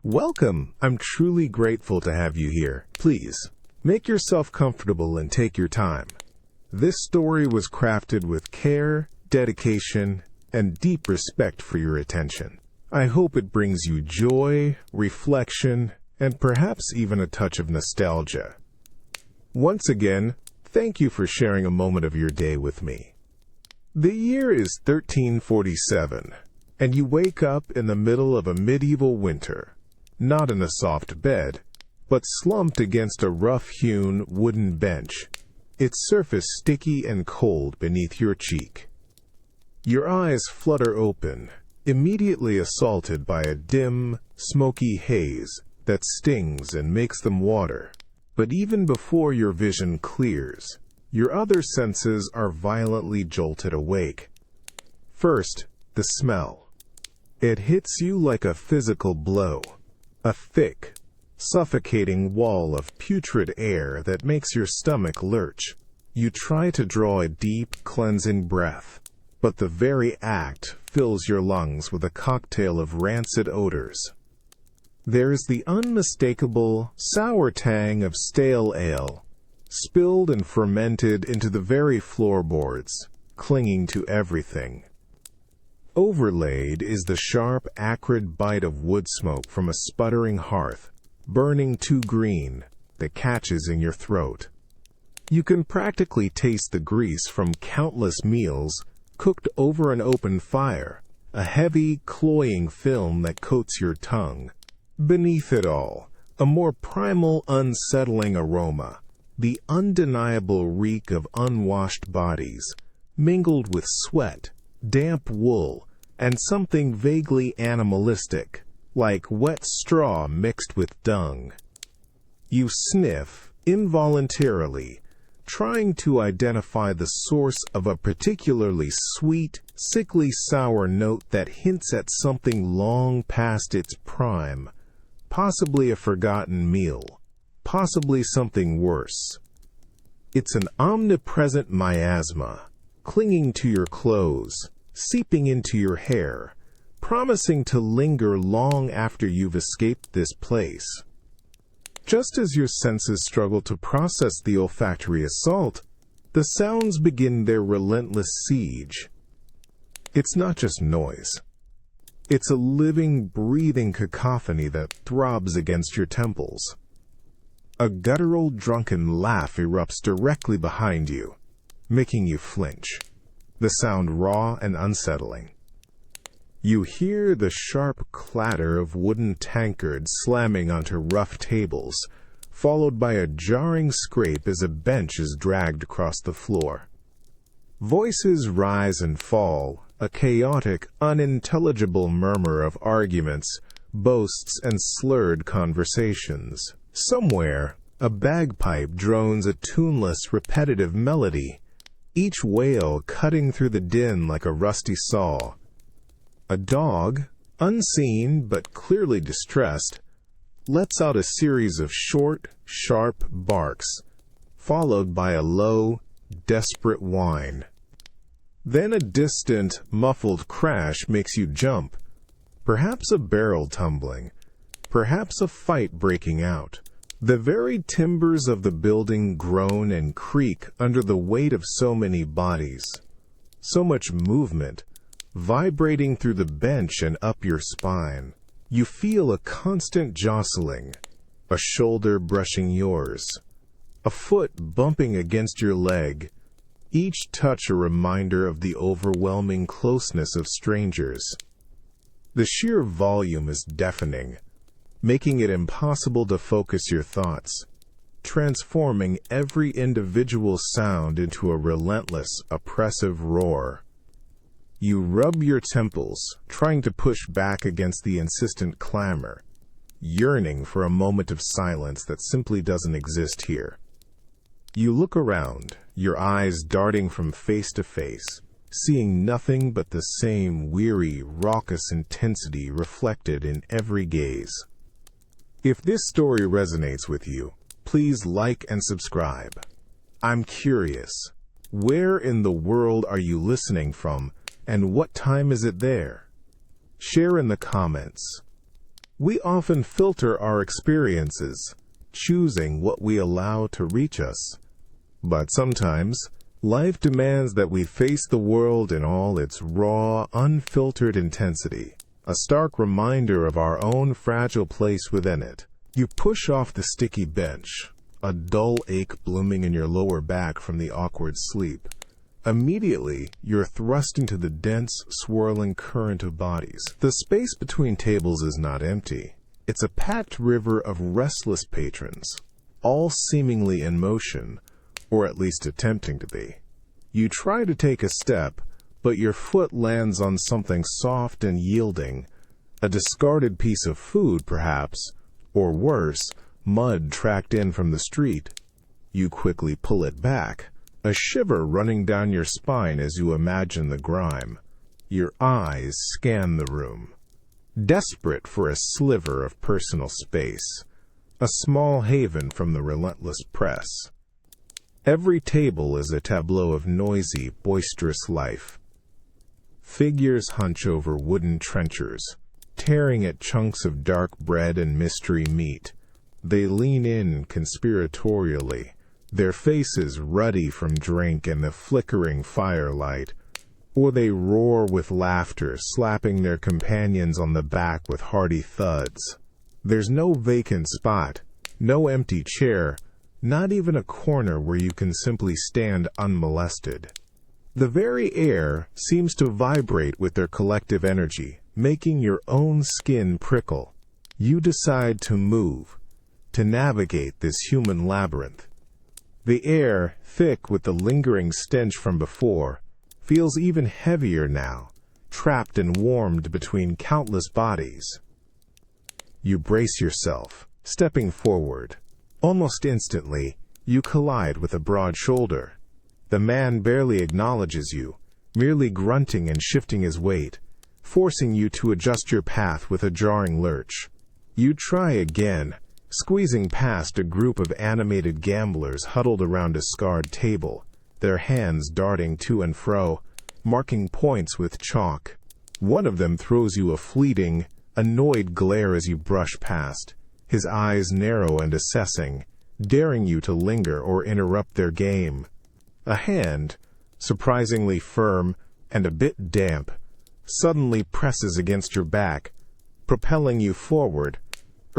Welcome! I'm truly grateful to have you here. Please, make yourself comfortable and take your time. This story was crafted with care, dedication, and deep respect for your attention. I hope it brings you joy, reflection, and perhaps even a touch of nostalgia. Once again, thank you for sharing a moment of your day with me. The year is 1347, and you wake up in the middle of a medieval winter. Not in a soft bed, but slumped against a rough-hewn wooden bench, its surface sticky and cold beneath your cheek. Your eyes flutter open, immediately assaulted by a dim, smoky haze that stings and makes them water. But even before your vision clears, your other senses are violently jolted awake. First, the smell. It hits you like a physical blow. A thick, suffocating wall of putrid air that makes your stomach lurch. You try to draw a deep, cleansing breath, but the very act fills your lungs with a cocktail of rancid odors. There's the unmistakable, sour tang of stale ale, spilled and fermented into the very floorboards, clinging to everything. Overlaid is the sharp, acrid bite of wood smoke from a sputtering hearth, burning too green, that catches in your throat. You can practically taste the grease from countless meals cooked over an open fire, a heavy, cloying film that coats your tongue. Beneath it all, a more primal, unsettling aroma, the undeniable reek of unwashed bodies, mingled with sweat, damp wool, and something vaguely animalistic, like wet straw mixed with dung. You sniff, involuntarily, trying to identify the source of a particularly sweet, sickly sour note that hints at something long past its prime, possibly a forgotten meal, possibly something worse. It's an omnipresent miasma, clinging to your clothes, seeping into your hair, promising to linger long after you've escaped this place. Just as your senses struggle to process the olfactory assault, the sounds begin their relentless siege. It's not just noise. It's a living, breathing cacophony that throbs against your temples. A guttural, drunken laugh erupts directly behind you, making you flinch. The sound raw and unsettling. You hear the sharp clatter of wooden tankards slamming onto rough tables, followed by a jarring scrape as a bench is dragged across the floor. Voices rise and fall, a chaotic, unintelligible murmur of arguments, boasts, and slurred conversations. Somewhere, a bagpipe drones a tuneless, repetitive melody, each wail cutting through the din like a rusty saw. A dog, unseen but clearly distressed, lets out a series of short, sharp barks, followed by a low, desperate whine. Then a distant, muffled crash makes you jump, perhaps a barrel tumbling, perhaps a fight breaking out. The very timbers of the building groan and creak under the weight of so many bodies, so much movement, vibrating through the bench and up your spine. You feel a constant jostling, a shoulder brushing yours, a foot bumping against your leg, each touch a reminder of the overwhelming closeness of strangers. The sheer volume is deafening, making it impossible to focus your thoughts, transforming every individual sound into a relentless, oppressive roar. You rub your temples, trying to push back against the insistent clamor, yearning for a moment of silence that simply doesn't exist here. You look around, your eyes darting from face to face, seeing nothing but the same weary, raucous intensity reflected in every gaze. If this story resonates with you, please like and subscribe. I'm curious, where in the world are you listening from, and what time is it there? Share in the comments. We often filter our experiences, choosing what we allow to reach us. But sometimes, life demands that we face the world in all its raw, unfiltered intensity, a stark reminder of our own fragile place within it. You push off the sticky bench, a dull ache blooming in your lower back from the awkward sleep. Immediately, you're thrust into the dense, swirling current of bodies. The space between tables is not empty. It's a packed river of restless patrons, all seemingly in motion, or at least attempting to be. You try to take a step, but your foot lands on something soft and yielding, a discarded piece of food, perhaps, or worse, mud tracked in from the street. You quickly pull it back, a shiver running down your spine as you imagine the grime. Your eyes scan the room, desperate for a sliver of personal space, a small haven from the relentless press. Every table is a tableau of noisy, boisterous life. Figures hunch over wooden trenchers, tearing at chunks of dark bread and mystery meat. They lean in conspiratorially, their faces ruddy from drink and the flickering firelight, or they roar with laughter, slapping their companions on the back with hearty thuds. There's no vacant spot, no empty chair, not even a corner where you can simply stand unmolested. The very air seems to vibrate with their collective energy, making your own skin prickle. You decide to move, to navigate this human labyrinth. The air, thick with the lingering stench from before, feels even heavier now, trapped and warmed between countless bodies. You brace yourself, stepping forward. Almost instantly, you collide with a broad shoulder. The man barely acknowledges you, merely grunting and shifting his weight, forcing you to adjust your path with a jarring lurch. You try again, squeezing past a group of animated gamblers huddled around a scarred table, their hands darting to and fro, marking points with chalk. One of them throws you a fleeting, annoyed glare as you brush past, his eyes narrow and assessing, daring you to linger or interrupt their game. A hand, surprisingly firm and a bit damp, suddenly presses against your back, propelling you forward,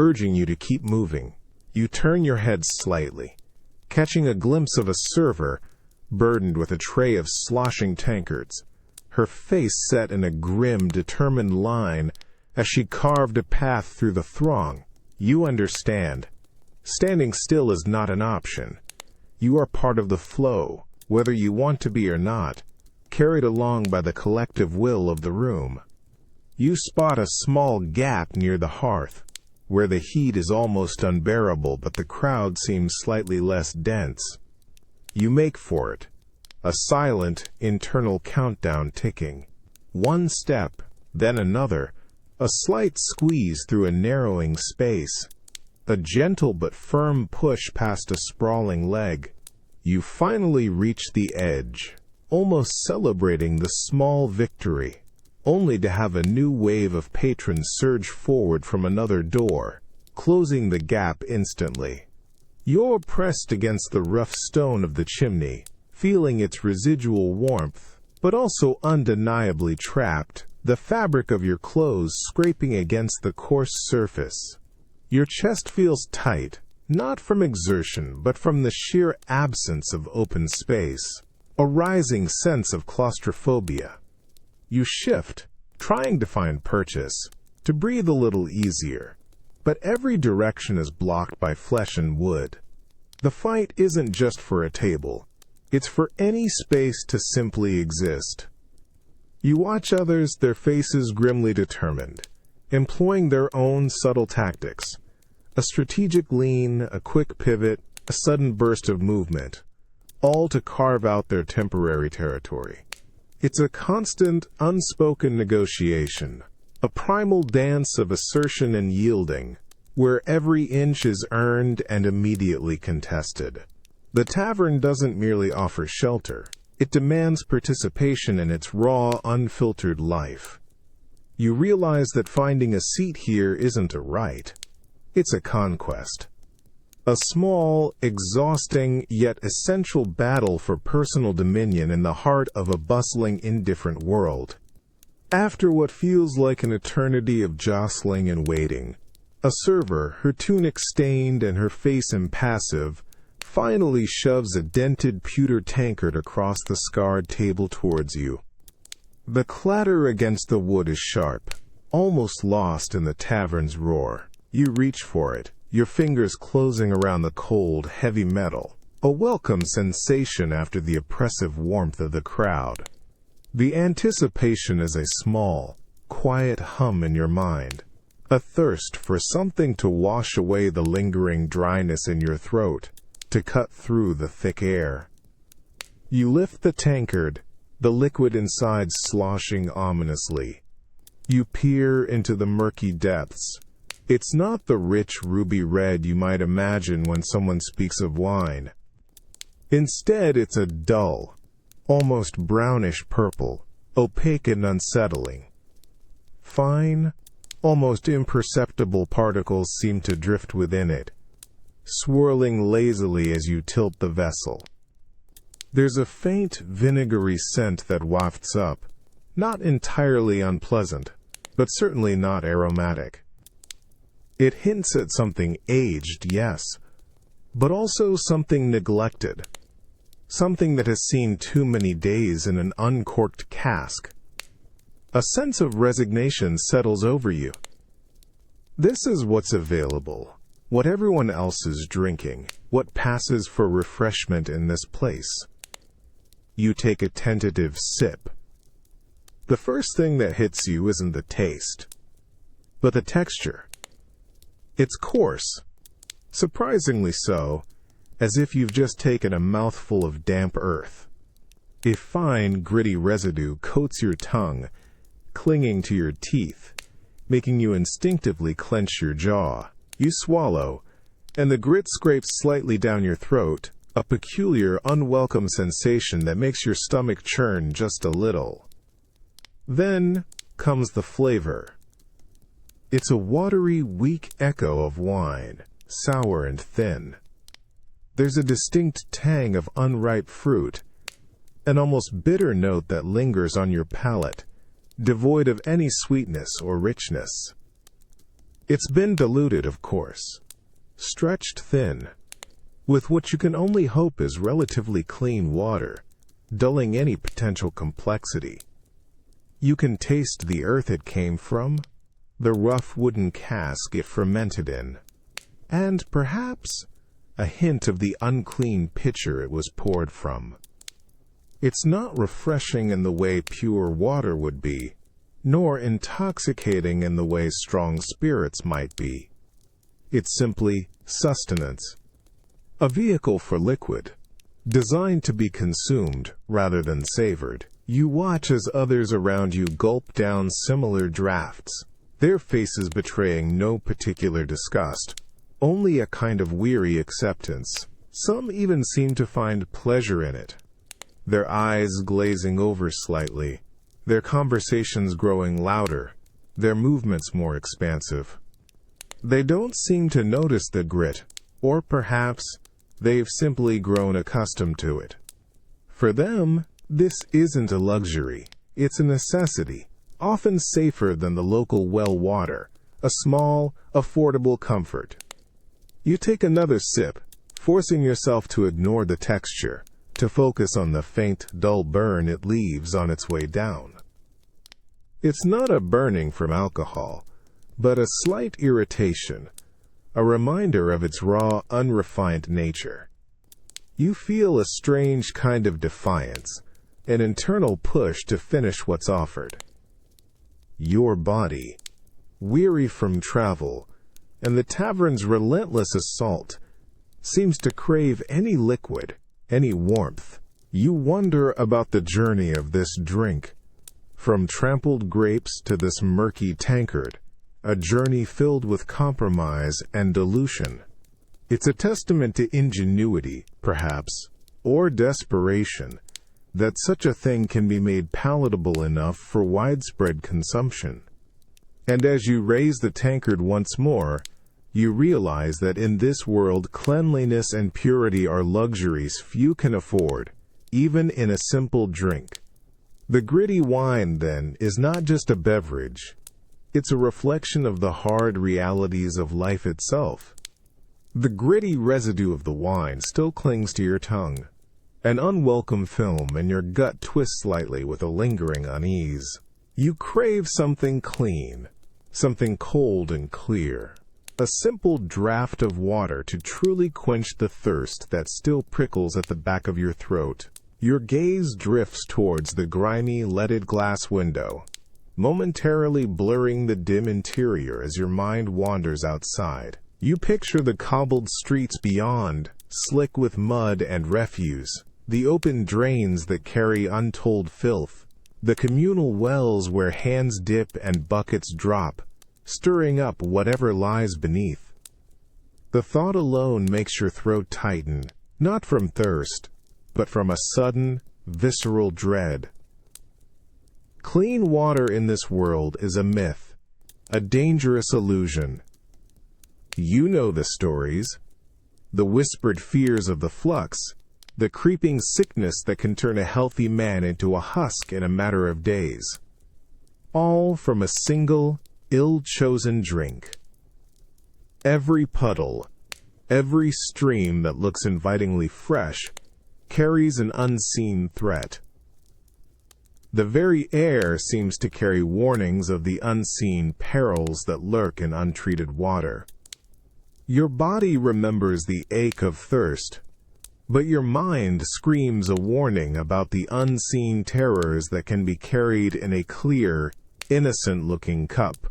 urging you to keep moving. You turn your head slightly, catching a glimpse of a server burdened with a tray of sloshing tankards, her face set in a grim, determined line as she carved a path through the throng. You understand. Standing still is not an option. You are part of the flow, whether you want to be or not, carried along by the collective will of the room. You spot a small gap near the hearth, where the heat is almost unbearable but the crowd seems slightly less dense. You make for it, a silent, internal countdown ticking. One step, then another, a slight squeeze through a narrowing space, a gentle but firm push past a sprawling leg. You finally reach the edge, almost celebrating the small victory, only to have a new wave of patrons surge forward from another door, closing the gap instantly. You're pressed against the rough stone of the chimney, feeling its residual warmth, but also undeniably trapped, the fabric of your clothes scraping against the coarse surface. Your chest feels tight, not from exertion, but from the sheer absence of open space, a rising sense of claustrophobia. You shift, trying to find purchase, to breathe a little easier, but every direction is blocked by flesh and wood. The fight isn't just for a table, it's for any space to simply exist. You watch others, their faces grimly determined, employing their own subtle tactics. A strategic lean, a quick pivot, a sudden burst of movement, all to carve out their temporary territory. It's a constant, unspoken negotiation, a primal dance of assertion and yielding, where every inch is earned and immediately contested. The tavern doesn't merely offer shelter. It demands participation in its raw, unfiltered life. You realize that finding a seat here isn't a right. It's a conquest. A small, exhausting, yet essential battle for personal dominion in the heart of a bustling, indifferent world. After what feels like an eternity of jostling and waiting, a server, her tunic stained and her face impassive, finally shoves a dented pewter tankard across the scarred table towards you. The clatter against the wood is sharp, almost lost in the tavern's roar. You reach for it, your fingers closing around the cold, heavy metal, a welcome sensation after the oppressive warmth of the crowd. The anticipation is a small, quiet hum in your mind, a thirst for something to wash away the lingering dryness in your throat, to cut through the thick air. You lift the tankard, the liquid inside sloshing ominously. You peer into the murky depths. It's not the rich ruby red you might imagine when someone speaks of wine. Instead, it's a dull, almost brownish purple, opaque and unsettling. Fine, almost imperceptible particles seem to drift within it, swirling lazily as you tilt the vessel. There's a faint, vinegary scent that wafts up, not entirely unpleasant, but certainly not aromatic. It hints at something aged, yes, but also something neglected, something that has seen too many days in an uncorked cask. A sense of resignation settles over you. This is what's available, what everyone else is drinking, what passes for refreshment in this place. You take a tentative sip. The first thing that hits you isn't the taste, but the texture. It's coarse, surprisingly so, as if you've just taken a mouthful of damp earth. A fine, gritty residue coats your tongue, clinging to your teeth, making you instinctively clench your jaw. You swallow, and the grit scrapes slightly down your throat, a peculiar, unwelcome sensation that makes your stomach churn just a little. Then comes the flavor. It's a watery, weak echo of wine, sour and thin. There's a distinct tang of unripe fruit, an almost bitter note that lingers on your palate, devoid of any sweetness or richness. It's been diluted, of course, stretched thin, with what you can only hope is relatively clean water, dulling any potential complexity. You can taste the earth it came from, the rough wooden cask it fermented in, and perhaps a hint of the unclean pitcher it was poured from. It's not refreshing in the way pure water would be, nor intoxicating in the way strong spirits might be. It's simply sustenance, a vehicle for liquid, designed to be consumed rather than savored. You watch as others around you gulp down similar draughts, their faces betraying no particular disgust, only a kind of weary acceptance. Some even seem to find pleasure in it, their eyes glazing over slightly, their conversations growing louder, their movements more expansive. They don't seem to notice the grit, or perhaps they've simply grown accustomed to it. For them, this isn't a luxury, it's a necessity, often safer than the local well water, a small, affordable comfort. You take another sip, forcing yourself to ignore the texture, to focus on the faint, dull burn it leaves on its way down. It's not a burning from alcohol, but a slight irritation, a reminder of its raw, unrefined nature. You feel a strange kind of defiance, an internal push to finish what's offered. Your body, weary from travel, and the tavern's relentless assault, seems to crave any liquid, any warmth. You wonder about the journey of this drink, from trampled grapes to this murky tankard, a journey filled with compromise and dilution. It's a testament to ingenuity, perhaps, or desperation, that such a thing can be made palatable enough for widespread consumption. And as you raise the tankard once more, you realize that in this world cleanliness and purity are luxuries few can afford, even in a simple drink. The gritty wine, then, is not just a beverage. It's a reflection of the hard realities of life itself. The gritty residue of the wine still clings to your tongue, an unwelcome film, and your gut twists slightly with a lingering unease. You crave something clean, something cold and clear, a simple draught of water to truly quench the thirst that still prickles at the back of your throat. Your gaze drifts towards the grimy, leaded glass window, momentarily blurring the dim interior as your mind wanders outside. You picture the cobbled streets beyond, slick with mud and refuse, the open drains that carry untold filth, the communal wells where hands dip and buckets drop, stirring up whatever lies beneath. The thought alone makes your throat tighten, not from thirst, but from a sudden, visceral dread. Clean water in this world is a myth, a dangerous illusion. You know the stories, the whispered fears of the flux, the creeping sickness that can turn a healthy man into a husk in a matter of days. All from a single, ill-chosen drink. Every puddle, every stream that looks invitingly fresh, carries an unseen threat. The very air seems to carry warnings of the unseen perils that lurk in untreated water. Your body remembers the ache of thirst, but your mind screams a warning about the unseen terrors that can be carried in a clear, innocent-looking cup.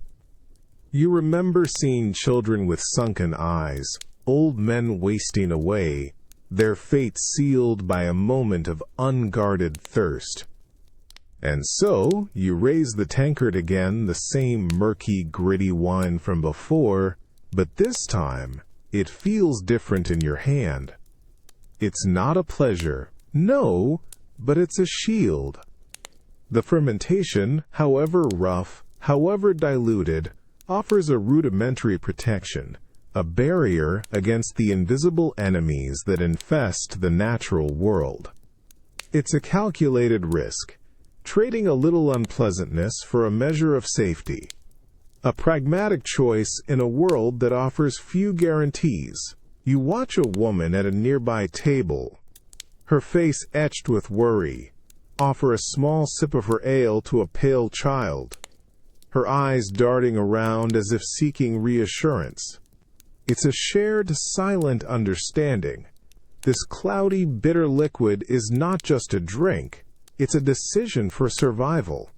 You remember seeing children with sunken eyes, old men wasting away, their fate sealed by a moment of unguarded thirst. And so, you raise the tankard again, the same murky, gritty wine from before, but this time, it feels different in your hand. It's not a pleasure, no, but it's a shield. The fermentation, however rough, however diluted, offers a rudimentary protection, a barrier against the invisible enemies that infest the natural world. It's a calculated risk, trading a little unpleasantness for a measure of safety. A pragmatic choice in a world that offers few guarantees. You watch a woman at a nearby table, her face etched with worry, offer a small sip of her ale to a pale child, her eyes darting around as if seeking reassurance. It's a shared, silent understanding. This cloudy, bitter liquid is not just a drink, it's a decision for survival.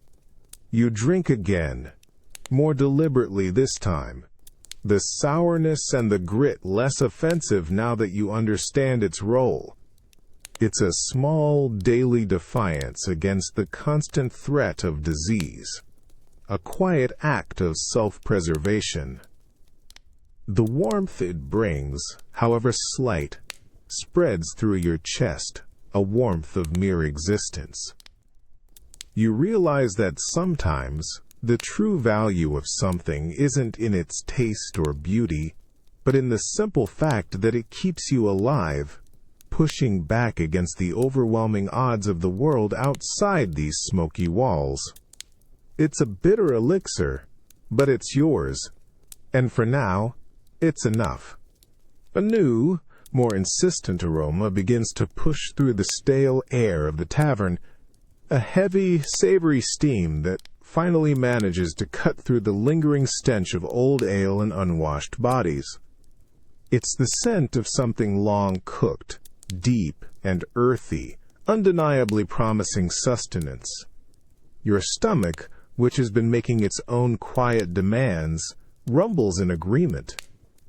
You drink again, more deliberately this time. The sourness and the grit less offensive now that you understand its role. It's a small, daily defiance against the constant threat of disease. A quiet act of self-preservation. The warmth it brings, however slight, spreads through your chest, a warmth of mere existence. You realize that sometimes the true value of something isn't in its taste or beauty, but in the simple fact that it keeps you alive, pushing back against the overwhelming odds of the world outside these smoky walls. It's a bitter elixir, but it's yours, and for now, it's enough. A new, more insistent aroma begins to push through the stale air of the tavern, a heavy, savory steam that finally manages to cut through the lingering stench of old ale and unwashed bodies. It's the scent of something long cooked, deep and earthy, undeniably promising sustenance. Your stomach, which has been making its own quiet demands, rumbles in agreement.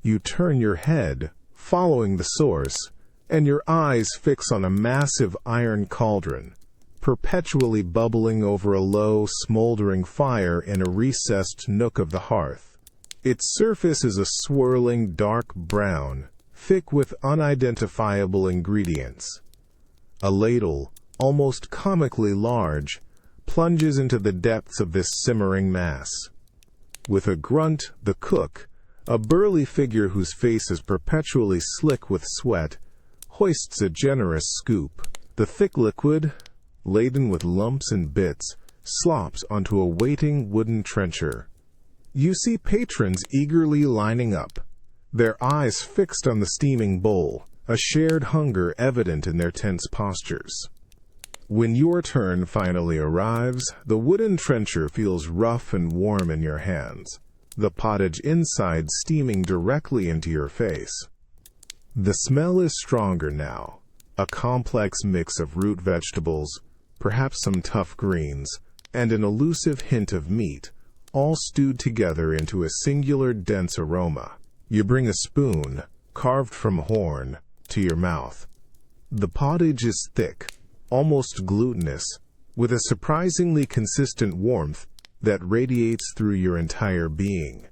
You turn your head, following the source, and your eyes fix on a massive iron cauldron, perpetually bubbling over a low, smoldering fire in a recessed nook of the hearth. Its surface is a swirling dark brown, thick with unidentifiable ingredients. A ladle, almost comically large, plunges into the depths of this simmering mass. With a grunt, the cook, a burly figure whose face is perpetually slick with sweat, hoists a generous scoop. The thick liquid, laden with lumps and bits, slops onto a waiting wooden trencher. You see patrons eagerly lining up, their eyes fixed on the steaming bowl, a shared hunger evident in their tense postures. When your turn finally arrives, the wooden trencher feels rough and warm in your hands, the pottage inside steaming directly into your face. The smell is stronger now, a complex mix of root vegetables, perhaps some tough greens, and an elusive hint of meat, all stewed together into a singular dense aroma. You bring a spoon, carved from horn, to your mouth. The pottage is thick, almost glutinous, with a surprisingly consistent warmth that radiates through your entire being.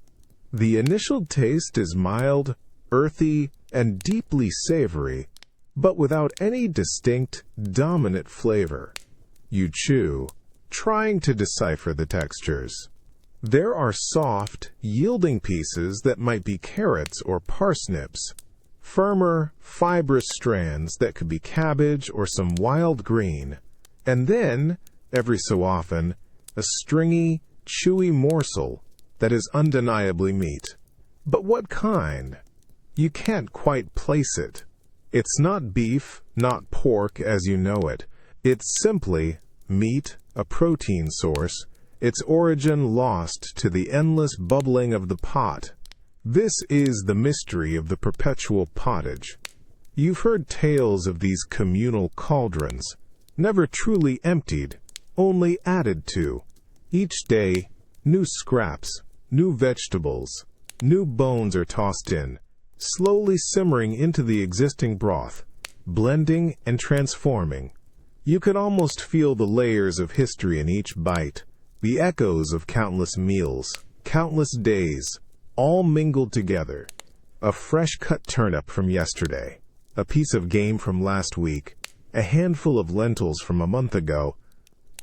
The initial taste is mild, earthy, and deeply savory, but without any distinct, dominant flavor. You chew, trying to decipher the textures. There are soft, yielding pieces that might be carrots or parsnips, firmer, fibrous strands that could be cabbage or some wild green, and then, every so often, a stringy, chewy morsel that is undeniably meat. But what kind? You can't quite place it. It's not beef, not pork as you know it. It's simply meat, a protein source, its origin lost to the endless bubbling of the pot. This is the mystery of the perpetual pottage. You've heard tales of these communal cauldrons, never truly emptied, only added to. Each day, new scraps, new vegetables, new bones are tossed in, slowly simmering into the existing broth, blending and transforming. You can almost feel the layers of history in each bite, the echoes of countless meals, countless days, all mingled together. A fresh-cut turnip from yesterday, a piece of game from last week, a handful of lentils from a month ago,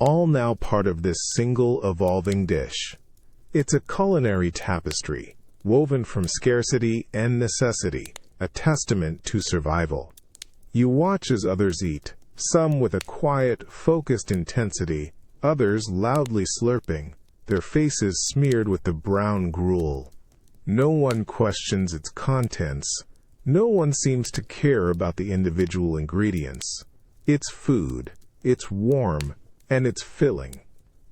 all now part of this single evolving dish. It's a culinary tapestry, woven from scarcity and necessity, a testament to survival. You watch as others eat, some with a quiet, focused intensity, others loudly slurping, their faces smeared with the brown gruel. No one questions its contents. No one seems to care about the individual ingredients. It's food, it's warm, and it's filling.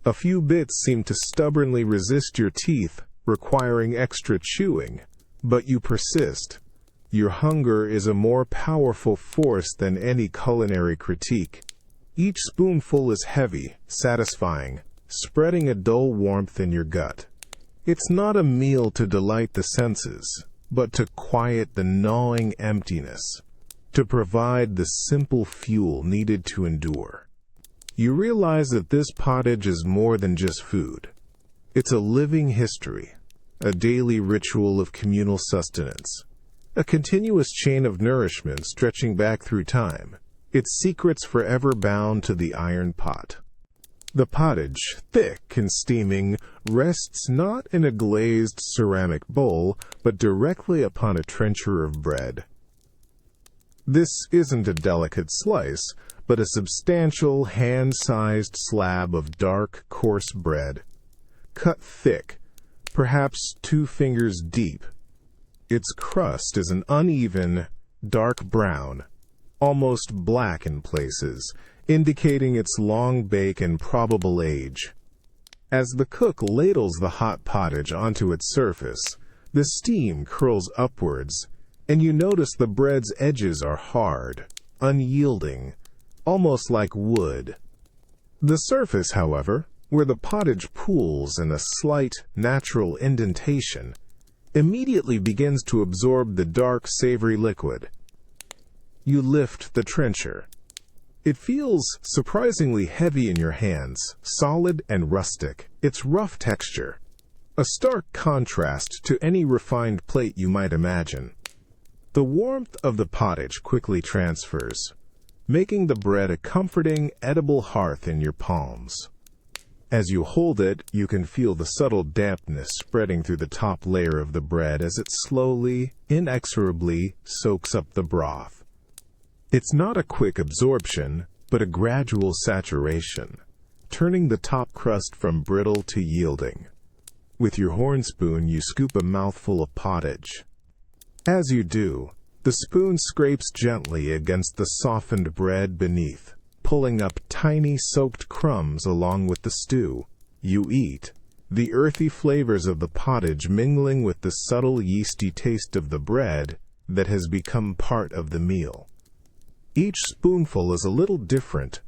A few bits seem to stubbornly resist your teeth, requiring extra chewing, but you persist. Your hunger is a more powerful force than any culinary critique. Each spoonful is heavy, satisfying, spreading a dull warmth in your gut. It's not a meal to delight the senses, but to quiet the gnawing emptiness, to provide the simple fuel needed to endure. You realize that this pottage is more than just food. It's a living history, a daily ritual of communal sustenance, a continuous chain of nourishment stretching back through time, its secrets forever bound to the iron pot. The pottage, thick and steaming, rests not in a glazed ceramic bowl, but directly upon a trencher of bread. This isn't a delicate slice, but a substantial, hand-sized slab of dark, coarse bread, cut thick, perhaps 2 fingers deep. Its crust is an uneven, dark brown, almost black in places, indicating its long bake and probable age. As the cook ladles the hot pottage onto its surface, the steam curls upwards, and you notice the bread's edges are hard, unyielding, almost like wood. The surface, however, where the pottage pools in a slight, natural indentation, immediately begins to absorb the dark, savory liquid. You lift the trencher. It feels surprisingly heavy in your hands, solid and rustic, its rough texture, a stark contrast to any refined plate you might imagine. The warmth of the pottage quickly transfers, making the bread a comforting, edible hearth in your palms. As you hold it, you can feel the subtle dampness spreading through the top layer of the bread as it slowly, inexorably soaks up the broth. It's not a quick absorption, but a gradual saturation, turning the top crust from brittle to yielding. With your horn spoon, you scoop a mouthful of pottage. As you do, the spoon scrapes gently against the softened bread beneath, pulling up tiny soaked crumbs along with the stew. You eat, the earthy flavors of the pottage mingling with the subtle yeasty taste of the bread that has become part of the meal. Each spoonful is a little different,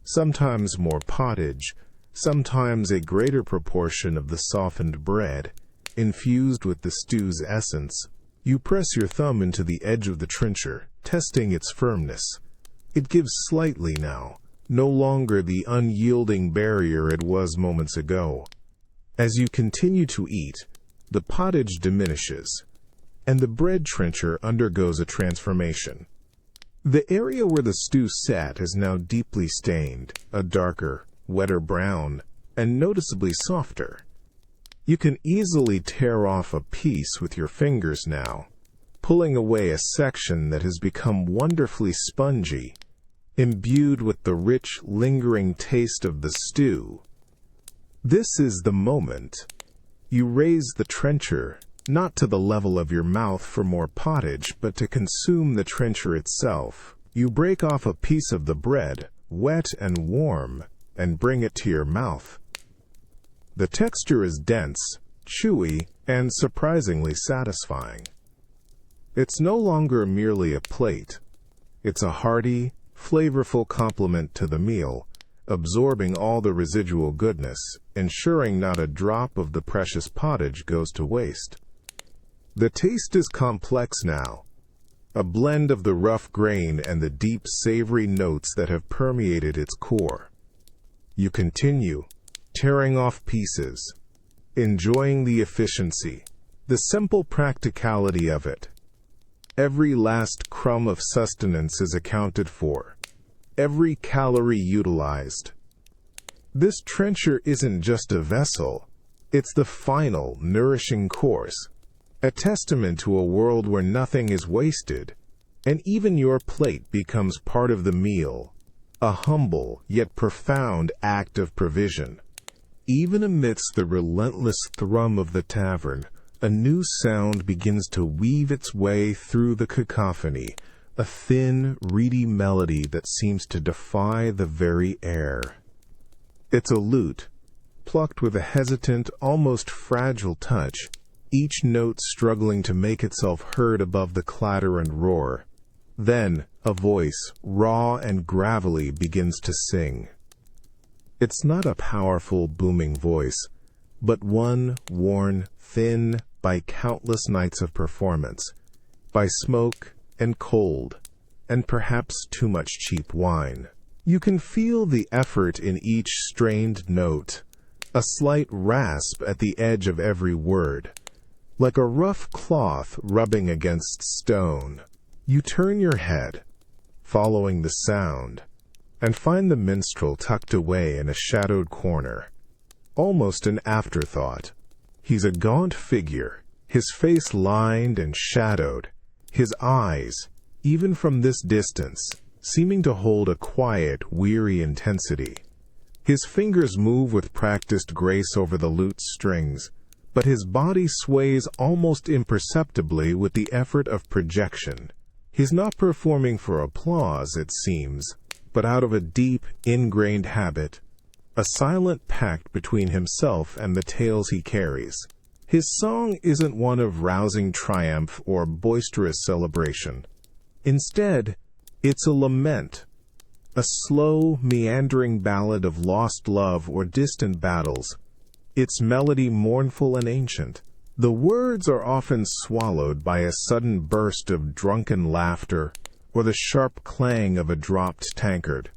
sometimes more pottage, sometimes a greater proportion of the softened bread, infused with the stew's essence. You press your thumb into the edge of the trencher, testing its firmness. It gives slightly now, no longer the unyielding barrier it was moments ago. As you continue to eat, the pottage diminishes, and the bread trencher undergoes a transformation. The area where the stew sat is now deeply stained, a darker, wetter brown, and noticeably softer. You can easily tear off a piece with your fingers now, pulling away a section that has become wonderfully spongy, imbued with the rich, lingering taste of the stew. This is the moment. You raise the trencher, not to the level of your mouth for more pottage, but to consume the trencher itself. You break off a piece of the bread, wet and warm, and bring it to your mouth. The texture is dense, chewy, and surprisingly satisfying. It's no longer merely a plate. It's a hearty, flavorful complement to the meal, absorbing all the residual goodness, ensuring not a drop of the precious pottage goes to waste. The taste is complex now, a blend of the rough grain and the deep, savory notes that have permeated its core. You continue, tearing off pieces, enjoying the efficiency, the simple practicality of it. Every last crumb of sustenance is accounted for, every calorie utilized. This trencher isn't just a vessel, it's the final, nourishing course, a testament to a world where nothing is wasted, and even your plate becomes part of the meal, a humble yet profound act of provision. Even amidst the relentless thrum of the tavern, a new sound begins to weave its way through the cacophony, a thin, reedy melody that seems to defy the very air. It's a lute, plucked with a hesitant, almost fragile touch, each note struggling to make itself heard above the clatter and roar. Then, a voice, raw and gravelly, begins to sing. It's not a powerful, booming voice, but one worn thin by countless nights of performance, by smoke and cold, and perhaps too much cheap wine. You can feel the effort in each strained note, a slight rasp at the edge of every word, like a rough cloth rubbing against stone. You turn your head, following the sound, and find the minstrel tucked away in a shadowed corner, almost an afterthought. He's a gaunt figure, his face lined and shadowed, his eyes, even from this distance, seeming to hold a quiet, weary intensity. His fingers move with practiced grace over the lute's strings, but his body sways almost imperceptibly with the effort of projection. He's not performing for applause, it seems, but out of a deep, ingrained habit, a silent pact between himself and the tales he carries. His song isn't one of rousing triumph or boisterous celebration. Instead, it's a lament, a slow, meandering ballad of lost love or distant battles, its melody mournful and ancient. The words are often swallowed by a sudden burst of drunken laughter or the sharp clang of a dropped tankard,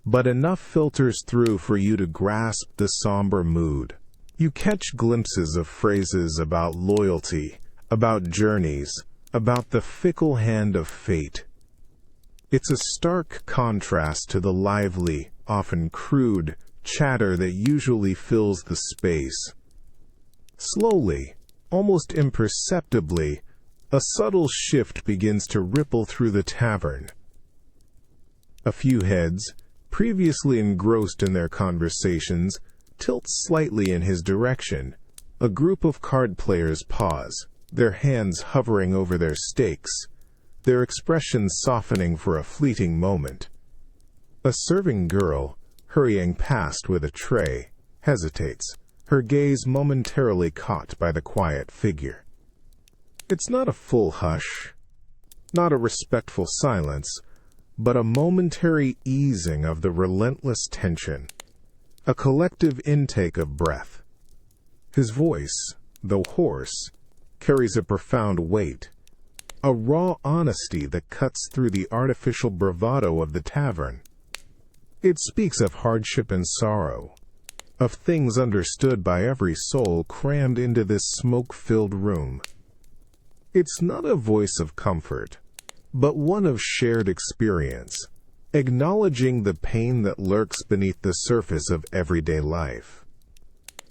but enough filters through for you to grasp the somber mood. You catch glimpses of phrases about loyalty, about journeys, about the fickle hand of fate. It's a stark contrast to the lively, often crude, chatter that usually fills the space. Slowly, almost imperceptibly, a subtle shift begins to ripple through the tavern. A few heads, previously engrossed in their conversations, tilt slightly in his direction. A group of card players pause, their hands hovering over their stakes, their expressions softening for a fleeting moment. A serving girl, hurrying past with a tray, hesitates, her gaze momentarily caught by the quiet figure. It's not a full hush, not a respectful silence, but a momentary easing of the relentless tension, a collective intake of breath. His voice, though hoarse, carries a profound weight, a raw honesty that cuts through the artificial bravado of the tavern. It speaks of hardship and sorrow, of things understood by every soul crammed into this smoke-filled room. It's not a voice of comfort, but one of shared experience, acknowledging the pain that lurks beneath the surface of everyday life.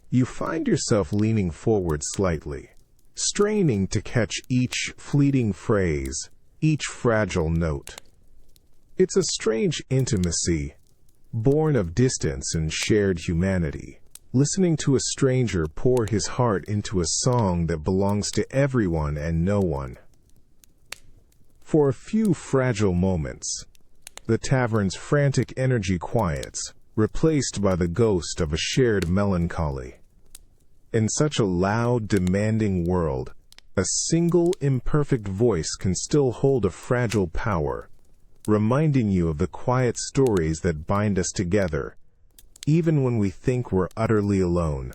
You find yourself leaning forward slightly, straining to catch each fleeting phrase, each fragile note. It's a strange intimacy, born of distance and shared humanity, listening to a stranger pour his heart into a song that belongs to everyone and no one. For a few fragile moments, the tavern's frantic energy quiets, replaced by the ghost of a shared melancholy. In such a loud, demanding world, a single imperfect voice can still hold a fragile power, reminding you of the quiet stories that bind us together, even when we think we're utterly alone.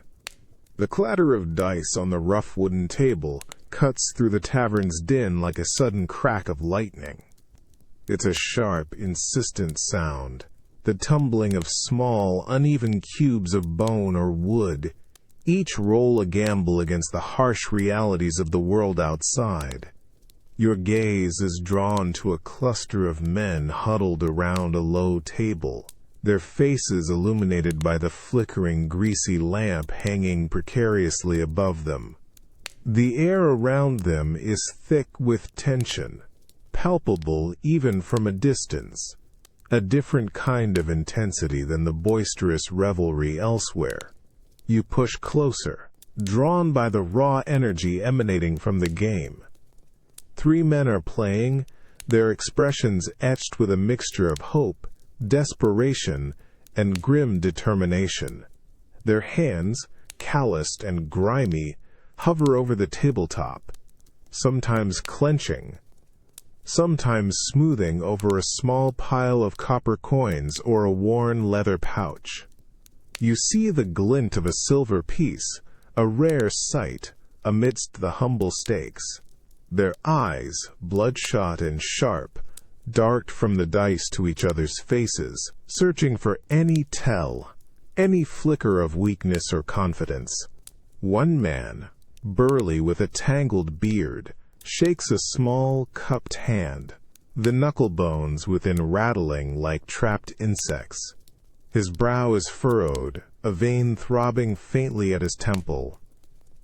The clatter of dice on the rough wooden table cuts through the tavern's din like a sudden crack of lightning. It's a sharp, insistent sound, the tumbling of small, uneven cubes of bone or wood, each roll a gamble against the harsh realities of the world outside. Your gaze is drawn to a cluster of men huddled around a low table, their faces illuminated by the flickering, greasy lamp hanging precariously above them. The air around them is thick with tension, palpable even from a distance, a different kind of intensity than the boisterous revelry elsewhere. You push closer, drawn by the raw energy emanating from the game. 3 men are playing, their expressions etched with a mixture of hope, desperation, and grim determination. Their hands, calloused and grimy, hover over the tabletop, sometimes clenching, sometimes smoothing over a small pile of copper coins or a worn leather pouch. You see the glint of a silver piece, a rare sight, amidst the humble stakes. Their eyes, bloodshot and sharp, dart from the dice to each other's faces, searching for any tell, any flicker of weakness or confidence. One man, burly with a tangled beard, shakes a small, cupped hand, the knuckle bones within rattling like trapped insects. His brow is furrowed, a vein throbbing faintly at his temple.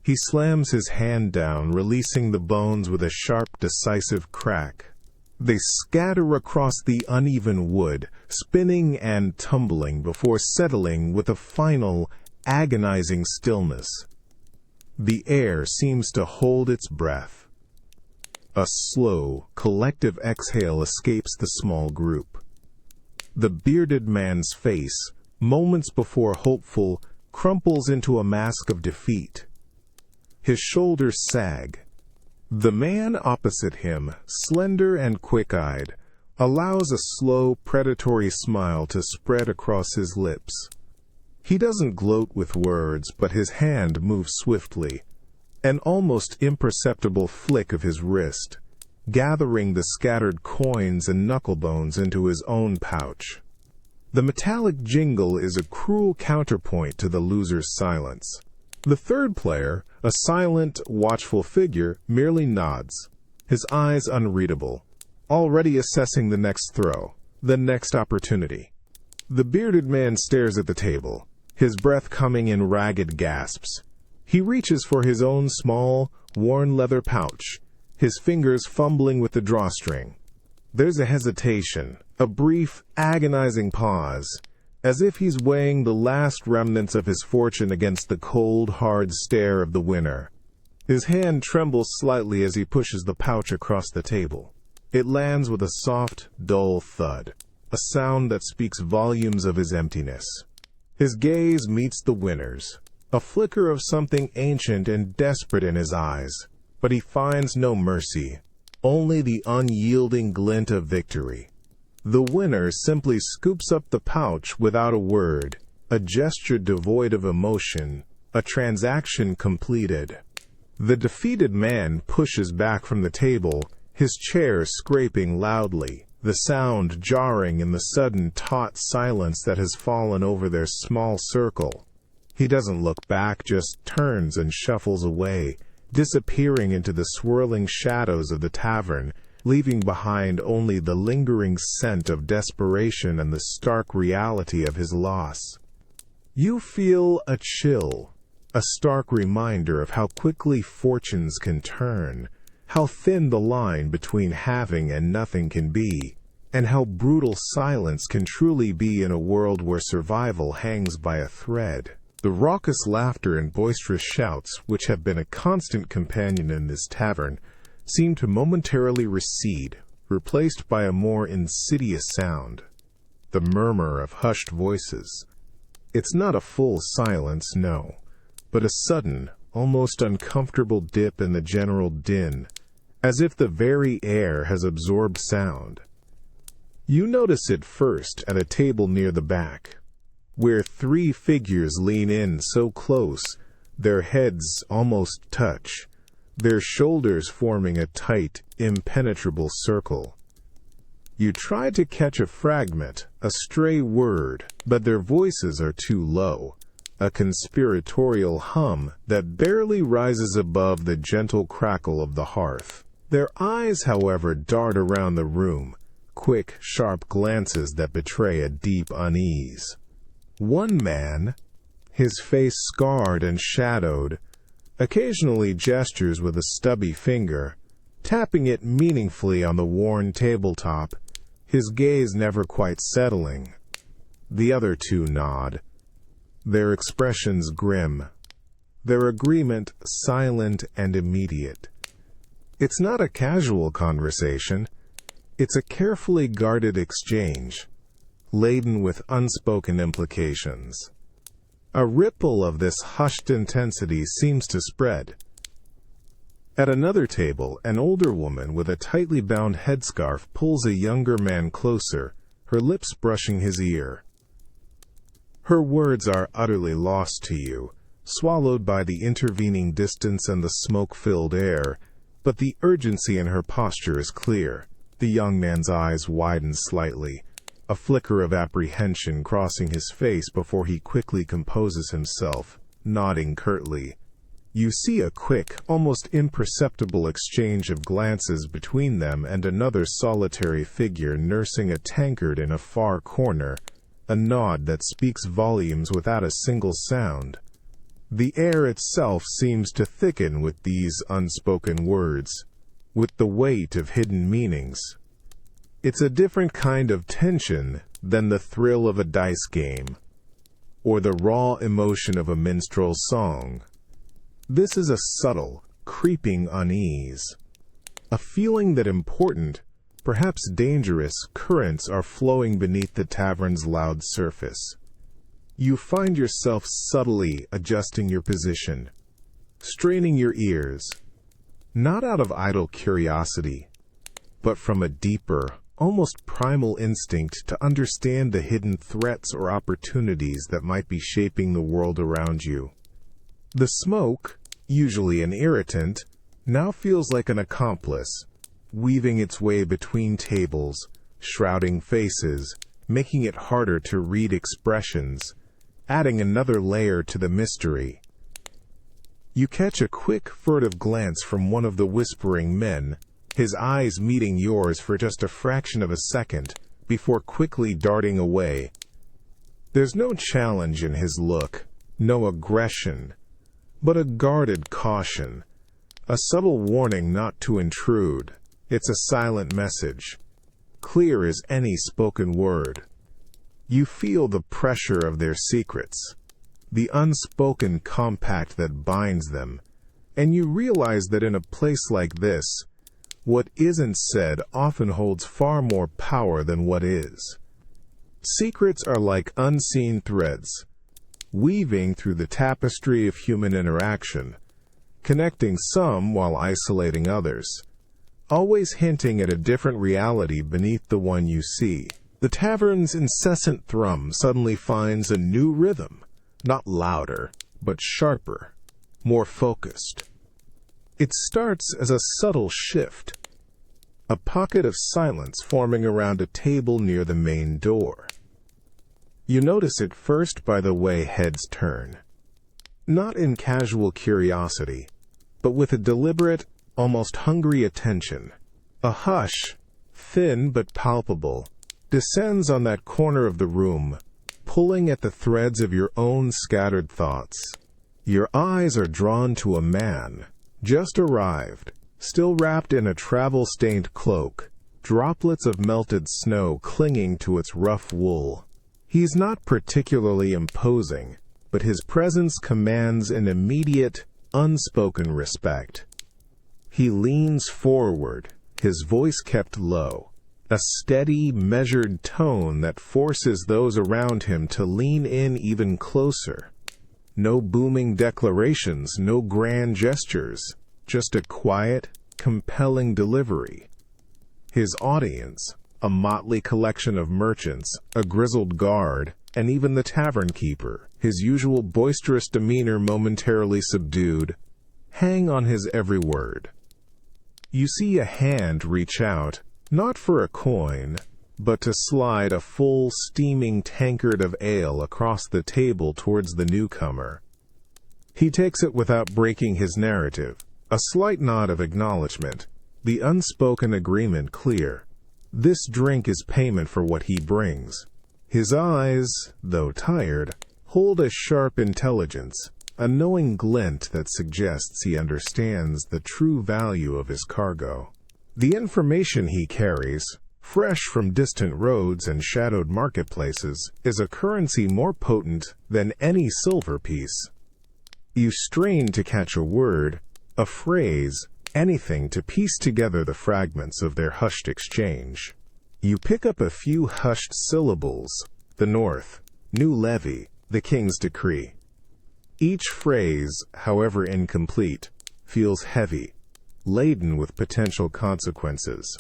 He slams his hand down, releasing the bones with a sharp, decisive crack. They scatter across the uneven wood, spinning and tumbling before settling with a final, agonizing stillness. The air seems to hold its breath. A slow, collective exhale escapes the small group. The bearded man's face, moments before hopeful, crumples into a mask of defeat. His shoulders sag. The man opposite him, slender and quick-eyed, allows a slow, predatory smile to spread across his lips. He doesn't gloat with words, but his hand moves swiftly, an almost imperceptible flick of his wrist, gathering the scattered coins and knucklebones into his own pouch. The metallic jingle is a cruel counterpoint to the loser's silence. The third player, a silent, watchful figure, merely nods, his eyes unreadable, already assessing the next throw, the next opportunity. The bearded man stares at the table, his breath coming in ragged gasps. He reaches for his own small, worn leather pouch, his fingers fumbling with the drawstring. There's a hesitation, a brief, agonizing pause, as if he's weighing the last remnants of his fortune against the cold, hard stare of the winner. His hand trembles slightly as he pushes the pouch across the table. It lands with a soft, dull thud, a sound that speaks volumes of his emptiness. His gaze meets the winner's, a flicker of something ancient and desperate in his eyes, but he finds no mercy, only the unyielding glint of victory. The winner simply scoops up the pouch without a word, a gesture devoid of emotion, a transaction completed. The defeated man pushes back from the table, his chair scraping loudly, the sound jarring in the sudden taut silence that has fallen over their small circle. He doesn't look back, just turns and shuffles away, disappearing into the swirling shadows of the tavern, leaving behind only the lingering scent of desperation and the stark reality of his loss. You feel a chill, a stark reminder of how quickly fortunes can turn, how thin the line between having and nothing can be, and how brutal silence can truly be in a world where survival hangs by a thread. The raucous laughter and boisterous shouts, which have been a constant companion in this tavern, seem to momentarily recede, replaced by a more insidious sound, the murmur of hushed voices. It's not a full silence, no, but a sudden, almost uncomfortable dip in the general din, as if the very air has absorbed sound. You notice it first at a table near the back, where three figures lean in so close, their heads almost touch, their shoulders forming a tight, impenetrable circle. You try to catch a fragment, a stray word, but their voices are too low, a conspiratorial hum that barely rises above the gentle crackle of the hearth. Their eyes, however, dart around the room, quick, sharp glances that betray a deep unease. One man, his face scarred and shadowed, occasionally gestures with a stubby finger, tapping it meaningfully on the worn tabletop, his gaze never quite settling. The other two nod, their expressions grim, their agreement silent and immediate. It's not a casual conversation, it's a carefully guarded exchange, laden with unspoken implications. A ripple of this hushed intensity seems to spread. At another table, an older woman with a tightly bound headscarf pulls a younger man closer, her lips brushing his ear. Her words are utterly lost to you, swallowed by the intervening distance and the smoke-filled air, but the urgency in her posture is clear. The young man's eyes widen slightly, a flicker of apprehension crossing his face before he quickly composes himself, nodding curtly. You see a quick, almost imperceptible exchange of glances between them and another solitary figure nursing a tankard in a far corner, a nod that speaks volumes without a single sound. The air itself seems to thicken with these unspoken words, with the weight of hidden meanings. It's a different kind of tension than the thrill of a dice game, or the raw emotion of a minstrel's song. This is a subtle, creeping unease, a feeling that important, perhaps dangerous, currents are flowing beneath the tavern's loud surface. You find yourself subtly adjusting your position, straining your ears, not out of idle curiosity, but from a deeper, almost primal instinct to understand the hidden threats or opportunities that might be shaping the world around you. The smoke, usually an irritant, now feels like an accomplice, weaving its way between tables, shrouding faces, making it harder to read expressions, adding another layer to the mystery. You catch a quick, furtive glance from one of the whispering men, his eyes meeting yours for just a fraction of a second, before quickly darting away, There's no challenge in his look, no aggression, but a guarded caution, a subtle warning not to intrude. It's a silent message, clear as any spoken word. You feel the pressure of their secrets, the unspoken compact that binds them, and you realize that in a place like this, what isn't said often holds far more power than what is. Secrets are like unseen threads, weaving through the tapestry of human interaction, connecting some while isolating others, always hinting at a different reality beneath the one you see. The tavern's incessant thrum suddenly finds a new rhythm, not louder, but sharper, more focused. It starts as a subtle shift, a pocket of silence forming around a table near the main door. You notice it first by the way heads turn, not in casual curiosity, but with a deliberate, almost hungry attention. A hush, thin but palpable, descends on that corner of the room, pulling at the threads of your own scattered thoughts. Your eyes are drawn to a man, just arrived, still wrapped in a travel-stained cloak, droplets of melted snow clinging to its rough wool. He's not particularly imposing, but his presence commands an immediate, unspoken respect. He leans forward, his voice kept low, a steady, measured tone that forces those around him to lean in even closer. No booming declarations, no grand gestures, just a quiet, compelling delivery. His audience, a motley collection of merchants, a grizzled guard, and even the tavern keeper, his usual boisterous demeanor momentarily subdued, hang on his every word. You see a hand reach out, not for a coin, but to slide a full, steaming tankard of ale across the table towards the newcomer. He takes it without breaking his narrative, a slight nod of acknowledgement, the unspoken agreement clear. This drink is payment for what he brings. His eyes, though tired, hold a sharp intelligence, a knowing glint that suggests he understands the true value of his cargo. The information he carries, fresh from distant roads and shadowed marketplaces, is a currency more potent than any silver piece. You strain to catch a word, a phrase, anything to piece together the fragments of their hushed exchange. You pick up a few hushed syllables: the North, new levy, the King's decree. Each phrase, however incomplete, feels heavy, laden with potential consequences.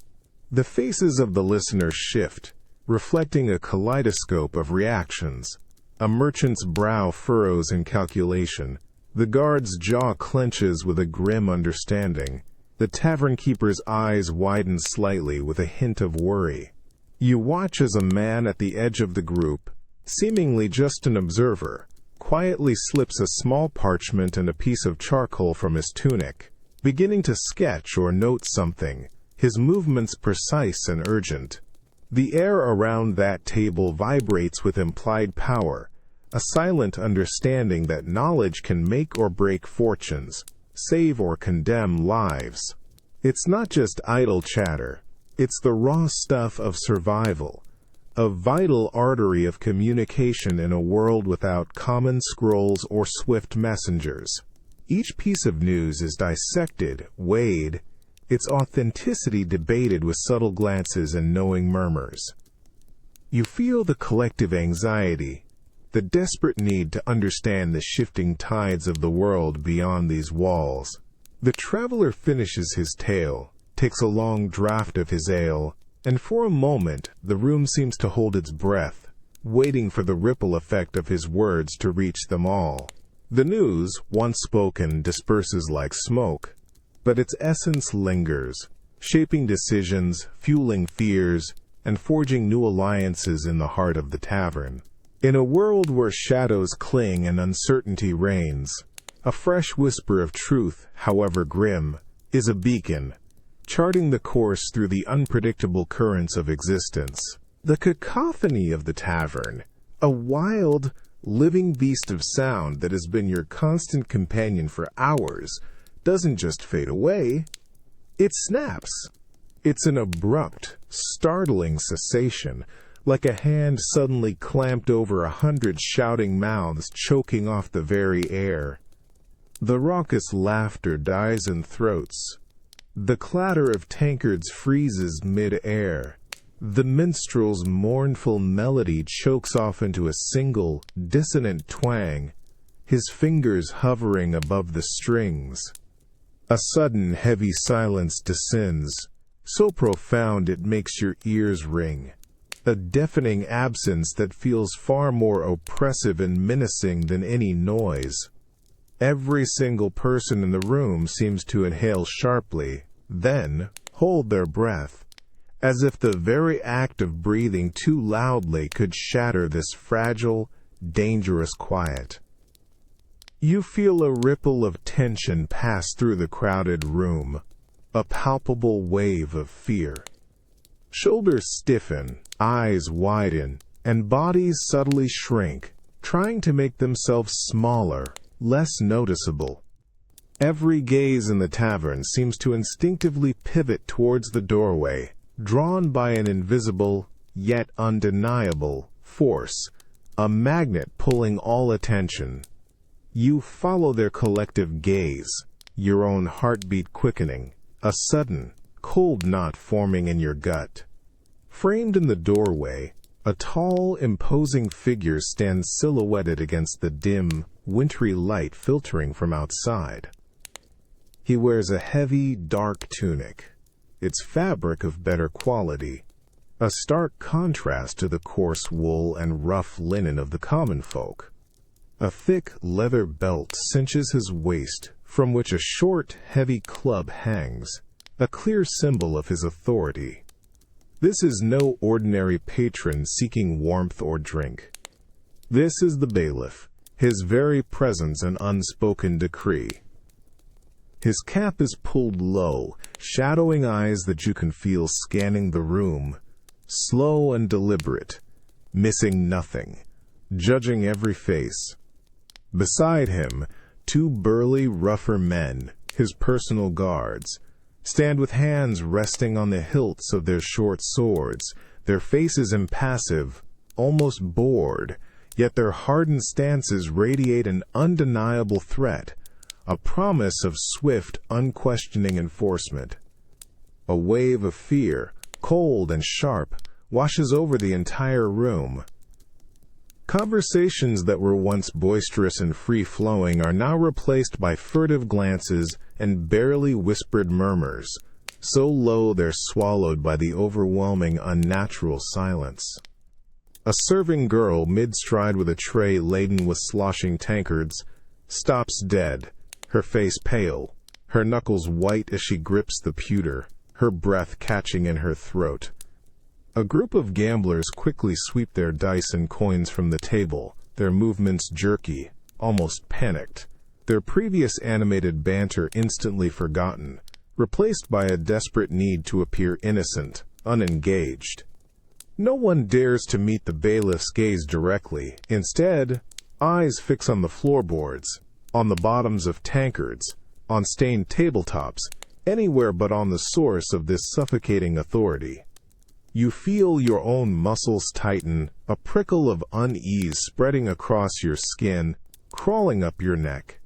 The faces of the listeners shift, reflecting a kaleidoscope of reactions. A merchant's brow furrows in calculation. The guard's jaw clenches with a grim understanding. The tavern keeper's eyes widen slightly with a hint of worry. You watch as a man at the edge of the group, seemingly just an observer, quietly slips a small parchment and a piece of charcoal from his tunic, beginning to sketch or note something, his movements precise and urgent. The air around that table vibrates with implied power, a silent understanding that knowledge can make or break fortunes, save or condemn lives. It's not just idle chatter, it's the raw stuff of survival, a vital artery of communication in a world without common scrolls or swift messengers. Each piece of news is dissected, weighed, its authenticity debated with subtle glances and knowing murmurs. You feel the collective anxiety, the desperate need to understand the shifting tides of the world beyond these walls. The traveler finishes his tale, takes a long draught of his ale, and for a moment the room seems to hold its breath, waiting for the ripple effect of his words to reach them all. The news, once spoken, disperses like smoke, but its essence lingers, shaping decisions, fueling fears, and forging new alliances in the heart of the tavern. In a world where shadows cling and uncertainty reigns, a fresh whisper of truth, however grim, is a beacon, charting the course through the unpredictable currents of existence. The cacophony of the tavern, A wild, living beast of sound that has been your constant companion for hours doesn't just fade away, it snaps. It's an abrupt, startling cessation, like a hand suddenly clamped over 100 shouting mouths choking off the very air. The raucous laughter dies in throats. The clatter of tankards freezes mid-air. The minstrel's mournful melody chokes off into a single, dissonant twang, his fingers hovering above the strings. A sudden, heavy silence descends, so profound it makes your ears ring. A deafening absence that feels far more oppressive and menacing than any noise. Every single person in the room seems to inhale sharply, then hold their breath, as if the very act of breathing too loudly could shatter this fragile, dangerous quiet. You feel a ripple of tension pass through the crowded room, a palpable wave of fear. Shoulders stiffen, eyes widen, and bodies subtly shrink, trying to make themselves smaller, less noticeable. Every gaze in the tavern seems to instinctively pivot towards the doorway, drawn by an invisible, yet undeniable, force, a magnet pulling all attention. You follow their collective gaze, your own heartbeat quickening, a sudden, cold knot forming in your gut. Framed in the doorway, a tall, imposing figure stands silhouetted against the dim, wintry light filtering from outside. He wears a heavy, dark tunic, its fabric of better quality, a stark contrast to the coarse wool and rough linen of the common folk. A thick leather belt cinches his waist, from which a short, heavy club hangs, a clear symbol of his authority. This is no ordinary patron seeking warmth or drink. This is the bailiff, his very presence an unspoken decree. His cap is pulled low, shadowing eyes that you can feel scanning the room, slow and deliberate, missing nothing, judging every face. Beside him, two burly, rougher men, his personal guards, stand with hands resting on the hilts of their short swords, their faces impassive, almost bored, yet their hardened stances radiate an undeniable threat, a promise of swift, unquestioning enforcement. A wave of fear, cold and sharp, washes over the entire room. Conversations that were once boisterous and free-flowing are now replaced by furtive glances and barely whispered murmurs, so low they're swallowed by the overwhelming, unnatural silence. A serving girl, mid-stride with a tray laden with sloshing tankards, stops dead, her face pale, her knuckles white as she grips the pewter, her breath catching in her throat. A group of gamblers quickly sweep their dice and coins from the table, their movements jerky, almost panicked, their previous animated banter instantly forgotten, replaced by a desperate need to appear innocent, unengaged. No one dares to meet the bailiff's gaze directly. Instead, eyes fix on the floorboards, on the bottoms of tankards, on stained tabletops, anywhere but on the source of this suffocating authority. You feel your own muscles tighten, a prickle of unease spreading across your skin, crawling up your neck.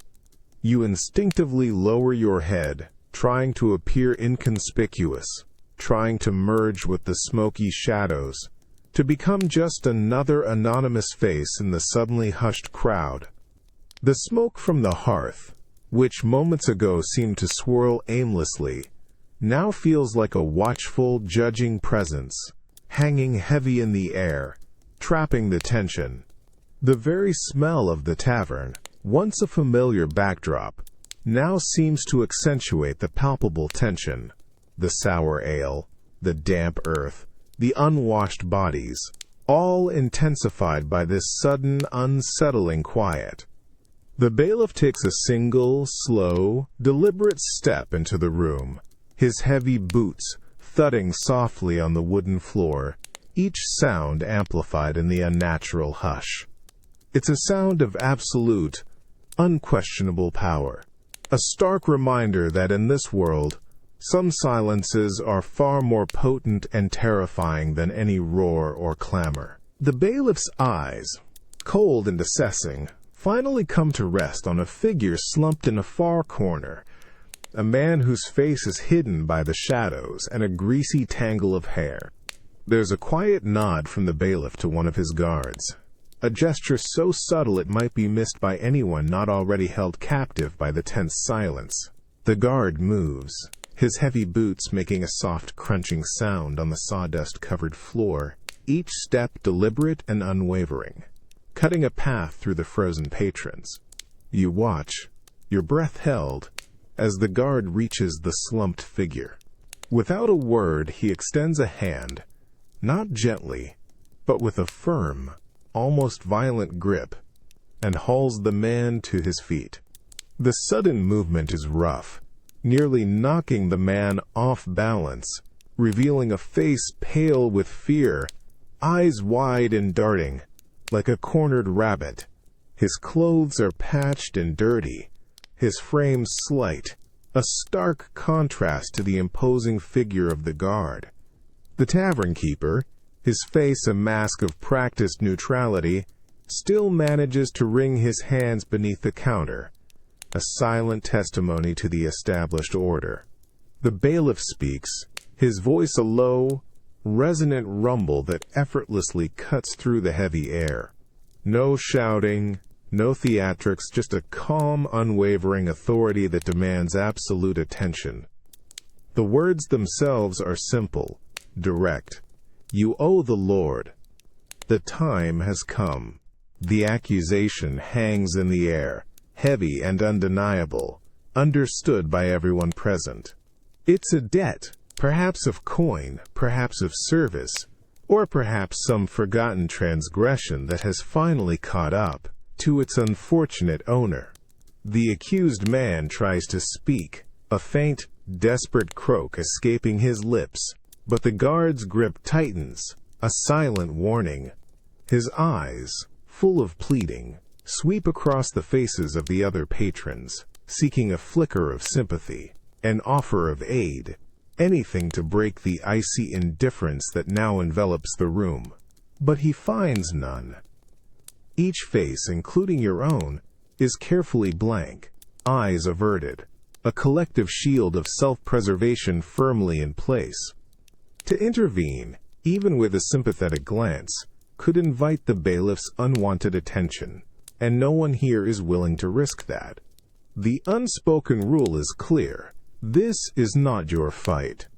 You instinctively lower your head, trying to appear inconspicuous, trying to merge with the smoky shadows, to become just another anonymous face in the suddenly hushed crowd. The smoke from the hearth, which moments ago seemed to swirl aimlessly, now feels like a watchful, judging presence, hanging heavy in the air, trapping the tension. The very smell of the tavern, once a familiar backdrop, now seems to accentuate the palpable tension. The sour ale, the damp earth, the unwashed bodies, all intensified by this sudden, unsettling quiet. The bailiff takes a single, slow, deliberate step into the room, his heavy boots thudding softly on the wooden floor, each sound amplified in the unnatural hush. It's a sound of absolute, unquestionable power. A stark reminder that in this world, some silences are far more potent and terrifying than any roar or clamor. The bailiff's eyes, cold and assessing, finally come to rest on a figure slumped in a far corner, a man whose face is hidden by the shadows and a greasy tangle of hair. There's a quiet nod from the bailiff to one of his guards, a gesture so subtle it might be missed by anyone not already held captive by the tense silence. The guard moves, his heavy boots making a soft crunching sound on the sawdust-covered floor, each step deliberate and unwavering, cutting a path through the frozen patrons. You watch, your breath held, as the guard reaches the slumped figure. Without a word, he extends a hand, not gently, but with a firm, almost violent grip, and hauls the man to his feet. The sudden movement is rough, nearly knocking the man off balance, revealing a face pale with fear, eyes wide and darting, like a cornered rabbit. His clothes are patched and dirty, his frame slight, a stark contrast to the imposing figure of the guard. The tavern keeper, his face a mask of practiced neutrality, still manages to wring his hands beneath the counter, a silent testimony to the established order. The bailiff speaks, his voice a low, resonant rumble that effortlessly cuts through the heavy air. No shouting, no theatrics, just a calm, unwavering authority that demands absolute attention. The words themselves are simple, direct. You owe the Lord. The time has come. The accusation hangs in the air, heavy and undeniable, understood by everyone present. It's a debt, perhaps of coin, perhaps of service, or perhaps some forgotten transgression that has finally caught up to its unfortunate owner. The accused man tries to speak, a faint, desperate croak escaping his lips, but the guard's grip tightens, a silent warning. His eyes, full of pleading, sweep across the faces of the other patrons, seeking a flicker of sympathy, an offer of aid, anything to break the icy indifference that now envelops the room. But he finds none. Each face, including your own, is carefully blank, eyes averted, a collective shield of self-preservation firmly in place. To intervene, even with a sympathetic glance, could invite the bailiff's unwanted attention, and no one here is willing to risk that. The unspoken rule is clear. This is not your fight.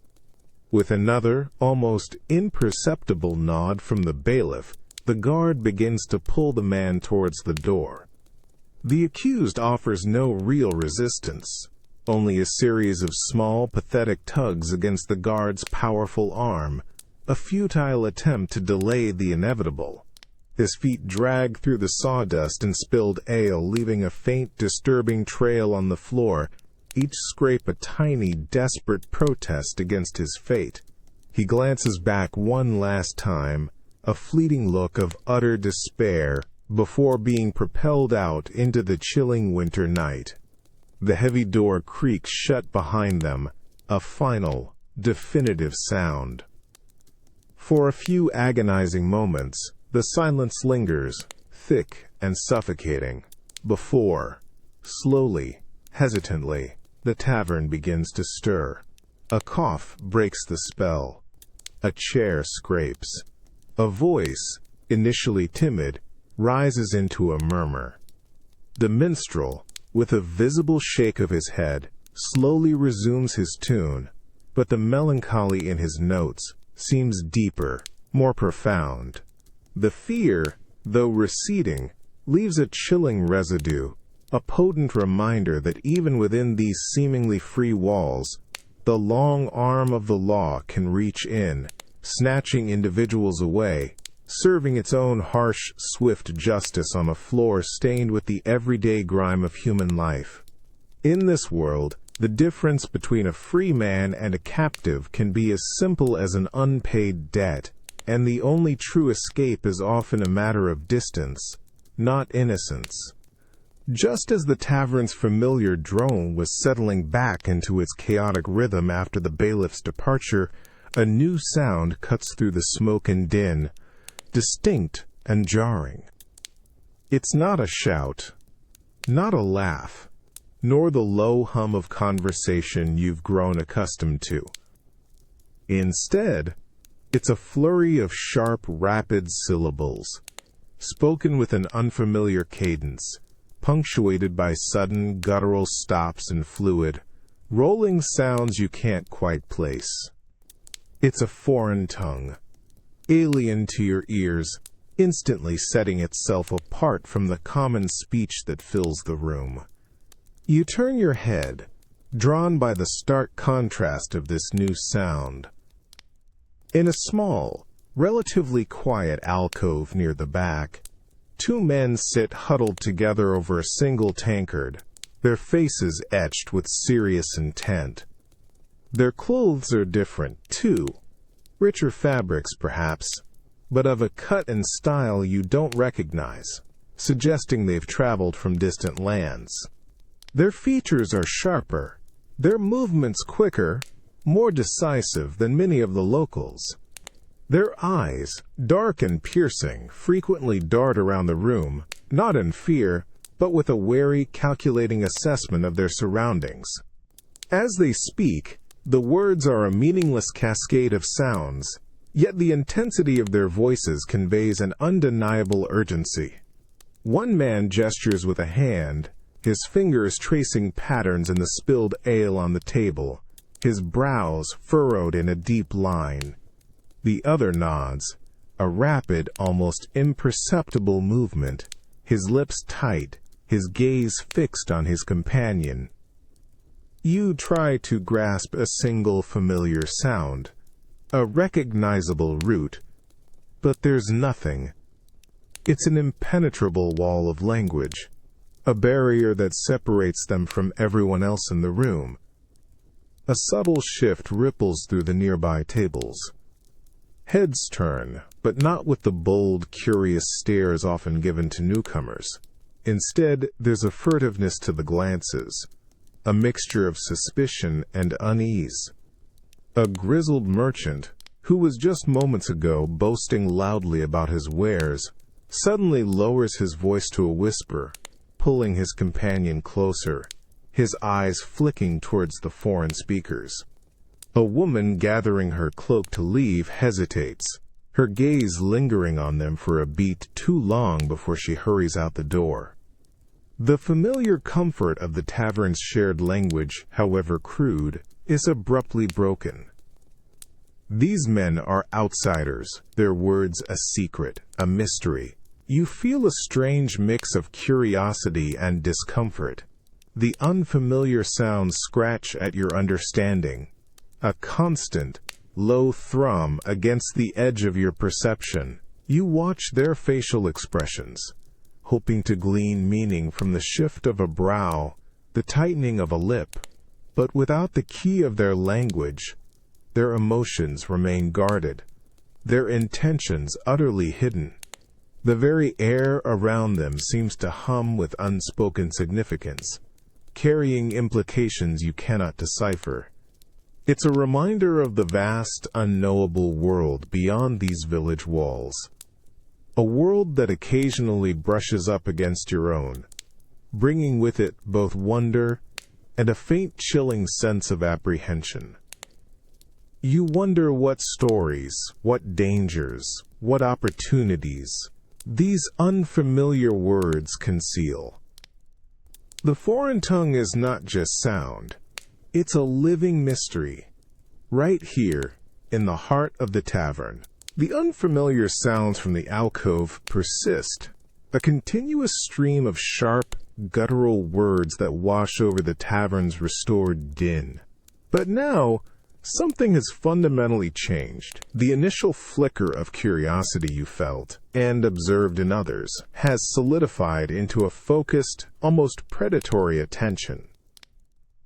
With another, almost imperceptible nod from the bailiff, the guard begins to pull the man towards the door. The accused offers no real resistance, only a series of small, pathetic tugs against the guard's powerful arm, a futile attempt to delay the inevitable. His feet drag through the sawdust and spilled ale, leaving a faint, disturbing trail on the floor, each scrape a tiny, desperate protest against his fate. He glances back one last time, a fleeting look of utter despair, before being propelled out into the chilling winter night. The heavy door creaks shut behind them, a final, definitive sound. For a few agonizing moments, the silence lingers, thick and suffocating, before, slowly, hesitantly, the tavern begins to stir. A cough breaks the spell. A chair scrapes. A voice, initially timid, rises into a murmur. The minstrel, with a visible shake of his head, slowly resumes his tune, but the melancholy in his notes seems deeper, more profound. The fear, though receding, leaves a chilling residue, a potent reminder that even within these seemingly free walls, the long arm of the law can reach in, snatching individuals away, serving its own harsh, swift justice on a floor stained with the everyday grime of human life. In this world, the difference between a free man and a captive can be as simple as an unpaid debt, and the only true escape is often a matter of distance, not innocence. Just as the tavern's familiar drone was settling back into its chaotic rhythm after the bailiff's departure, a new sound cuts through the smoke and din, distinct and jarring. It's not a shout, not a laugh, nor the low hum of conversation you've grown accustomed to. Instead, it's a flurry of sharp, rapid syllables, spoken with an unfamiliar cadence, punctuated by sudden, guttural stops and fluid, rolling sounds you can't quite place. It's a foreign tongue, alien to your ears, instantly setting itself apart from the common speech that fills the room. You turn your head, drawn by the stark contrast of this new sound. In a small, relatively quiet alcove near the back, two men sit huddled together over a single tankard, their faces etched with serious intent. Their clothes are different, too, richer fabrics perhaps, but of a cut and style you don't recognize, suggesting they've traveled from distant lands. Their features are sharper, their movements quicker, more decisive than many of the locals. Their eyes, dark and piercing, frequently dart around the room, not in fear, but with a wary, calculating assessment of their surroundings. As they speak, the words are a meaningless cascade of sounds, yet the intensity of their voices conveys an undeniable urgency. One man gestures with a hand, his fingers tracing patterns in the spilled ale on the table, his brows furrowed in a deep line. The other nods, a rapid, almost imperceptible movement, his lips tight, his gaze fixed on his companion. You try to grasp a single familiar sound, a recognizable root, but there's nothing. It's an impenetrable wall of language, a barrier that separates them from everyone else in the room. A subtle shift ripples through the nearby tables. Heads turn, but not with the bold, curious stares often given to newcomers. Instead, there's a furtiveness to the glances, a mixture of suspicion and unease. A grizzled merchant, who was just moments ago boasting loudly about his wares, suddenly lowers his voice to a whisper, pulling his companion closer, his eyes flicking towards the foreign speakers. A woman gathering her cloak to leave hesitates, her gaze lingering on them for a beat too long before she hurries out the door. The familiar comfort of the tavern's shared language, however crude, is abruptly broken. These men are outsiders, their words a secret, a mystery. You feel a strange mix of curiosity and discomfort. The unfamiliar sounds scratch at your understanding, a constant, low thrum against the edge of your perception. You watch their facial expressions, hoping to glean meaning from the shift of a brow, the tightening of a lip, but without the key of their language, their emotions remain guarded, their intentions utterly hidden. The very air around them seems to hum with unspoken significance, carrying implications you cannot decipher. It's a reminder of the vast, unknowable world beyond these village walls. A world that occasionally brushes up against your own, bringing with it both wonder and a faint chilling sense of apprehension. You wonder what stories, what dangers, what opportunities these unfamiliar words conceal. The foreign tongue is not just sound. It's a living mystery. Right here, in the heart of the tavern, the unfamiliar sounds from the alcove persist, a continuous stream of sharp, guttural words that wash over the tavern's restored din. But now, something has fundamentally changed. The initial flicker of curiosity you felt, and observed in others, has solidified into a focused, almost predatory attention.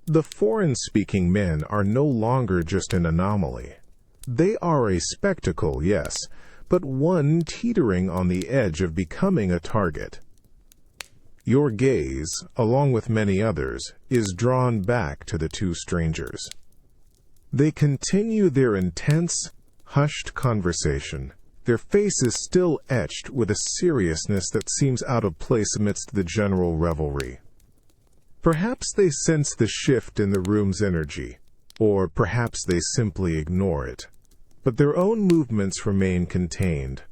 The foreign-speaking men are no longer just an anomaly. They are a spectacle, yes, but one teetering on the edge of becoming a target. Your gaze, along with many others, is drawn back to the two strangers. They continue their intense, hushed conversation, their faces still etched with a seriousness that seems out of place amidst the general revelry. Perhaps they sense the shift in the room's energy, or perhaps they simply ignore it. But their own movements remain contained,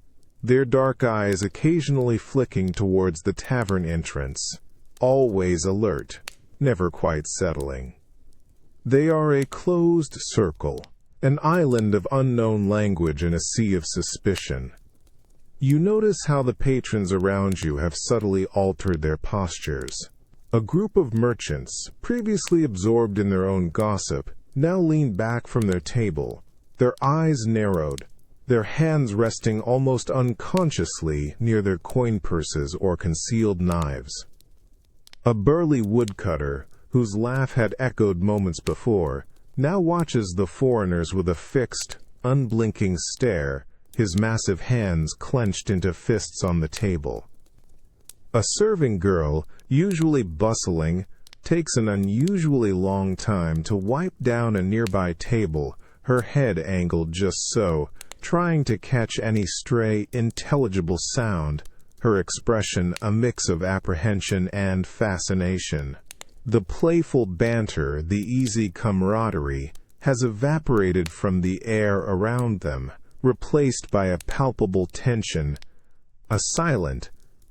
their dark eyes occasionally flicking towards the tavern entrance, always alert, never quite settling. They are a closed circle, an island of unknown language in a sea of suspicion. You notice how the patrons around you have subtly altered their postures. A group of merchants, previously absorbed in their own gossip, now lean back from their table, their eyes narrowed, their hands resting almost unconsciously near their coin purses or concealed knives. A burly woodcutter, whose laugh had echoed moments before, now watches the foreigners with a fixed, unblinking stare, his massive hands clenched into fists on the table. A serving girl, usually bustling, takes an unusually long time to wipe down a nearby table, her head angled just so, trying to catch any stray, intelligible sound, her expression a mix of apprehension and fascination. The playful banter, the easy camaraderie, has evaporated from the air around them, replaced by a palpable tension, a silent,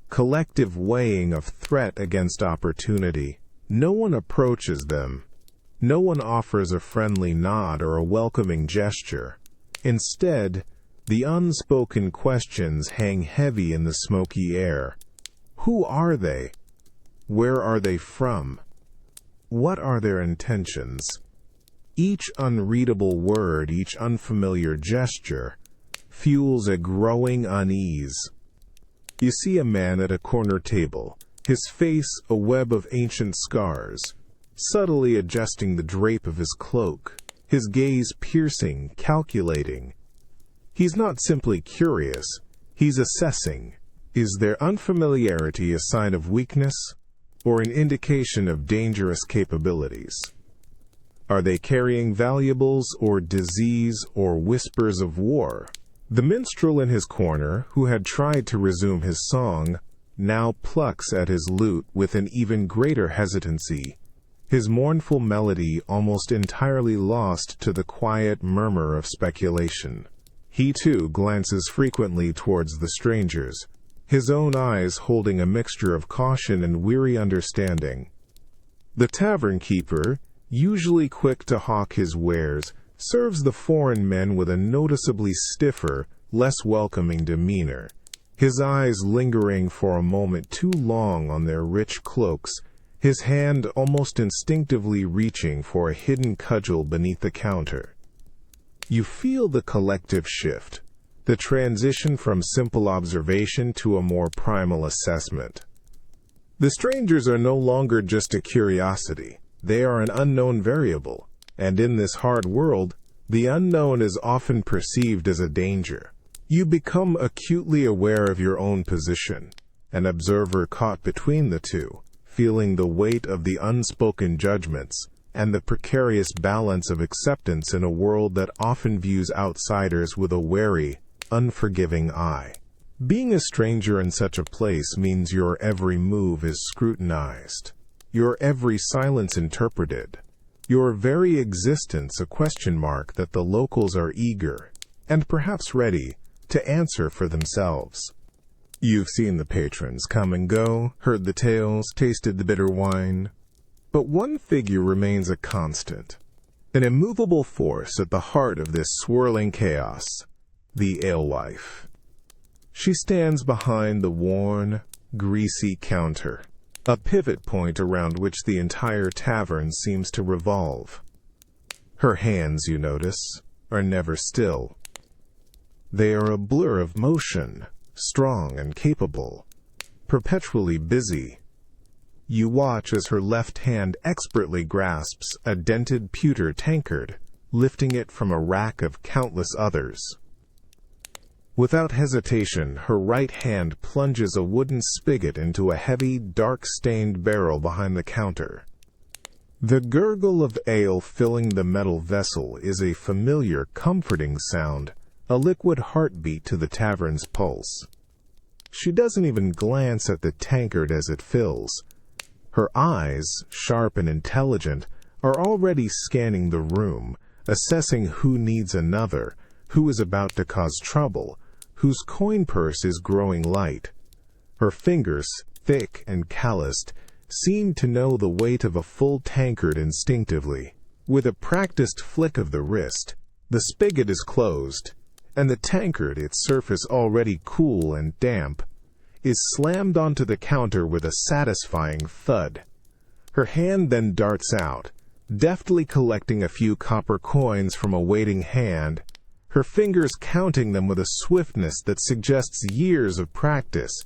collective weighing of threat against opportunity. No one approaches them. No one offers a friendly nod or a welcoming gesture. Instead, the unspoken questions hang heavy in the smoky air. Who are they? Where are they from? What are their intentions? Each unreadable word, each unfamiliar gesture, fuels a growing unease. You see a man at a corner table, his face a web of ancient scars, subtly adjusting the drape of his cloak, his gaze piercing, calculating. He's not simply curious, he's assessing. Is their unfamiliarity a sign of weakness, or an indication of dangerous capabilities? Are they carrying valuables, or disease, or whispers of war? The minstrel in his corner, who had tried to resume his song, now plucks at his lute with an even greater hesitancy, his mournful melody almost entirely lost to the quiet murmur of speculation. He too glances frequently towards the strangers, his own eyes holding a mixture of caution and weary understanding. The tavern keeper, usually quick to hawk his wares, serves the foreign men with a noticeably stiffer, less welcoming demeanor, his eyes lingering for a moment too long on their rich cloaks, his hand almost instinctively reaching for a hidden cudgel beneath the counter. You feel the collective shift, the transition from simple observation to a more primal assessment. The strangers are no longer just a curiosity, they are an unknown variable, and in this hard world, the unknown is often perceived as a danger. You become acutely aware of your own position, an observer caught between the two, feeling the weight of the unspoken judgments and the precarious balance of acceptance in a world that often views outsiders with a wary, unforgiving eye. Being a stranger in such a place means your every move is scrutinized, your every silence interpreted, your very existence a question mark that the locals are eager, and perhaps ready, to answer for themselves. You've seen the patrons come and go, heard the tales, tasted the bitter wine, but one figure remains a constant, an immovable force at the heart of this swirling chaos, the alewife. She stands behind the worn, greasy counter, a pivot point around which the entire tavern seems to revolve. Her hands, you notice, are never still. They are a blur of motion, strong and capable, perpetually busy. You watch as her left hand expertly grasps a dented pewter tankard, lifting it from a rack of countless others. Without hesitation, her right hand plunges a wooden spigot into a heavy, dark-stained barrel behind the counter. The gurgle of ale filling the metal vessel is a familiar, comforting sound, a liquid heartbeat to the tavern's pulse. She doesn't even glance at the tankard as it fills. Her eyes, sharp and intelligent, are already scanning the room, assessing who needs another, who is about to cause trouble, whose coin purse is growing light. Her fingers, thick and calloused, seem to know the weight of a full tankard instinctively. With a practiced flick of the wrist, the spigot is closed, and the tankard, its surface already cool and damp, is slammed onto the counter with a satisfying thud. Her hand then darts out, deftly collecting a few copper coins from a waiting hand, her fingers counting them with a swiftness that suggests years of practice,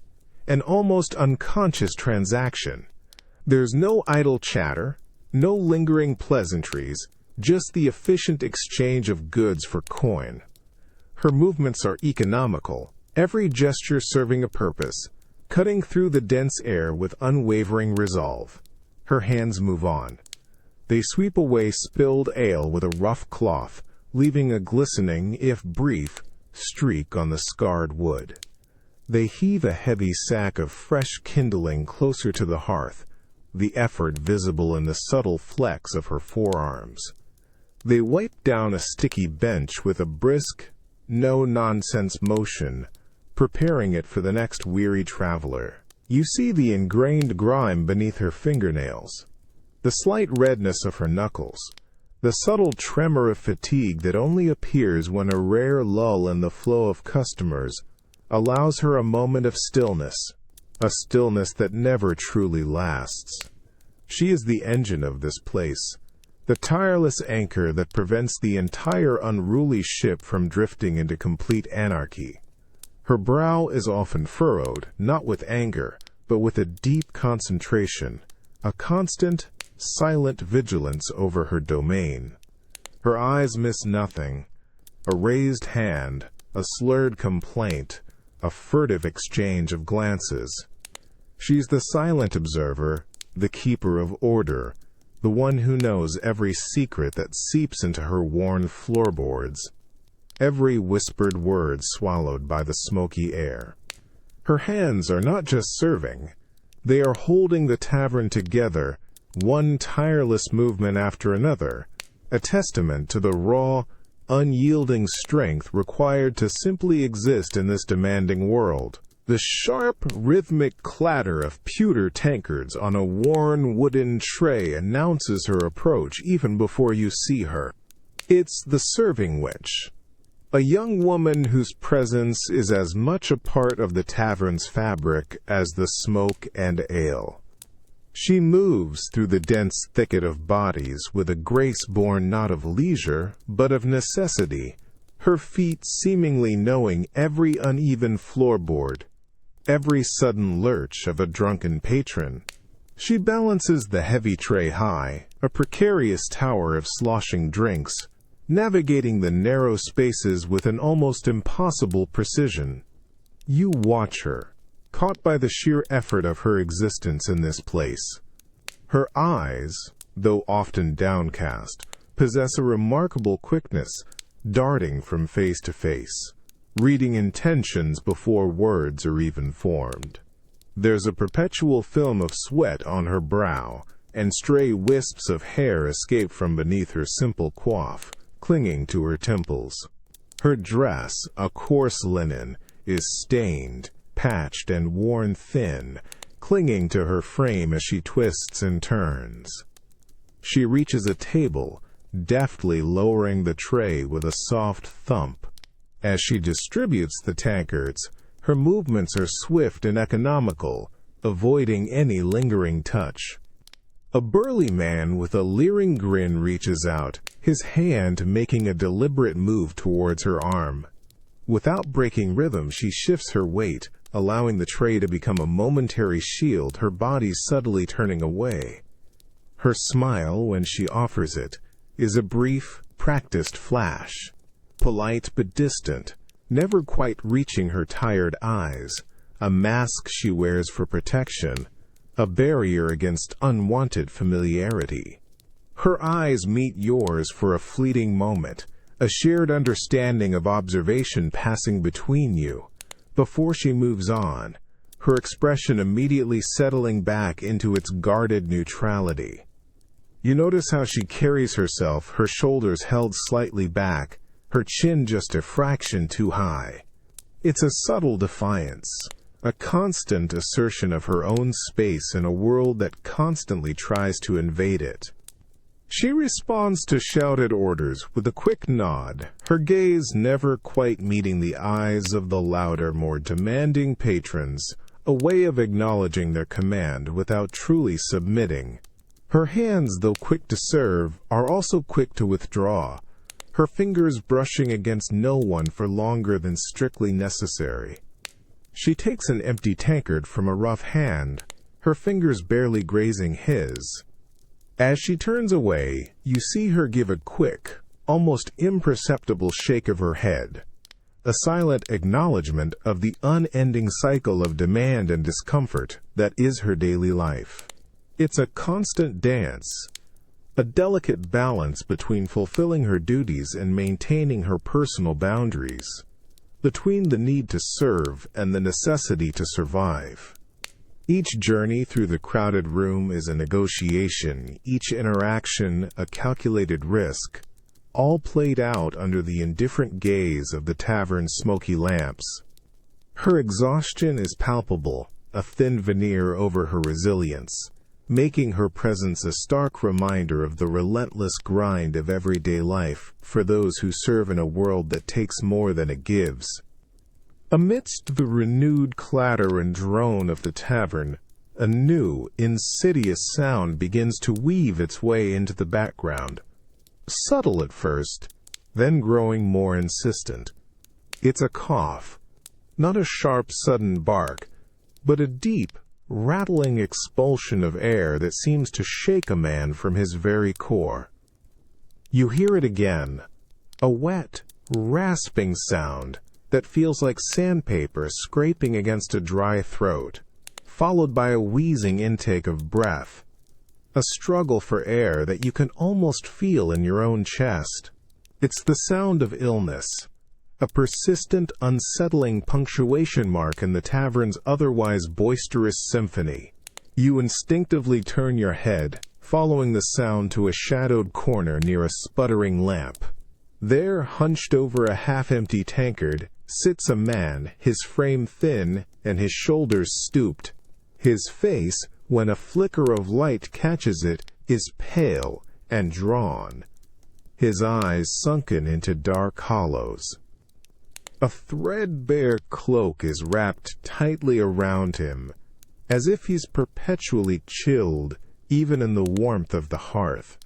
an almost unconscious transaction. There's no idle chatter, no lingering pleasantries, just the efficient exchange of goods for coin. Her movements are economical, every gesture serving a purpose, cutting through the dense air with unwavering resolve. Her hands move on. They sweep away spilled ale with a rough cloth, leaving a glistening, if brief, streak on the scarred wood. They heave a heavy sack of fresh kindling closer to the hearth, the effort visible in the subtle flex of her forearms. They wipe down a sticky bench with a brisk, no-nonsense motion, preparing it for the next weary traveler. You see the ingrained grime beneath her fingernails, the slight redness of her knuckles, the subtle tremor of fatigue that only appears when a rare lull in the flow of customers allows her a moment of stillness, a stillness that never truly lasts. She is the engine of this place, the tireless anchor that prevents the entire unruly ship from drifting into complete anarchy. Her brow is often furrowed, not with anger, but with a deep concentration, a constant, silent vigilance over her domain. Her eyes miss nothing. A raised hand, a slurred complaint, a furtive exchange of glances. She's the silent observer, the keeper of order, the one who knows every secret that seeps into her worn floorboards, every whispered word swallowed by the smoky air. Her hands are not just serving, they are holding the tavern together, one tireless movement after another, a testament to the raw, unyielding strength required to simply exist in this demanding world. The sharp, rhythmic clatter of pewter tankards on a worn wooden tray announces her approach even before you see her. It's the serving witch, a young woman whose presence is as much a part of the tavern's fabric as the smoke and ale. She moves through the dense thicket of bodies with a grace born not of leisure, but of necessity, her feet seemingly knowing every uneven floorboard, every sudden lurch of a drunken patron. She balances the heavy tray high, a precarious tower of sloshing drinks, navigating the narrow spaces with an almost impossible precision. You watch her, caught by the sheer effort of her existence in this place. Her eyes, though often downcast, possess a remarkable quickness, darting from face to face, reading intentions before words are even formed. There's a perpetual film of sweat on her brow, and stray wisps of hair escape from beneath her simple coif, clinging to her temples. Her dress, a coarse linen, is stained, patched, and worn thin, clinging to her frame as she twists and turns. She reaches a table, deftly lowering the tray with a soft thump. As she distributes the tankards, her movements are swift and economical, avoiding any lingering touch. A burly man with a leering grin reaches out, his hand making a deliberate move towards her arm. Without breaking rhythm, she shifts her weight, allowing the tray to become a momentary shield, her body subtly turning away. Her smile, when she offers it, is a brief, practiced flash, polite but distant, never quite reaching her tired eyes, a mask she wears for protection, a barrier against unwanted familiarity. Her eyes meet yours for a fleeting moment, a shared understanding of observation passing between you, before she moves on, her expression immediately settling back into its guarded neutrality. You notice how she carries herself, her shoulders held slightly back, her chin just a fraction too high. It's a subtle defiance, a constant assertion of her own space in a world that constantly tries to invade it. She responds to shouted orders with a quick nod, her gaze never quite meeting the eyes of the louder, more demanding patrons, a way of acknowledging their command without truly submitting. Her hands, though quick to serve, are also quick to withdraw, her fingers brushing against no one for longer than strictly necessary. She takes an empty tankard from a rough hand, her fingers barely grazing his. As she turns away, you see her give a quick, almost imperceptible shake of her head, a silent acknowledgement of the unending cycle of demand and discomfort that is her daily life. It's a constant dance, a delicate balance between fulfilling her duties and maintaining her personal boundaries, between the need to serve and the necessity to survive. Each journey through the crowded room is a negotiation, each interaction a calculated risk, all played out under the indifferent gaze of the tavern's smoky lamps. Her exhaustion is palpable, a thin veneer over her resilience, making her presence a stark reminder of the relentless grind of everyday life for those who serve in a world that takes more than it gives. Amidst the renewed clatter and drone of the tavern, a new, insidious sound begins to weave its way into the background. Subtle at first, then growing more insistent. It's a cough, not a sharp, sudden bark, but a deep, rattling expulsion of air that seems to shake a man from his very core. You hear it again, a wet, rasping sound that feels like sandpaper scraping against a dry throat, followed by a wheezing intake of breath, a struggle for air that you can almost feel in your own chest. It's the sound of illness, a persistent, unsettling punctuation mark in the tavern's otherwise boisterous symphony. You instinctively turn your head, following the sound to a shadowed corner near a sputtering lamp. There, hunched over a half-empty tankard, sits a man, his frame thin and his shoulders stooped. His face, when a flicker of light catches it, is pale and drawn, his eyes sunken into dark hollows. A threadbare cloak is wrapped tightly around him, as if he's perpetually chilled, even in the warmth of the hearth.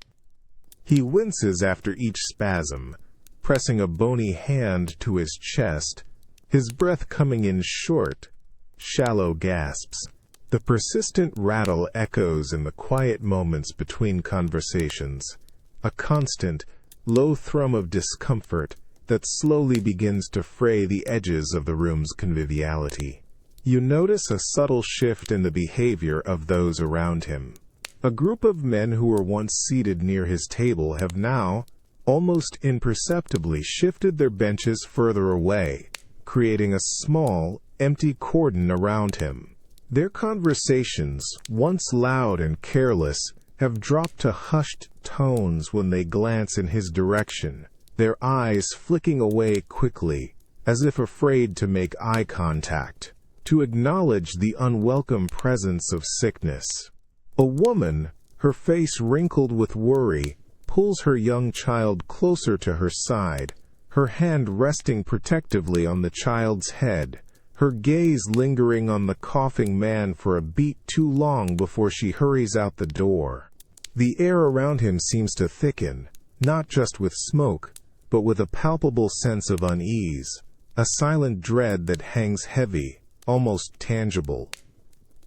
He winces after each spasm, pressing a bony hand to his chest, his breath coming in short, shallow gasps. The persistent rattle echoes in the quiet moments between conversations, a constant, low thrum of discomfort that slowly begins to fray the edges of the room's conviviality. You notice a subtle shift in the behavior of those around him. A group of men who were once seated near his table have now, almost imperceptibly, shifted their benches further away, creating a small, empty cordon around him. Their conversations, once loud and careless, have dropped to hushed tones when they glance in his direction, their eyes flicking away quickly, as if afraid to make eye contact, to acknowledge the unwelcome presence of sickness. A woman, her face wrinkled with worry, pulls her young child closer to her side, her hand resting protectively on the child's head, her gaze lingering on the coughing man for a beat too long before she hurries out the door. The air around him seems to thicken, not just with smoke, but with a palpable sense of unease, a silent dread that hangs heavy, almost tangible.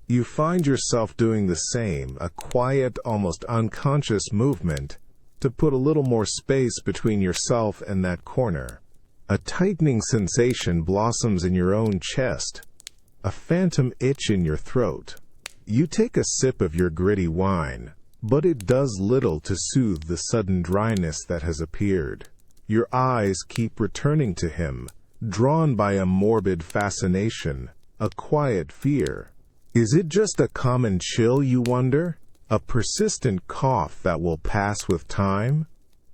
You find yourself doing the same, a quiet, almost unconscious movement to put a little more space between yourself and that corner. A tightening sensation blossoms in your own chest, a phantom itch in your throat. You take a sip of your gritty wine, but it does little to soothe the sudden dryness that has appeared. Your eyes keep returning to him, drawn by a morbid fascination, a quiet fear. Is it just a common chill, you wonder? A persistent cough that will pass with time?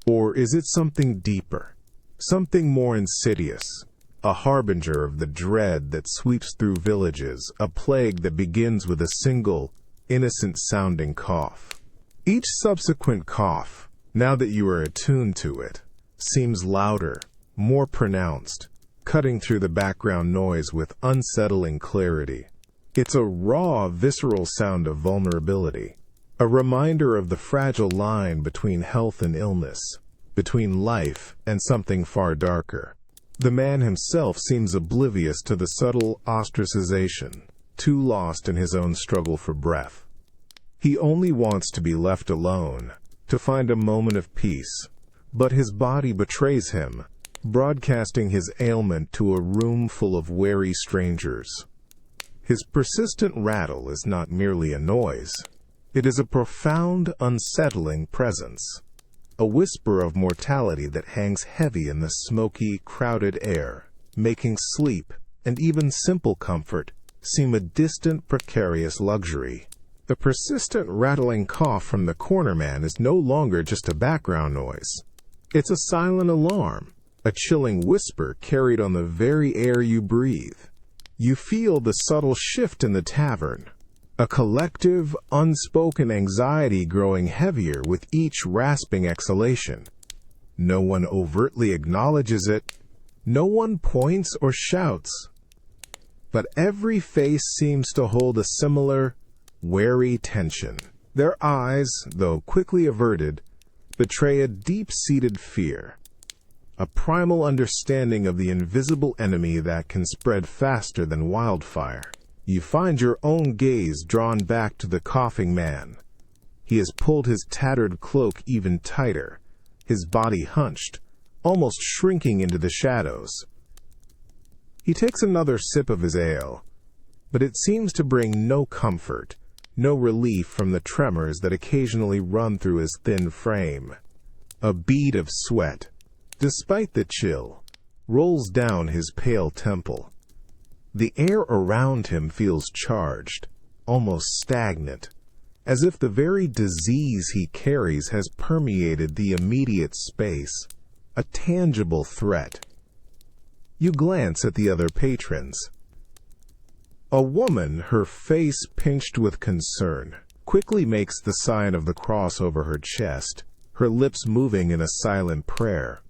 Or is it something deeper, something more insidious, a harbinger of the dread that sweeps through villages, a plague that begins with a single, innocent-sounding cough? Each subsequent cough, now that you are attuned to it, seems louder, more pronounced, cutting through the background noise with unsettling clarity. It's a raw, visceral sound of vulnerability, a reminder of the fragile line between health and illness, between life and something far darker. The man himself seems oblivious to the subtle ostracization, too lost in his own struggle for breath. He only wants to be left alone, to find a moment of peace, but his body betrays him, broadcasting his ailment to a room full of wary strangers. His persistent rattle is not merely a noise. It is a profound, unsettling presence, a whisper of mortality that hangs heavy in the smoky, crowded air, making sleep, and even simple comfort, seem a distant, precarious luxury. The persistent rattling cough from the corner man is no longer just a background noise. It's a silent alarm, a chilling whisper carried on the very air you breathe. You feel the subtle shift in the tavern, a collective, unspoken anxiety growing heavier with each rasping exhalation. No one overtly acknowledges it. No one points or shouts. But every face seems to hold a similar, wary tension. Their eyes, though quickly averted, betray a deep-seated fear, a primal understanding of the invisible enemy that can spread faster than wildfire. You find your own gaze drawn back to the coughing man. He has pulled his tattered cloak even tighter, his body hunched, almost shrinking into the shadows. He takes another sip of his ale, but it seems to bring no comfort, no relief from the tremors that occasionally run through his thin frame. A bead of sweat, despite the chill, rolls down his pale temple. The air around him feels charged, almost stagnant, as if the very disease he carries has permeated the immediate space, a tangible threat. You glance at the other patrons. A woman, her face pinched with concern, quickly makes the sign of the cross over her chest, her lips moving in a silent prayer.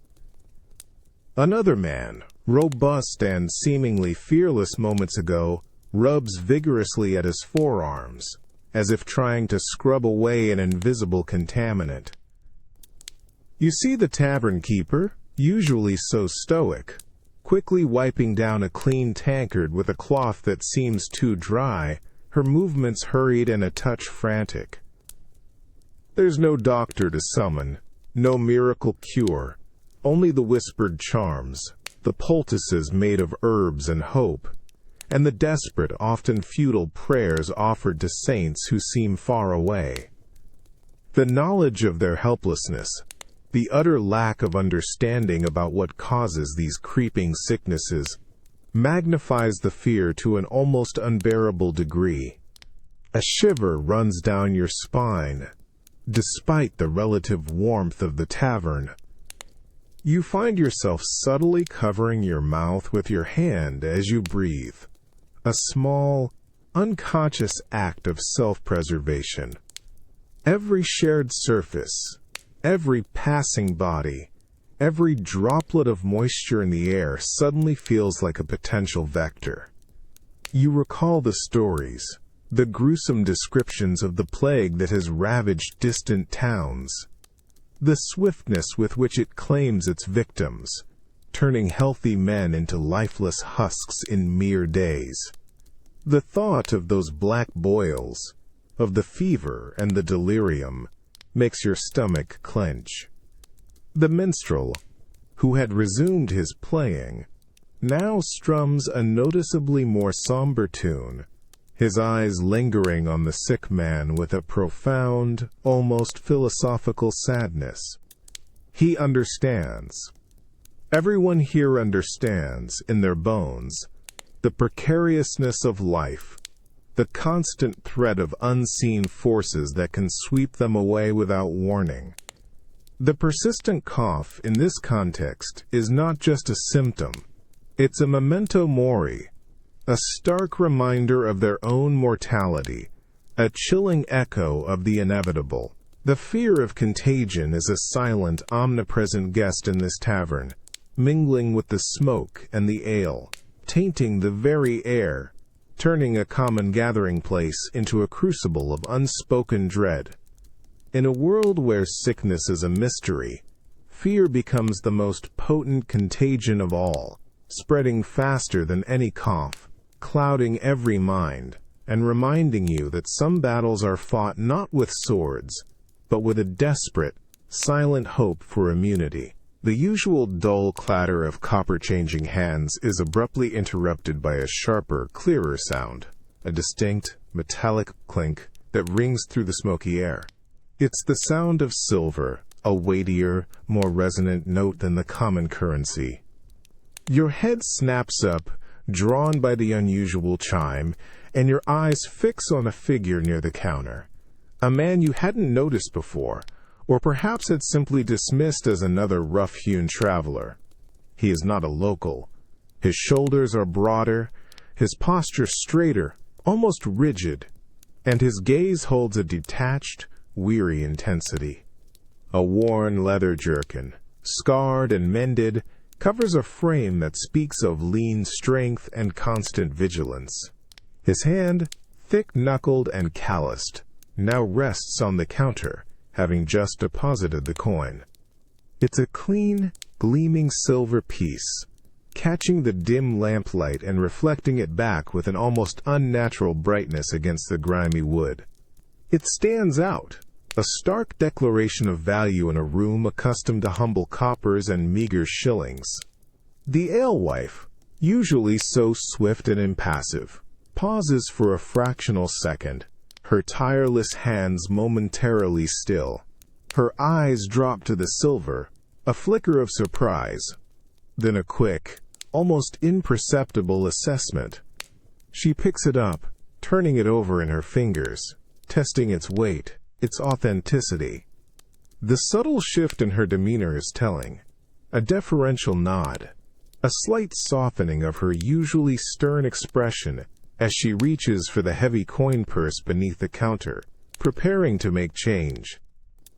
Another man, robust and seemingly fearless moments ago, rubs vigorously at his forearms, as if trying to scrub away an invisible contaminant. You see the tavern keeper, usually so stoic, quickly wiping down a clean tankard with a cloth that seems too dry, her movements hurried and a touch frantic. There's no doctor to summon, no miracle cure, only the whispered charms, the poultices made of herbs and hope, and the desperate, often futile prayers offered to saints who seem far away. The knowledge of their helplessness, the utter lack of understanding about what causes these creeping sicknesses, magnifies the fear to an almost unbearable degree. A shiver runs down your spine, despite the relative warmth of the tavern. You find yourself subtly covering your mouth with your hand as you breathe, a small, unconscious act of self-preservation. Every shared surface, every passing body, every droplet of moisture in the air suddenly feels like a potential vector. You recall the stories, the gruesome descriptions of the plague that has ravaged distant towns, the swiftness with which it claims its victims, turning healthy men into lifeless husks in mere days. The thought of those black boils, of the fever and the delirium, makes your stomach clench. The minstrel, who had resumed his playing, now strums a noticeably more somber tune, his eyes lingering on the sick man with a profound, almost philosophical sadness. He understands. Everyone here understands, in their bones, the precariousness of life, the constant threat of unseen forces that can sweep them away without warning. The persistent cough in this context is not just a symptom, it's a memento mori, a stark reminder of their own mortality, a chilling echo of the inevitable. The fear of contagion is a silent, omnipresent guest in this tavern, mingling with the smoke and the ale, tainting the very air, turning a common gathering place into a crucible of unspoken dread. In a world where sickness is a mystery, fear becomes the most potent contagion of all, spreading faster than any cough, clouding every mind, and reminding you that some battles are fought not with swords, but with a desperate, silent hope for immunity. The usual dull clatter of copper-changing hands is abruptly interrupted by a sharper, clearer sound, a distinct, metallic clink that rings through the smoky air. It's the sound of silver, a weightier, more resonant note than the common currency. Your head snaps up, drawn by the unusual chime, and your eyes fix on a figure near the counter. A man you hadn't noticed before, or perhaps had simply dismissed as another rough-hewn traveler. He is not a local. His shoulders are broader, his posture straighter, almost rigid, and his gaze holds a detached, weary intensity. A worn leather jerkin, scarred and mended, covers a frame that speaks of lean strength and constant vigilance. His hand, thick-knuckled and calloused, now rests on the counter, having just deposited the coin. It's a clean, gleaming silver piece, catching the dim lamplight and reflecting it back with an almost unnatural brightness against the grimy wood. It stands out, a stark declaration of value in a room accustomed to humble coppers and meager shillings. The alewife, usually so swift and impassive, pauses for a fractional second, her tireless hands momentarily still. Her eyes drop to the silver, a flicker of surprise, then a quick, almost imperceptible assessment. She picks it up, turning it over in her fingers, testing its weight, its authenticity. The subtle shift in her demeanor is telling. A deferential nod, a slight softening of her usually stern expression as she reaches for the heavy coin purse beneath the counter, preparing to make change.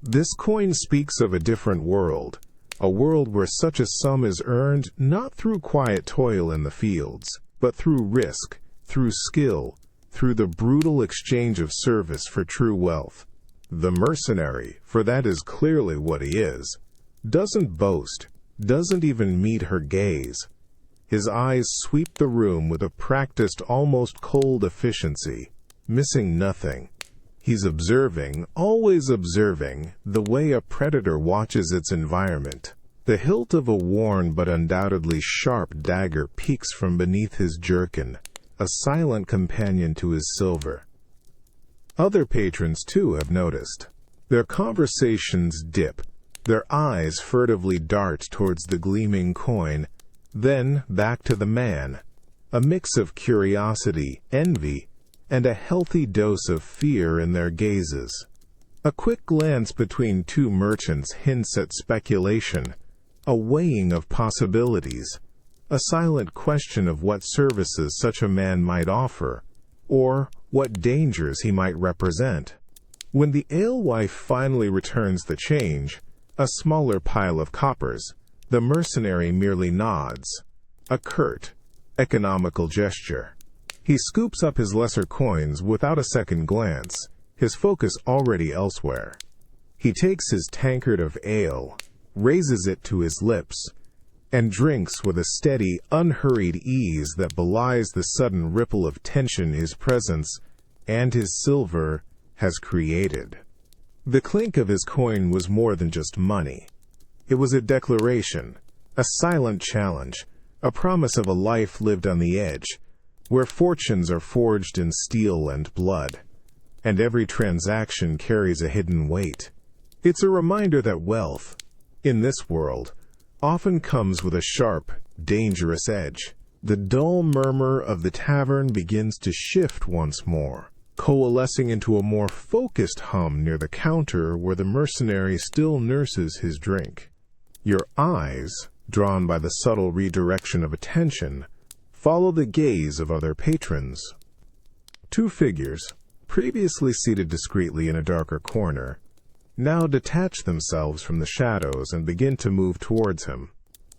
This coin speaks of a different world, a world where such a sum is earned not through quiet toil in the fields, but through risk, through skill, through the brutal exchange of service for true wealth. The mercenary, for that is clearly what he is, doesn't boast, doesn't even meet her gaze. His eyes sweep the room with a practiced, almost cold efficiency, missing nothing. He's observing, always observing, the way a predator watches its environment. The hilt of a worn but undoubtedly sharp dagger peeks from beneath his jerkin, a silent companion to his silver. Other patrons, too, have noticed. Their conversations dip, their eyes furtively dart towards the gleaming coin, then back to the man, a mix of curiosity, envy, and a healthy dose of fear in their gazes. A quick glance between two merchants hints at speculation, a weighing of possibilities, a silent question of what services such a man might offer, or what dangers he might represent. When the alewife finally returns the change, a smaller pile of coppers, the mercenary merely nods, a curt, economical gesture. He scoops up his lesser coins without a second glance, his focus already elsewhere. He takes his tankard of ale, raises it to his lips, and drinks with a steady, unhurried ease that belies the sudden ripple of tension his presence and his silver has created. The clink of his coin was more than just money. It was a declaration, A silent challenge, a promise of a life lived on the edge, where fortunes are forged in steel and blood, and every transaction carries a hidden weight. It's a reminder that wealth, in this world, often comes with a sharp, dangerous edge. The dull murmur of the tavern begins to shift once more, coalescing into a more focused hum near the counter where the mercenary still nurses his drink. Your eyes, drawn by the subtle redirection of attention, follow the gaze of other patrons. Two figures, previously seated discreetly in a darker corner, now detach themselves from the shadows and begin to move towards him.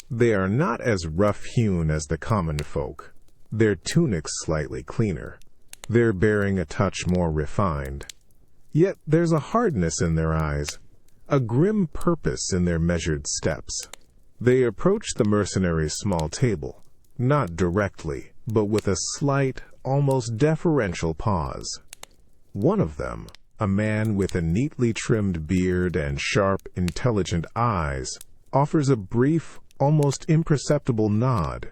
They are not as rough-hewn as the common folk, their tunics slightly cleaner, their bearing a touch more refined. Yet there's a hardness in their eyes, a grim purpose in their measured steps. They approach the mercenary's small table, not directly, but with a slight, almost deferential pause. One of them, a man with a neatly trimmed beard and sharp, intelligent eyes, offers a brief, almost imperceptible nod.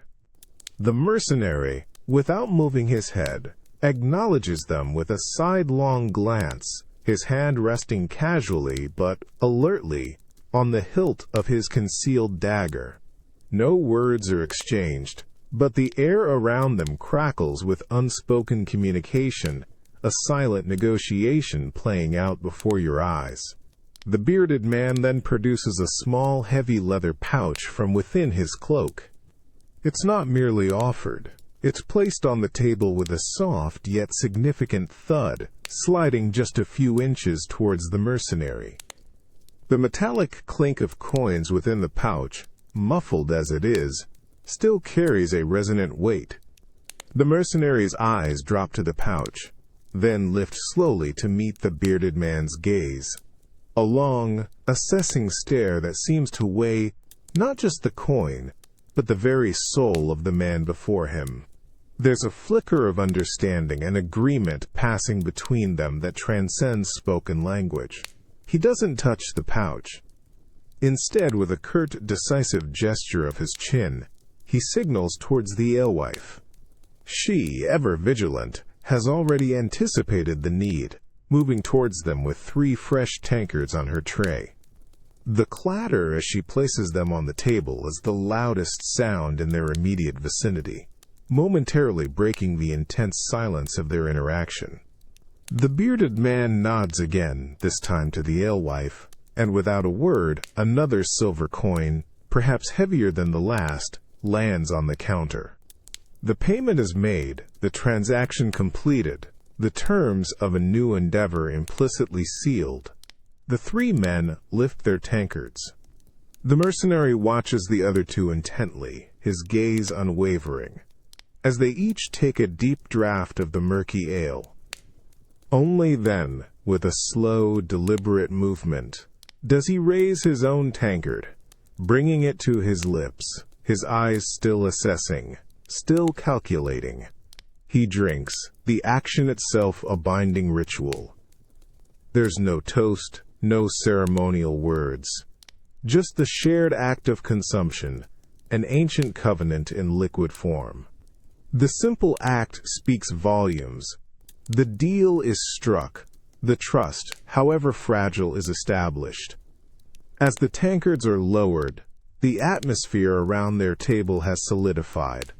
The mercenary, without moving his head, acknowledges them with a sidelong glance, his hand resting casually but alertly on the hilt of his concealed dagger. No words are exchanged, but the air around them crackles with unspoken communication, a silent negotiation playing out before your eyes. The bearded man then produces a small, heavy leather pouch from within his cloak. It's not merely offered. It's placed on the table with a soft yet significant thud, sliding just a few inches towards the mercenary. The metallic clink of coins within the pouch, muffled as it is, still carries a resonant weight. The mercenary's eyes drop to the pouch, then lift slowly to meet the bearded man's gaze. A long, assessing stare that seems to weigh not just the coin, but the very soul of the man before him. There's a flicker of understanding and agreement passing between them that transcends spoken language. He doesn't touch the pouch. Instead, with a curt, decisive gesture of his chin, he signals towards the alewife. She, ever vigilant, has already anticipated the need, moving towards them with 3 fresh tankards on her tray. The clatter as she places them on the table is the loudest sound in their immediate vicinity, momentarily breaking the intense silence of their interaction. The bearded man nods again, this time to the alewife, and without a word, another silver coin, perhaps heavier than the last, lands on the counter. The payment is made, the transaction completed, the terms of a new endeavor implicitly sealed. The 3 men lift their tankards. The mercenary watches the other 2 intently, his gaze unwavering, as they each take a deep draught of the murky ale. Only then, with a slow, deliberate movement, does he raise his own tankard, bringing it to his lips, his eyes still assessing, still calculating. He drinks, the action itself a binding ritual. There's no toast, no ceremonial words, just the shared act of consumption, an ancient covenant in liquid form. The simple act speaks volumes. The deal is struck, the trust, however fragile, is established. As the tankards are lowered, the atmosphere around their table has solidified.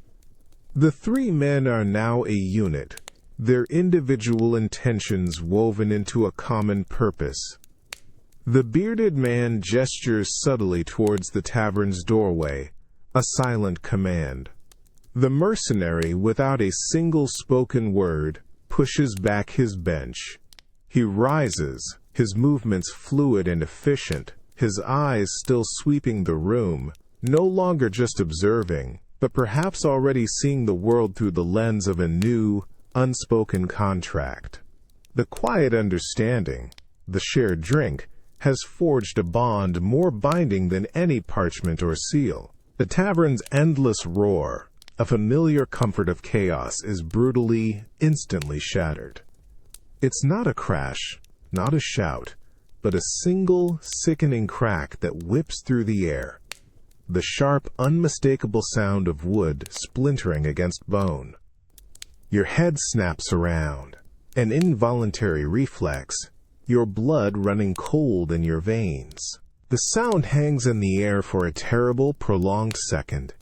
The 3 men are now a unit, their individual intentions woven into a common purpose. The bearded man gestures subtly towards the tavern's doorway, a silent command. The mercenary, without a single spoken word, pushes back his bench. He rises, his movements fluid and efficient, his eyes still sweeping the room, no longer just observing, but perhaps already seeing the world through the lens of a new, unspoken contract. The quiet understanding, the shared drink, has forged a bond more binding than any parchment or seal. The tavern's endless roar, a familiar comfort of chaos, is brutally, instantly shattered. It's not a crash, not a shout, but a single, sickening crack that whips through the air. the sharp, unmistakable sound of wood splintering against bone. Your head snaps around, an involuntary reflex, your blood running cold in your veins. The sound hangs in the air for a terrible, prolonged second,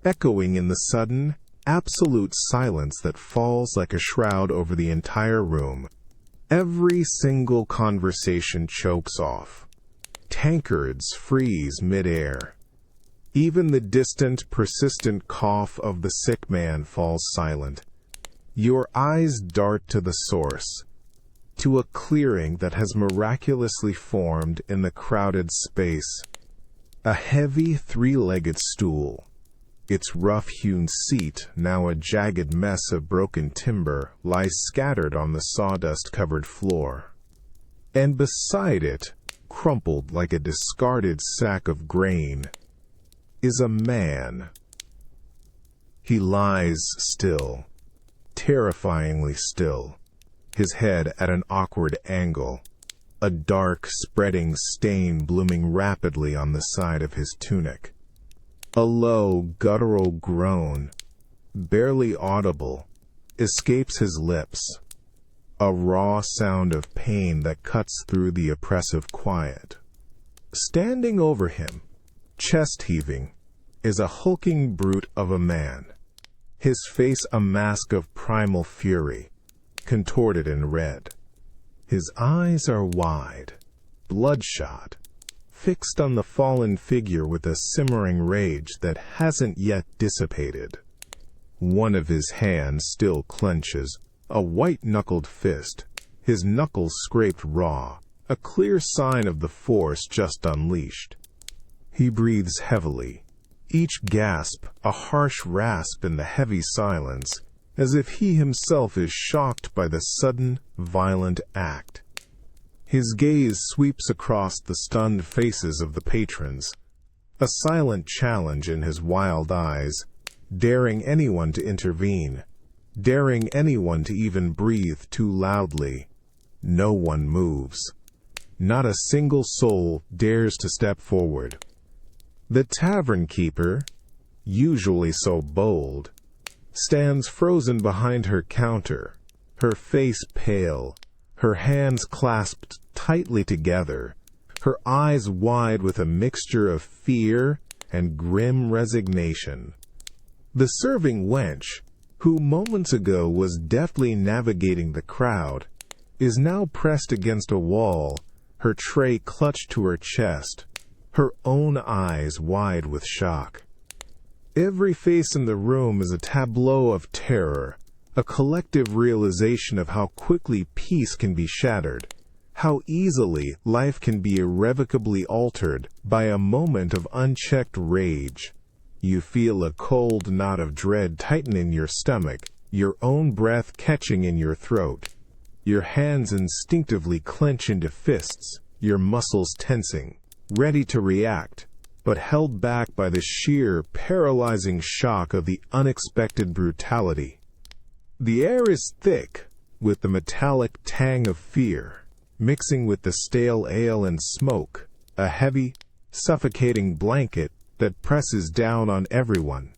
echoing in the sudden, absolute silence that falls like a shroud over the entire room. Every single conversation chokes off. Tankards freeze mid-air. Even the distant, persistent cough of the sick man falls silent. Your eyes dart to the source, to a clearing that has miraculously formed in the crowded space. A heavy, three-legged stool, its rough-hewn seat now a jagged mess of broken timber, lies scattered on the sawdust-covered floor. And beside it, crumpled like a discarded sack of grain, is a man. He lies still, terrifyingly still, his head at an awkward angle, a dark, spreading stain blooming rapidly on the side of his tunic. A low, guttural groan, barely audible, escapes his lips, a raw sound of pain that cuts through the oppressive quiet. Standing over him, chest-heaving, is a hulking brute of a man, his face a mask of primal fury, contorted in red. His eyes are wide, bloodshot, fixed on the fallen figure with a simmering rage that hasn't yet dissipated. One of his hands still clenches, a white-knuckled fist, his knuckles scraped raw, a clear sign of the force just unleashed. He breathes heavily, each gasp a harsh rasp in the heavy silence, as if he himself is shocked by the sudden, violent act. His gaze sweeps across the stunned faces of the patrons, a silent challenge in his wild eyes, daring anyone to intervene, daring anyone to even breathe too loudly. No one moves. Not a single soul dares to step forward. The tavern keeper, usually so bold, stands frozen behind her counter, her face pale, her hands clasped tightly together, her eyes wide with a mixture of fear and grim resignation. The serving wench, who moments ago was deftly navigating the crowd, is now pressed against a wall, her tray clutched to her chest, her own eyes wide with shock. Every face in the room is a tableau of terror, a collective realization of how quickly peace can be shattered, how easily life can be irrevocably altered by a moment of unchecked rage. You feel a cold knot of dread tighten in your stomach, your own breath catching in your throat. Your hands instinctively clench into fists, your muscles tensing, ready to react, but held back by the sheer, paralyzing shock of the unexpected brutality. The air is thick with the metallic tang of fear, mixing with the stale ale and smoke, a heavy, suffocating blanket that presses down on everyone.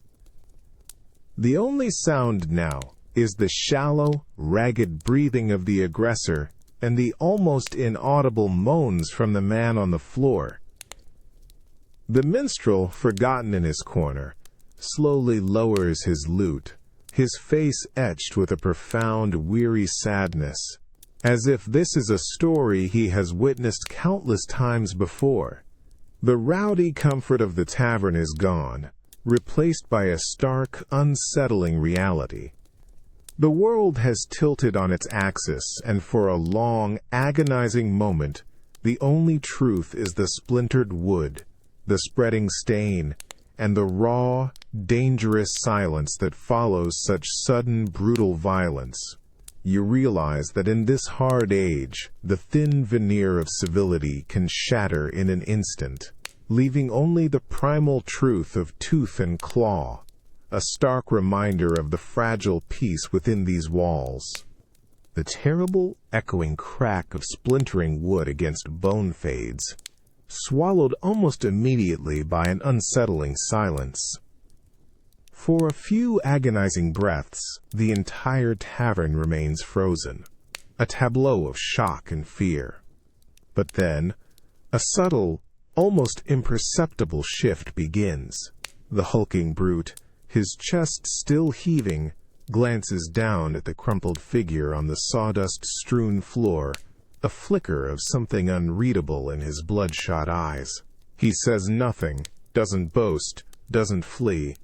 The only sound now is the shallow, ragged breathing of the aggressor and the almost inaudible moans from the man on the floor. The minstrel, forgotten in his corner, slowly lowers his lute, his face etched with a profound, weary sadness, as if this is a story he has witnessed countless times before. The rowdy comfort of the tavern is gone, replaced by a stark, unsettling reality. The world has tilted on its axis, and for a long, agonizing moment, the only truth is the splintered wood, the spreading stain, and the raw, dangerous silence that follows such sudden, brutal violence. You realize that in this hard age, the thin veneer of civility can shatter in an instant, leaving only the primal truth of tooth and claw, a stark reminder of the fragile peace within these walls. The terrible, echoing crack of splintering wood against bone fades, swallowed almost immediately by an unsettling silence. For a few agonizing breaths, the entire tavern remains frozen, a tableau of shock and fear. But then, a subtle, almost imperceptible shift begins. The hulking brute, his chest still heaving, glances down at the crumpled figure on the sawdust-strewn floor, a flicker of something unreadable in his bloodshot eyes. He says nothing, doesn't boast, doesn't flee.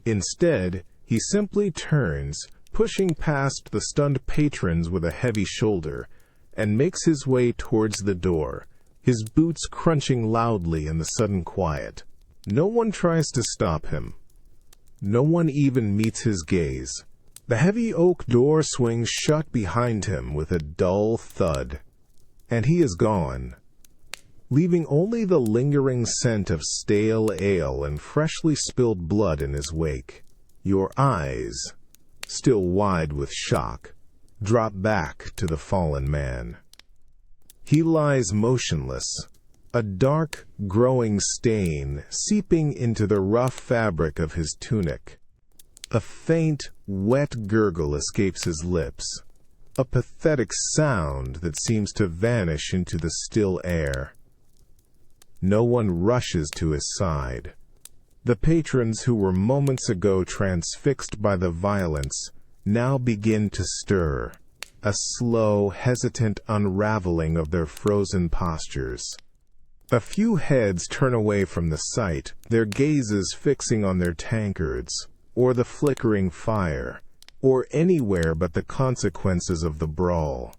Instead, he simply turns, pushing past the stunned patrons with a heavy shoulder, and makes his way towards the door, his boots crunching loudly in the sudden quiet. No one tries to stop him. No one even meets his gaze. The heavy oak door swings shut behind him with a dull thud, and he is gone, leaving only the lingering scent of stale ale and freshly spilled blood in his wake. Your eyes, still wide with shock, drop back to the fallen man. He lies motionless, a dark, growing stain seeping into the rough fabric of his tunic. A faint, wet gurgle escapes his lips, a pathetic sound that seems to vanish into the still air. No one rushes to his side. The patrons who were moments ago transfixed by the violence now begin to stir, a slow, hesitant unraveling of their frozen postures. A few heads turn away from the sight, their gazes fixing on their tankards, or the flickering fire, or anywhere but the consequences of the brawl.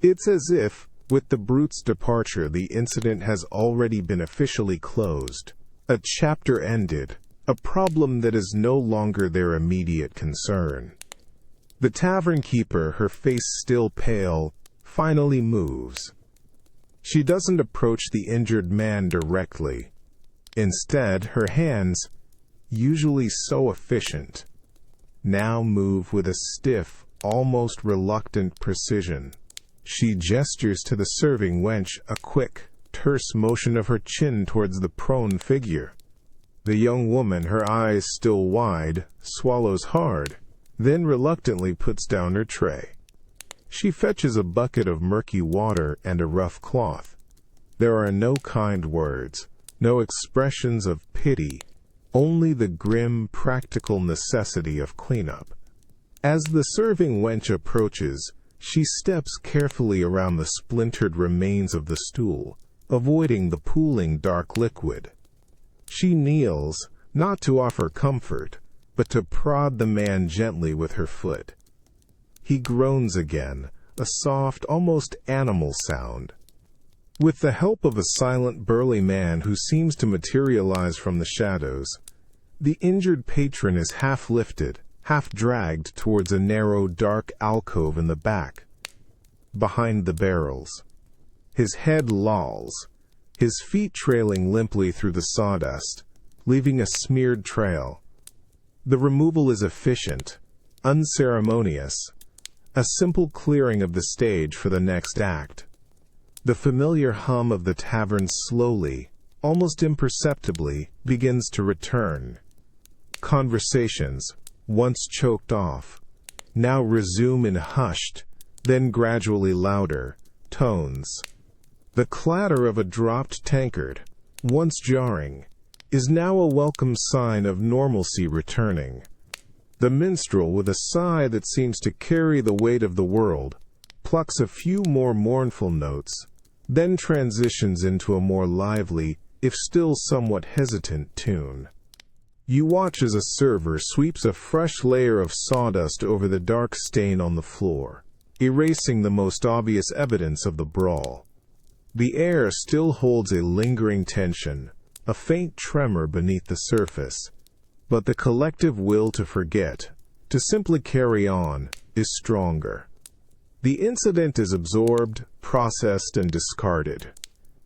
It's as if, with the brute's departure, the incident has already been officially closed, a chapter ended, a problem that is no longer their immediate concern. The tavern keeper, her face still pale, finally moves. She doesn't approach the injured man directly. Instead, her hands, usually so efficient, now move with a stiff, almost reluctant precision. She gestures to the serving wench, a quick, terse motion of her chin towards the prone figure. The young woman, her eyes still wide, swallows hard, then reluctantly puts down her tray. She fetches a bucket of murky water and a rough cloth. There are no kind words, no expressions of pity, only the grim, practical necessity of cleanup. As the serving wench approaches, she steps carefully around the splintered remains of the stool, avoiding the pooling dark liquid. She kneels, not to offer comfort, but to prod the man gently with her foot. He groans again, a soft, almost animal sound. With the help of a silent, burly man who seems to materialize from the shadows, the injured patron is half lifted, half dragged towards a narrow, dark alcove in the back, behind the barrels. His head lolls, his feet trailing limply through the sawdust, leaving a smeared trail. The removal is efficient, unceremonious, a simple clearing of the stage for the next act. The familiar hum of the tavern slowly, almost imperceptibly, begins to return. Conversations, once choked off, now resume in hushed, then gradually louder, tones. The clatter of a dropped tankard, once jarring, is now a welcome sign of normalcy returning. The minstrel, with a sigh that seems to carry the weight of the world, plucks a few more mournful notes, then transitions into a more lively, if still somewhat hesitant, tune. You watch as a server sweeps a fresh layer of sawdust over the dark stain on the floor, erasing the most obvious evidence of the brawl. The air still holds a lingering tension, a faint tremor beneath the surface, but the collective will to forget, to simply carry on, is stronger. The incident is absorbed, processed, and discarded.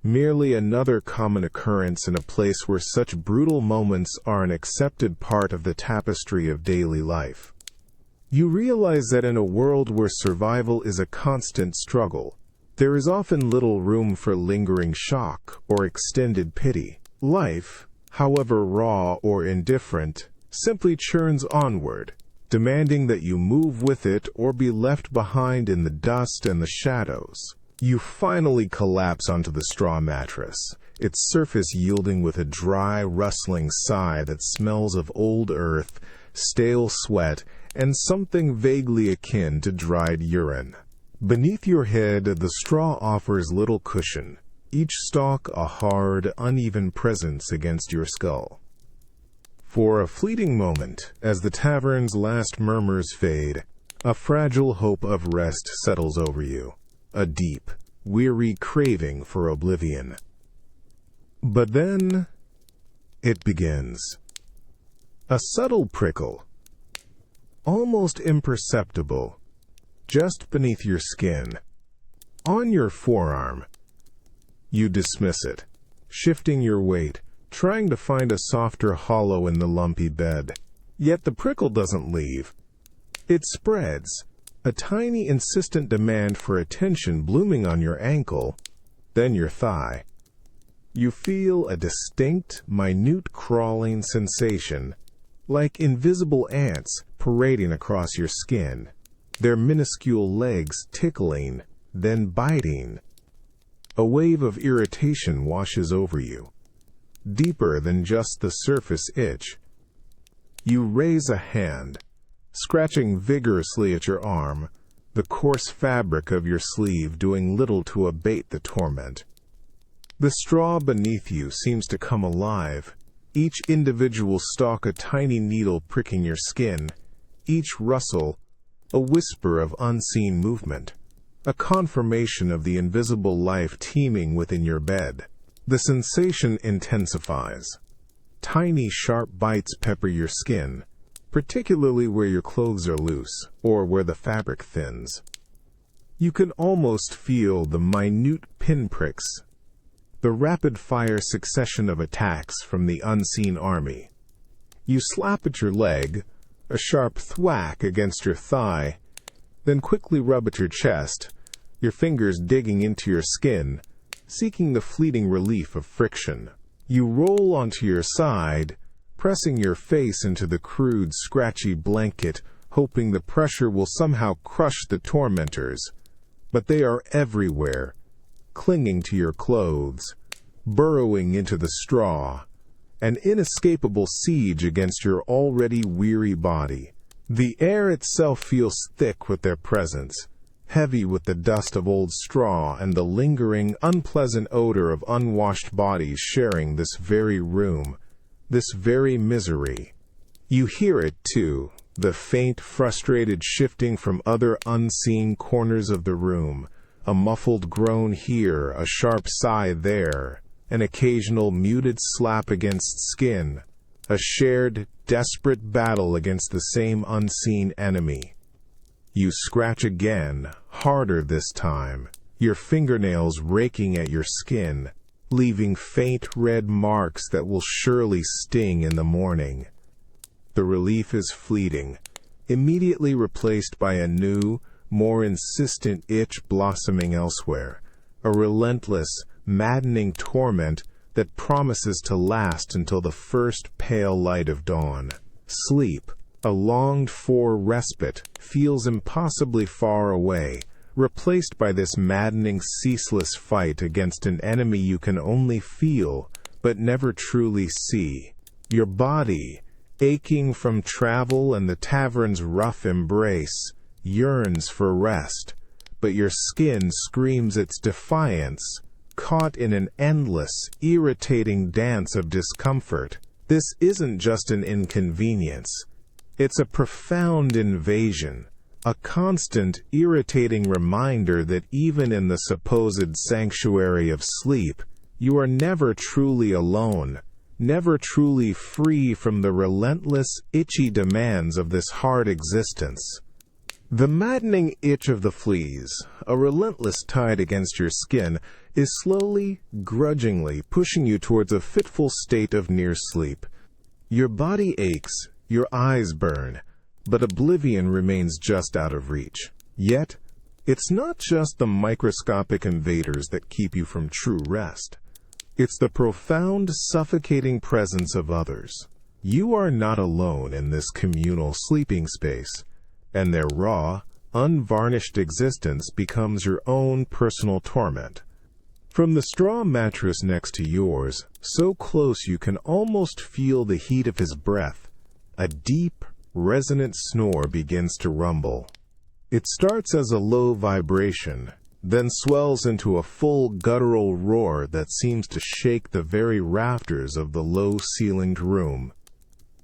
Merely another common occurrence in a place where such brutal moments are an accepted part of the tapestry of daily life. You realize that in a world where survival is a constant struggle, There is often little room for lingering shock or extended pity. Life, however raw or indifferent, simply churns onward, demanding that you move with it or be left behind in the dust and the shadows. You finally collapse onto the straw mattress, its surface yielding with a dry, rustling sigh that smells of old earth, stale sweat, and something vaguely akin to dried urine. Beneath your head, the straw offers little cushion, each stalk a hard, uneven presence against your skull. For a fleeting moment, as the tavern's last murmurs fade, a fragile hope of rest settles over you, a deep, weary craving for oblivion. But then, it begins. A subtle prickle, almost imperceptible, just beneath your skin, on your forearm. You dismiss it, shifting your weight, trying to find a softer hollow in the lumpy bed. Yet the prickle doesn't leave. It spreads, a tiny insistent demand for attention blooming on your ankle, then your thigh. You feel a distinct, minute crawling sensation, like invisible ants parading across your skin, their minuscule legs tickling, then biting. A wave of irritation washes over you, deeper than just the surface itch. You raise a hand, scratching vigorously at your arm, the coarse fabric of your sleeve doing little to abate the torment. The straw beneath you seems to come alive, each individual stalk a tiny needle pricking your skin, each rustle a whisper of unseen movement, a confirmation of the invisible life teeming within your bed. The sensation intensifies. Tiny, sharp bites pepper your skin, particularly where your clothes are loose or where the fabric thins. You can almost feel the minute pinpricks, the rapid-fire succession of attacks from the unseen army. You slap at your leg, a sharp thwack against your thigh, then quickly rub at your chest, your fingers digging into your skin, seeking the fleeting relief of friction. You roll onto your side, pressing your face into the crude, scratchy blanket, hoping the pressure will somehow crush the tormentors. But they are everywhere, clinging to your clothes, burrowing into the straw, an inescapable siege against your already weary body. The air itself feels thick with their presence, heavy with the dust of old straw and the lingering, unpleasant odor of unwashed bodies sharing this very room, this very misery. You hear it, too, the faint, frustrated shifting from other unseen corners of the room, a muffled groan here, a sharp sigh there, an occasional muted slap against skin, a shared, desperate battle against the same unseen enemy. You scratch again, harder this time, your fingernails raking at your skin, leaving faint red marks that will surely sting in the morning. The relief is fleeting, immediately replaced by a new, more insistent itch blossoming elsewhere, a relentless, maddening torment that promises to last until the first pale light of dawn. Sleep, a longed-for respite, feels impossibly far away, replaced by this maddening, ceaseless fight against an enemy you can only feel, but never truly see. Your body, aching from travel and the tavern's rough embrace, yearns for rest, but your skin screams its defiance, caught in an endless, irritating dance of discomfort. This isn't just an inconvenience. It's a profound invasion, a constant, irritating reminder that even in the supposed sanctuary of sleep, you are never truly alone, never truly free from the relentless, itchy demands of this hard existence. The maddening itch of the fleas, a relentless tide against your skin, is slowly, grudgingly pushing you towards a fitful state of near sleep. Your body aches, your eyes burn, but oblivion remains just out of reach. Yet, It's not just the microscopic invaders that keep you from true rest. It's the profound, suffocating presence of others. You are not alone in this communal sleeping space, and their raw, unvarnished existence becomes your own personal torment. From the straw mattress next to yours, so close you can almost feel the heat of his breath, a deep, resonant snore begins to rumble. It starts as a low vibration, then swells into a full guttural roar that seems to shake the very rafters of the low-ceilinged room.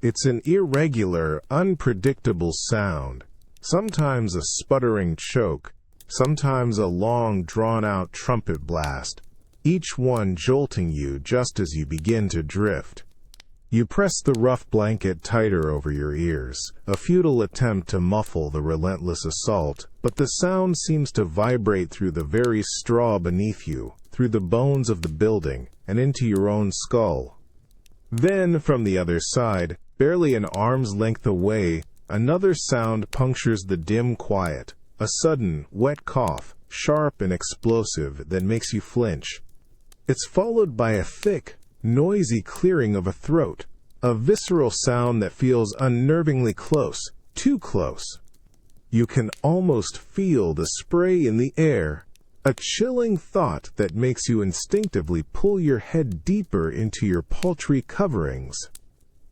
It's an irregular, unpredictable sound, sometimes a sputtering choke, sometimes a long, drawn-out trumpet blast, each one jolting you just as you begin to drift. You press the rough blanket tighter over your ears, a futile attempt to muffle the relentless assault, but the sound seems to vibrate through the very straw beneath you, through the bones of the building, and into your own skull. Then, from the other side, barely an arm's length away, another sound punctures the dim quiet, a sudden, wet cough, sharp and explosive, that makes you flinch. It's followed by a thick, noisy clearing of a throat, a visceral sound that feels unnervingly close, too close. You can almost feel the spray in the air, a chilling thought that makes you instinctively pull your head deeper into your paltry coverings.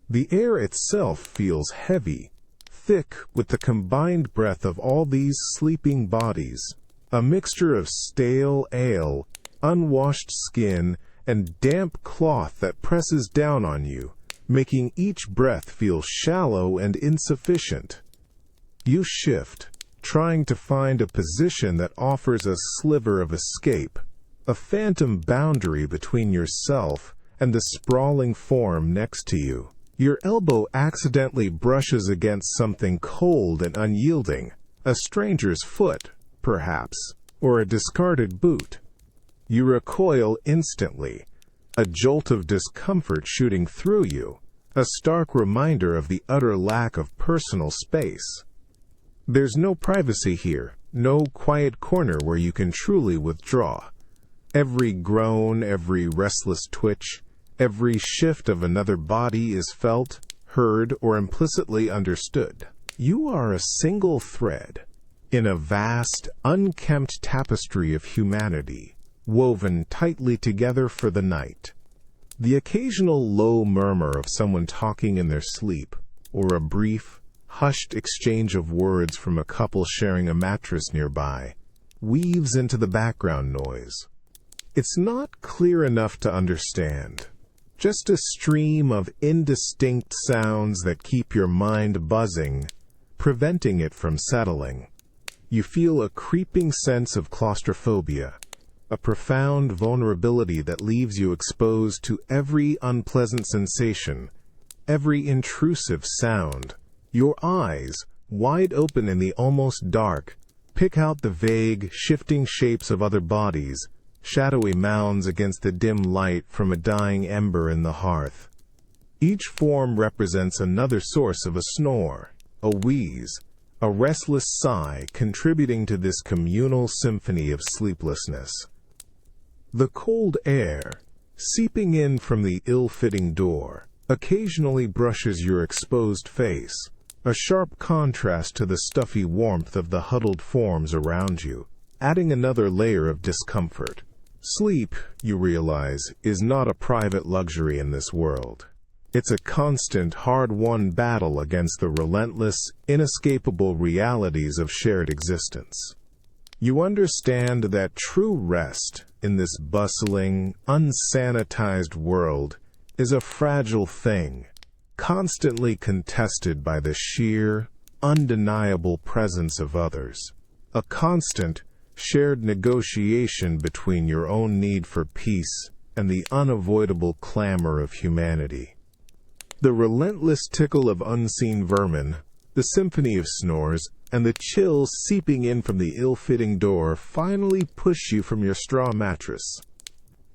The air itself feels heavy, thick with the combined breath of all these sleeping bodies, a mixture of stale ale, unwashed skin, and damp cloth that presses down on you, making each breath feel shallow and insufficient. You shift, trying to find a position that offers a sliver of escape, a phantom boundary between yourself and the sprawling form next to you. Your elbow accidentally brushes against something cold and unyielding, a stranger's foot, perhaps, or a discarded boot. You recoil instantly, a jolt of discomfort shooting through you, a stark reminder of the utter lack of personal space. There's no privacy here, no quiet corner where you can truly withdraw. Every groan, every restless twitch, every shift of another body is felt, heard, or implicitly understood. You are a single thread in a vast, unkempt tapestry of humanity, woven tightly together for the night. The occasional low murmur of someone talking in their sleep, or a brief, hushed exchange of words from a couple sharing a mattress nearby, weaves into the background noise. It's not clear enough to understand, just a stream of indistinct sounds that keep your mind buzzing, preventing it from settling. You feel a creeping sense of claustrophobia, a profound vulnerability that leaves you exposed to every unpleasant sensation, every intrusive sound. Your eyes, wide open in the almost dark, pick out the vague, shifting shapes of other bodies, shadowy mounds against the dim light from a dying ember in the hearth. Each form represents another source of a snore, a wheeze, a restless sigh contributing to this communal symphony of sleeplessness. The cold air, seeping in from the ill-fitting door, occasionally brushes your exposed face, a sharp contrast to the stuffy warmth of the huddled forms around you, adding another layer of discomfort. Sleep, you realize, is not a private luxury in this world. It's a constant, hard-won battle against the relentless, inescapable realities of shared existence. You understand that true rest in this bustling, unsanitized world is a fragile thing, constantly contested by the sheer, undeniable presence of others, a constant, shared negotiation between your own need for peace and the unavoidable clamor of humanity. The relentless tickle of unseen vermin, the symphony of snores, and the chills seeping in from the ill-fitting door finally push you from your straw mattress.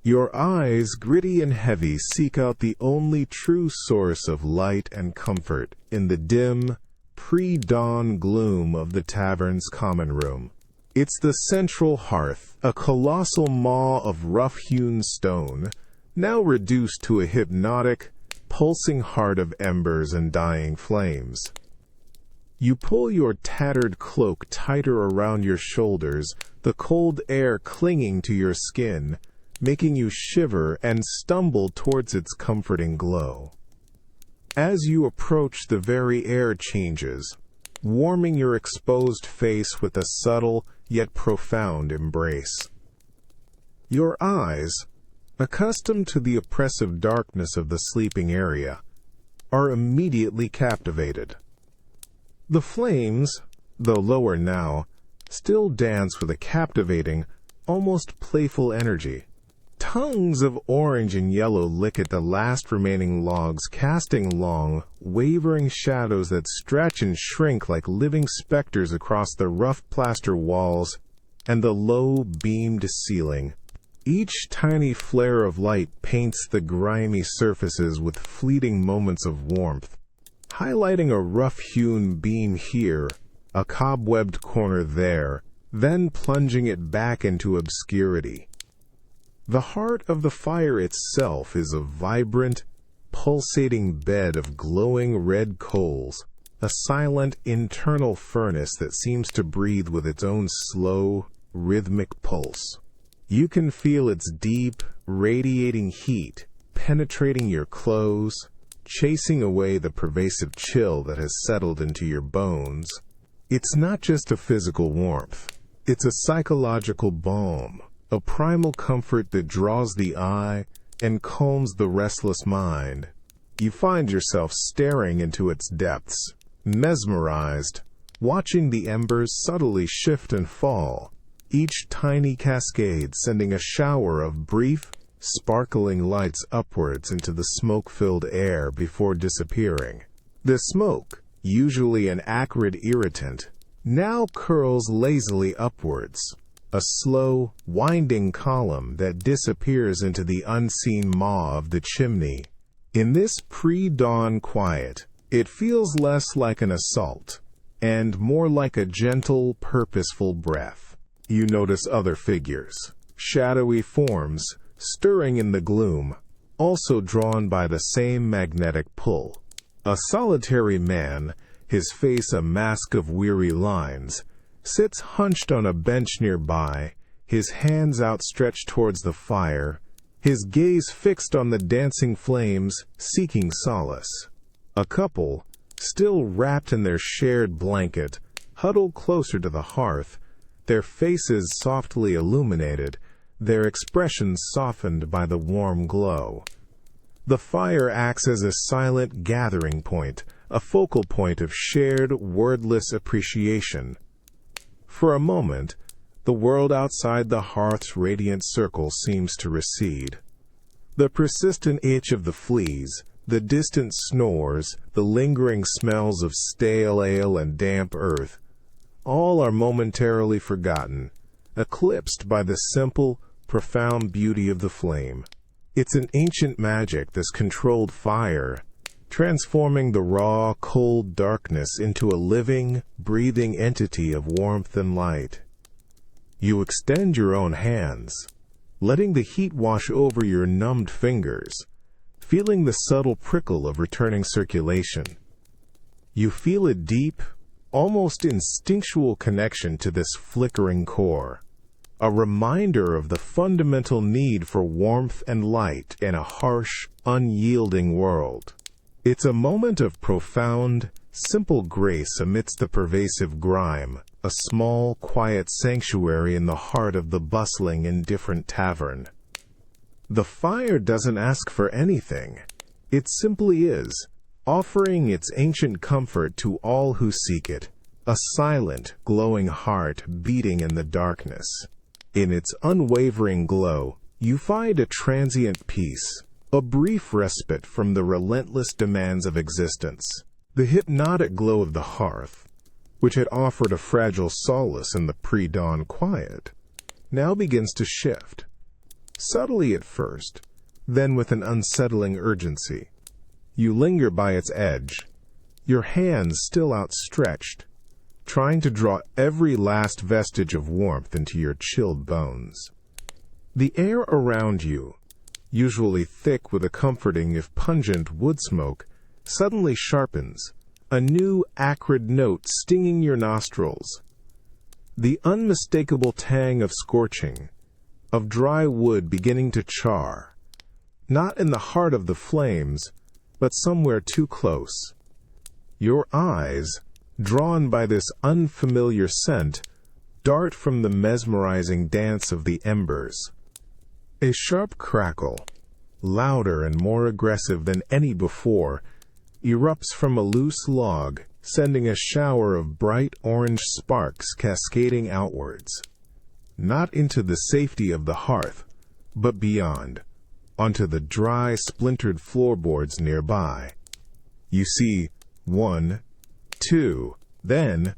Your eyes, gritty and heavy, seek out the only true source of light and comfort in the dim, pre-dawn gloom of the tavern's common room. It's the central hearth, a colossal maw of rough-hewn stone, now reduced to a hypnotic, pulsing heart of embers and dying flames. You pull your tattered cloak tighter around your shoulders, the cold air clinging to your skin, making you shiver and stumble towards its comforting glow. As you approach, the very air changes, warming your exposed face with a subtle yet profound embrace. Your eyes, accustomed to the oppressive darkness of the sleeping area, are immediately captivated. The flames, though lower now, still dance with a captivating, almost playful energy. Tongues of orange and yellow lick at the last remaining logs, casting long, wavering shadows that stretch and shrink like living specters across the rough plaster walls and the low-beamed ceiling. Each tiny flare of light paints the grimy surfaces with fleeting moments of warmth, highlighting a rough-hewn beam here, a cobwebbed corner there, then plunging it back into obscurity. The heart of the fire itself is a vibrant, pulsating bed of glowing red coals, a silent internal furnace that seems to breathe with its own slow, rhythmic pulse. You can feel its deep, radiating heat penetrating your clothes, chasing away the pervasive chill that has settled into your bones. It's not just a physical warmth. It's a psychological balm, a primal comfort that draws the eye and calms the restless mind. You find yourself staring into its depths, mesmerized, watching the embers subtly shift and fall, each tiny cascade sending a shower of brief, sparkling lights upwards into the smoke-filled air before disappearing. The smoke, usually an acrid irritant, now curls lazily upwards, a slow, winding column that disappears into the unseen maw of the chimney. In this pre-dawn quiet, it feels less like an assault, and more like a gentle, purposeful breath. You notice other figures, shadowy forms, stirring in the gloom, also drawn by the same magnetic pull. A solitary man, his face a mask of weary lines, sits hunched on a bench nearby, his hands outstretched towards the fire, his gaze fixed on the dancing flames, seeking solace. A couple, still wrapped in their shared blanket, huddle closer to the hearth, their faces softly illuminated, their expressions softened by the warm glow. The fire acts as a silent gathering point, a focal point of shared, wordless appreciation. For a moment, the world outside the hearth's radiant circle seems to recede. The persistent itch of the fleas, the distant snores, the lingering smells of stale ale and damp earth, all are momentarily forgotten, eclipsed by the simple, profound beauty of the flame. It's an ancient magic, this controlled fire, transforming the raw, cold darkness into a living, breathing entity of warmth and light. You extend your own hands, letting the heat wash over your numbed fingers, feeling the subtle prickle of returning circulation. You feel a deep, almost instinctual connection to this flickering core, a reminder of the fundamental need for warmth and light in a harsh, unyielding world. It's a moment of profound, simple grace amidst the pervasive grime, a small, quiet sanctuary in the heart of the bustling, indifferent tavern. The fire doesn't ask for anything. It simply is, offering its ancient comfort to all who seek it, a silent, glowing heart beating in the darkness. In its unwavering glow, you find a transient peace, a brief respite from the relentless demands of existence. The hypnotic glow of the hearth, which had offered a fragile solace in the pre-dawn quiet, now begins to shift, subtly at first, then with an unsettling urgency. You linger by its edge, your hands still outstretched, trying to draw every last vestige of warmth into your chilled bones. The air around you, usually thick with a comforting if pungent wood smoke, suddenly sharpens, a new acrid note stinging your nostrils. The unmistakable tang of scorching, of dry wood beginning to char, not in the heart of the flames, but somewhere too close. Your eyes, drawn by this unfamiliar scent, dart from the mesmerizing dance of the embers. A sharp crackle, louder and more aggressive than any before, erupts from a loose log, sending a shower of bright orange sparks cascading outwards, not into the safety of the hearth, but beyond, onto the dry, splintered floorboards nearby. You see 1, 2, then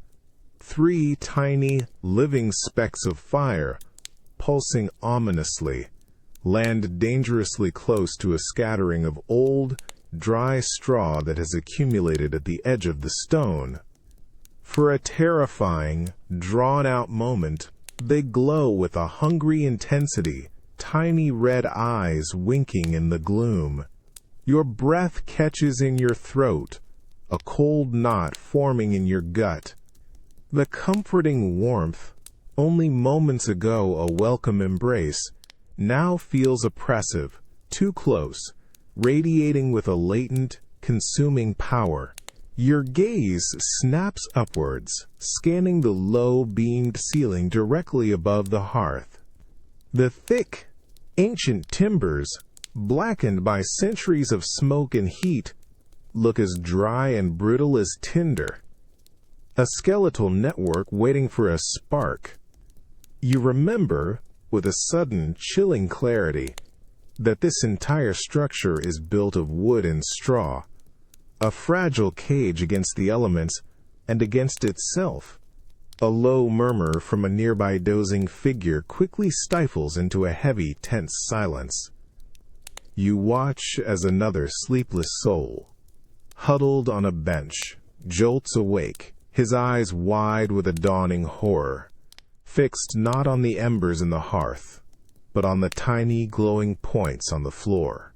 3 tiny, living specks of fire, pulsing ominously, land dangerously close to a scattering of old, dry straw that has accumulated at the edge of the stone. For a terrifying, drawn-out moment, they glow with a hungry intensity, tiny red eyes winking in the gloom. Your breath catches in your throat, a cold knot forming in your gut. The comforting warmth, only moments ago a welcome embrace, now feels oppressive, too close, radiating with a latent, consuming power. Your gaze snaps upwards, scanning the low-beamed ceiling directly above the hearth. The thick, ancient timbers, blackened by centuries of smoke and heat, look as dry and brittle as tinder. A skeletal network waiting for a spark. You remember, with a sudden, chilling clarity, that this entire structure is built of wood and straw, a fragile cage against the elements and against itself. A low murmur from a nearby dozing figure quickly stifles into a heavy, tense silence. You watch as another sleepless soul, huddled on a bench, jolts awake, his eyes wide with a dawning horror, fixed not on the embers in the hearth, but on the tiny glowing points on the floor.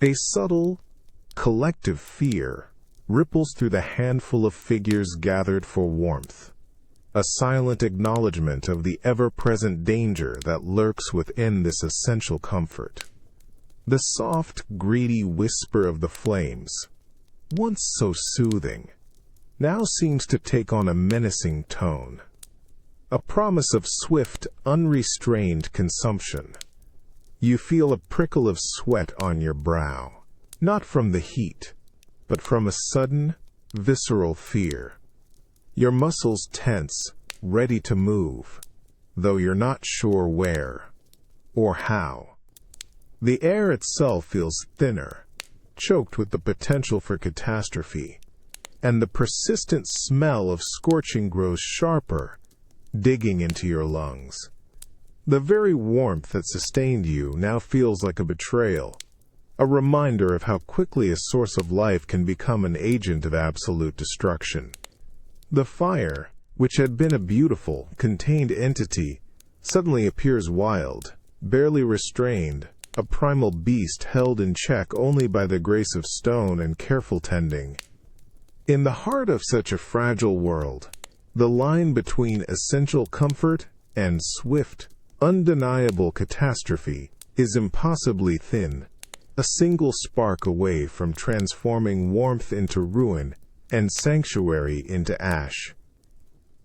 A subtle, collective fear ripples through the handful of figures gathered for warmth, a silent acknowledgement of the ever-present danger that lurks within this essential comfort. The soft, greedy whisper of the flames, once so soothing, now seems to take on a menacing tone, a promise of swift, unrestrained consumption. You feel a prickle of sweat on your brow, not from the heat, but from a sudden, visceral fear. Your muscles tense, ready to move, though you're not sure where or how. The air itself feels thinner, choked with the potential for catastrophe, and the persistent smell of scorching grows sharper, digging into your lungs. The very warmth that sustained you now feels like a betrayal, a reminder of how quickly a source of life can become an agent of absolute destruction. The fire, which had been a beautiful, contained entity, suddenly appears wild, barely restrained, a primal beast held in check only by the grace of stone and careful tending. In the heart of such a fragile world, the line between essential comfort and swift, undeniable catastrophe is impossibly thin, a single spark away from transforming warmth into ruin and sanctuary into ash.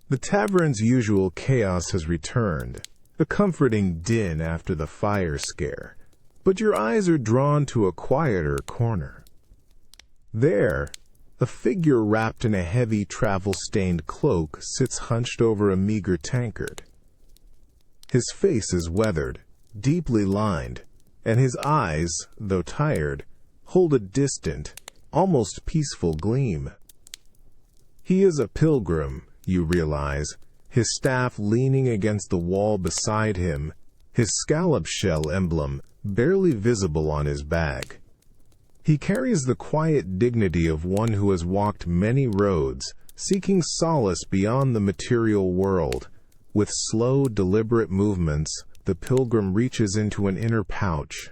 The tavern's usual chaos has returned, a comforting din after the fire scare, but your eyes are drawn to a quieter corner. There, a figure wrapped in a heavy travel-stained cloak sits hunched over a meager tankard. His face is weathered, deeply lined, and his eyes, though tired, hold a distant, almost peaceful gleam. He is a pilgrim, you realize, his staff leaning against the wall beside him, his scallop shell emblem barely visible on his bag. He carries the quiet dignity of one who has walked many roads, seeking solace beyond the material world. With slow, deliberate movements, the pilgrim reaches into an inner pouch.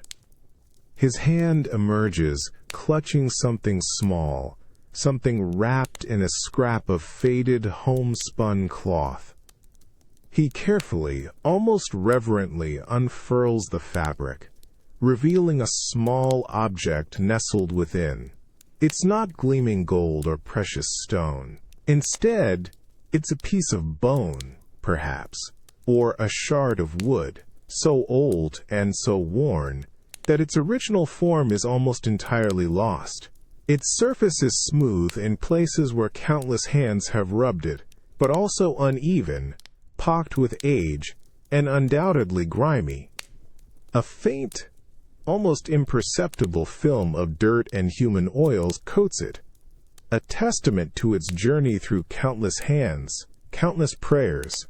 His hand emerges, clutching something small, something wrapped in a scrap of faded, homespun cloth. He carefully, almost reverently, unfurls the fabric, revealing a small object nestled within. It's not gleaming gold or precious stone. Instead, it's a piece of bone, perhaps, or a shard of wood, so old and so worn that its original form is almost entirely lost. Its surface is smooth in places where countless hands have rubbed it, but also uneven, pocked with age, and undoubtedly grimy. A faint, almost imperceptible film of dirt and human oils coats it, a testament to its journey through countless hands, countless prayers.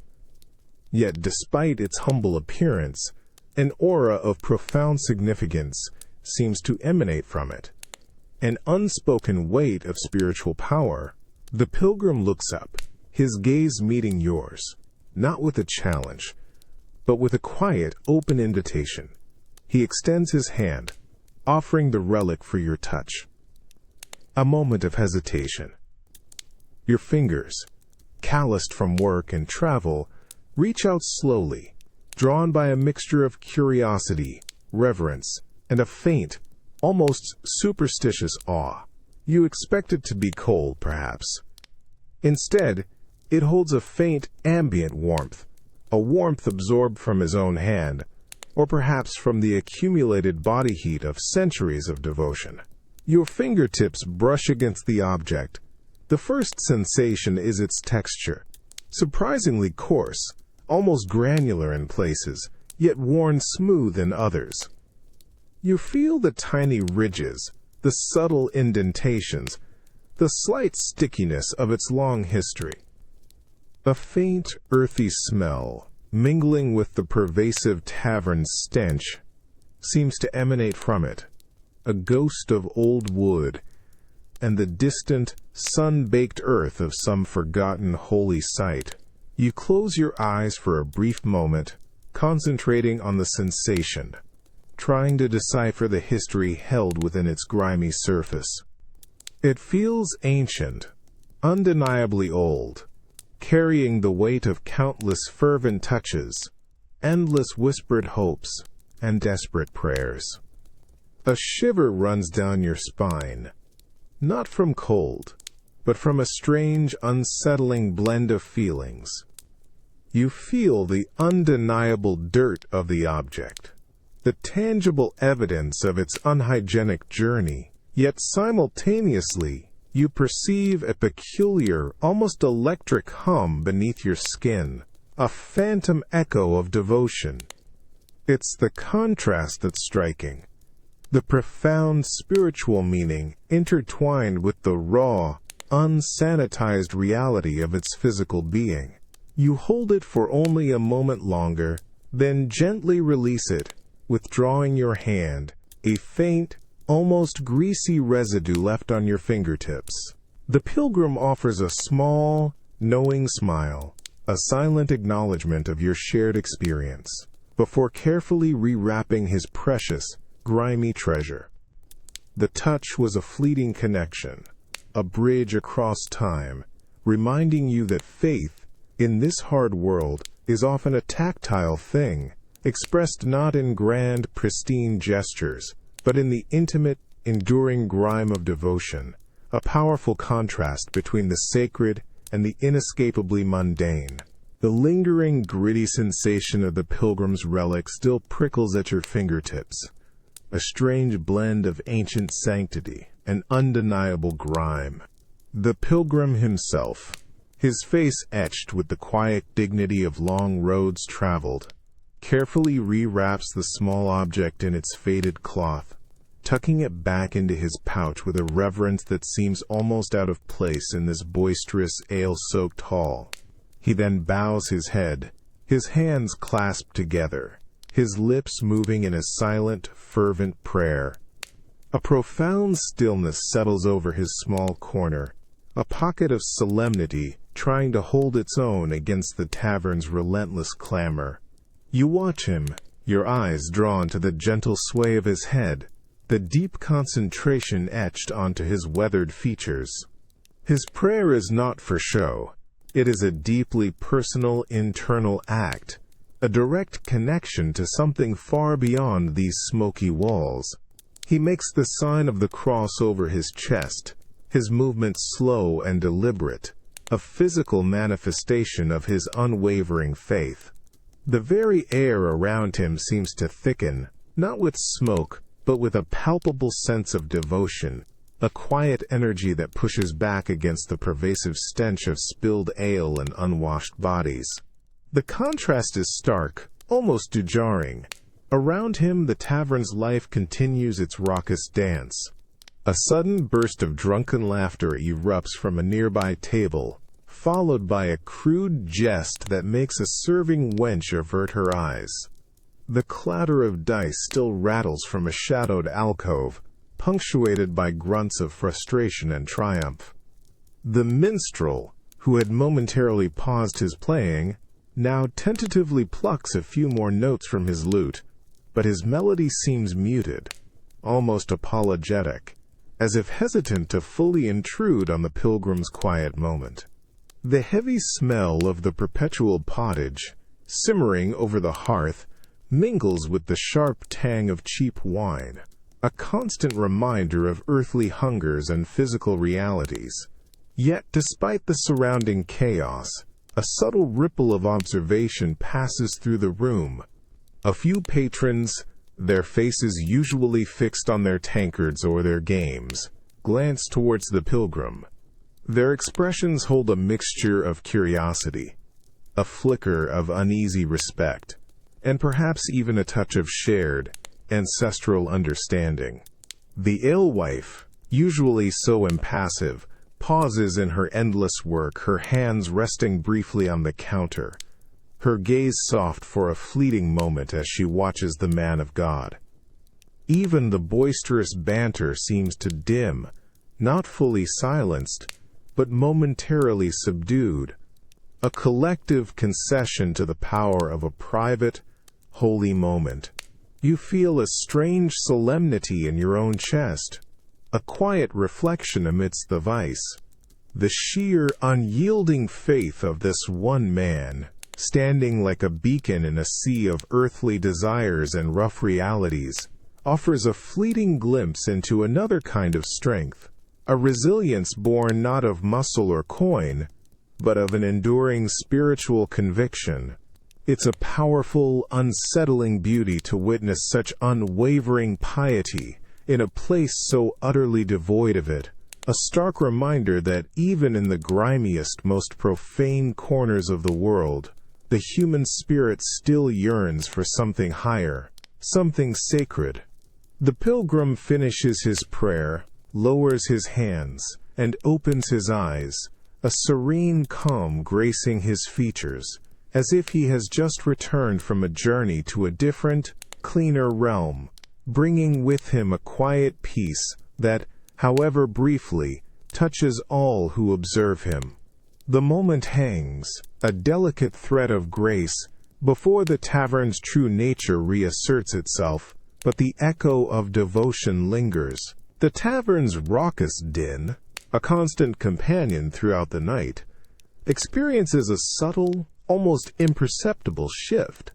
Yet despite its humble appearance, an aura of profound significance seems to emanate from it, an unspoken weight of spiritual power. The pilgrim looks up, his gaze meeting yours, not with a challenge, but with a quiet, open invitation. He extends his hand, offering the relic for your touch. A moment of hesitation. Your fingers, calloused from work and travel, reach out slowly, drawn by a mixture of curiosity, reverence, and a faint, almost superstitious awe. You expect it to be cold, perhaps. Instead, it holds a faint, ambient warmth, a warmth absorbed from his own hand, or perhaps from the accumulated body heat of centuries of devotion. Your fingertips brush against the object. The first sensation is its texture, surprisingly coarse, almost granular in places, yet worn smooth in others. You feel the tiny ridges, the subtle indentations, the slight stickiness of its long history. A faint, earthy smell, mingling with the pervasive tavern stench, seems to emanate from it, a ghost of old wood and the distant, sun-baked earth of some forgotten holy site. You close your eyes for a brief moment, concentrating on the sensation, trying to decipher the history held within its grimy surface. It feels ancient, undeniably old, carrying the weight of countless fervent touches, endless whispered hopes, and desperate prayers. A shiver runs down your spine, not from cold, but from a strange, unsettling blend of feelings. You feel the undeniable dirt of the object, the tangible evidence of its unhygienic journey, yet simultaneously you perceive a peculiar, almost electric hum beneath your skin, a phantom echo of devotion. It's the contrast that's striking, the profound spiritual meaning intertwined with the raw, unsanitized reality of its physical being. You hold it for only a moment longer, then gently release it, withdrawing your hand, a faint, almost greasy residue left on your fingertips. The pilgrim offers a small, knowing smile, a silent acknowledgement of your shared experience, before carefully rewrapping his precious, grimy treasure. The touch was a fleeting connection, a bridge across time, reminding you that faith, in this hard world, is often a tactile thing, expressed not in grand, pristine gestures, but in the intimate, enduring grime of devotion, a powerful contrast between the sacred and the inescapably mundane. The lingering, gritty sensation of the pilgrim's relic still prickles at your fingertips, a strange blend of ancient sanctity and undeniable grime. The pilgrim himself, his face etched with the quiet dignity of long roads traveled, carefully rewraps the small object in its faded cloth, tucking it back into his pouch with a reverence that seems almost out of place in this boisterous, ale-soaked hall. He then bows his head, his hands clasped together, his lips moving in a silent, fervent prayer. A profound stillness settles over his small corner, a pocket of solemnity trying to hold its own against the tavern's relentless clamor. You watch him, your eyes drawn to the gentle sway of his head, the deep concentration etched onto his weathered features. His prayer is not for show. It is a deeply personal internal act, a direct connection to something far beyond these smoky walls. He makes the sign of the cross over his chest, his movements slow and deliberate, a physical manifestation of his unwavering faith. The very air around him seems to thicken, not with smoke, but with a palpable sense of devotion, a quiet energy that pushes back against the pervasive stench of spilled ale and unwashed bodies. The contrast is stark, almost jarring. Around him, the tavern's life continues its raucous dance. A sudden burst of drunken laughter erupts from a nearby table, followed by a crude jest that makes a serving wench avert her eyes. The clatter of dice still rattles from a shadowed alcove, punctuated by grunts of frustration and triumph. The minstrel, who had momentarily paused his playing, now tentatively plucks a few more notes from his lute, but his melody seems muted, almost apologetic, as if hesitant to fully intrude on the pilgrim's quiet moment. The heavy smell of the perpetual pottage, simmering over the hearth, mingles with the sharp tang of cheap wine, a constant reminder of earthly hungers and physical realities. Yet, despite the surrounding chaos, a subtle ripple of observation passes through the room. A few patrons, their faces usually fixed on their tankards or their games, glance towards the pilgrim. Their expressions hold a mixture of curiosity, a flicker of uneasy respect, and perhaps even a touch of shared, ancestral understanding. The alewife, usually so impassive, pauses in her endless work, her hands resting briefly on the counter, her gaze soft for a fleeting moment as she watches the man of God. Even the boisterous banter seems to dim, not fully silenced, but momentarily subdued, a collective concession to the power of a private, holy moment. You feel a strange solemnity in your own chest, a quiet reflection amidst the vice. The sheer, unyielding faith of this one man, standing like a beacon in a sea of earthly desires and rough realities, offers a fleeting glimpse into another kind of strength, a resilience born not of muscle or coin, but of an enduring spiritual conviction. It's a powerful, unsettling beauty to witness such unwavering piety in a place so utterly devoid of it, a stark reminder that even in the grimiest, most profane corners of the world, the human spirit still yearns for something higher, something sacred. The pilgrim finishes his prayer, lowers his hands, and opens his eyes, a serene calm gracing his features, as if he has just returned from a journey to a different, cleaner realm, bringing with him a quiet peace that, however briefly, touches all who observe him. The moment hangs, a delicate thread of grace, before the tavern's true nature reasserts itself, but the echo of devotion lingers. The tavern's raucous din, a constant companion throughout the night, experiences a subtle, almost imperceptible shift,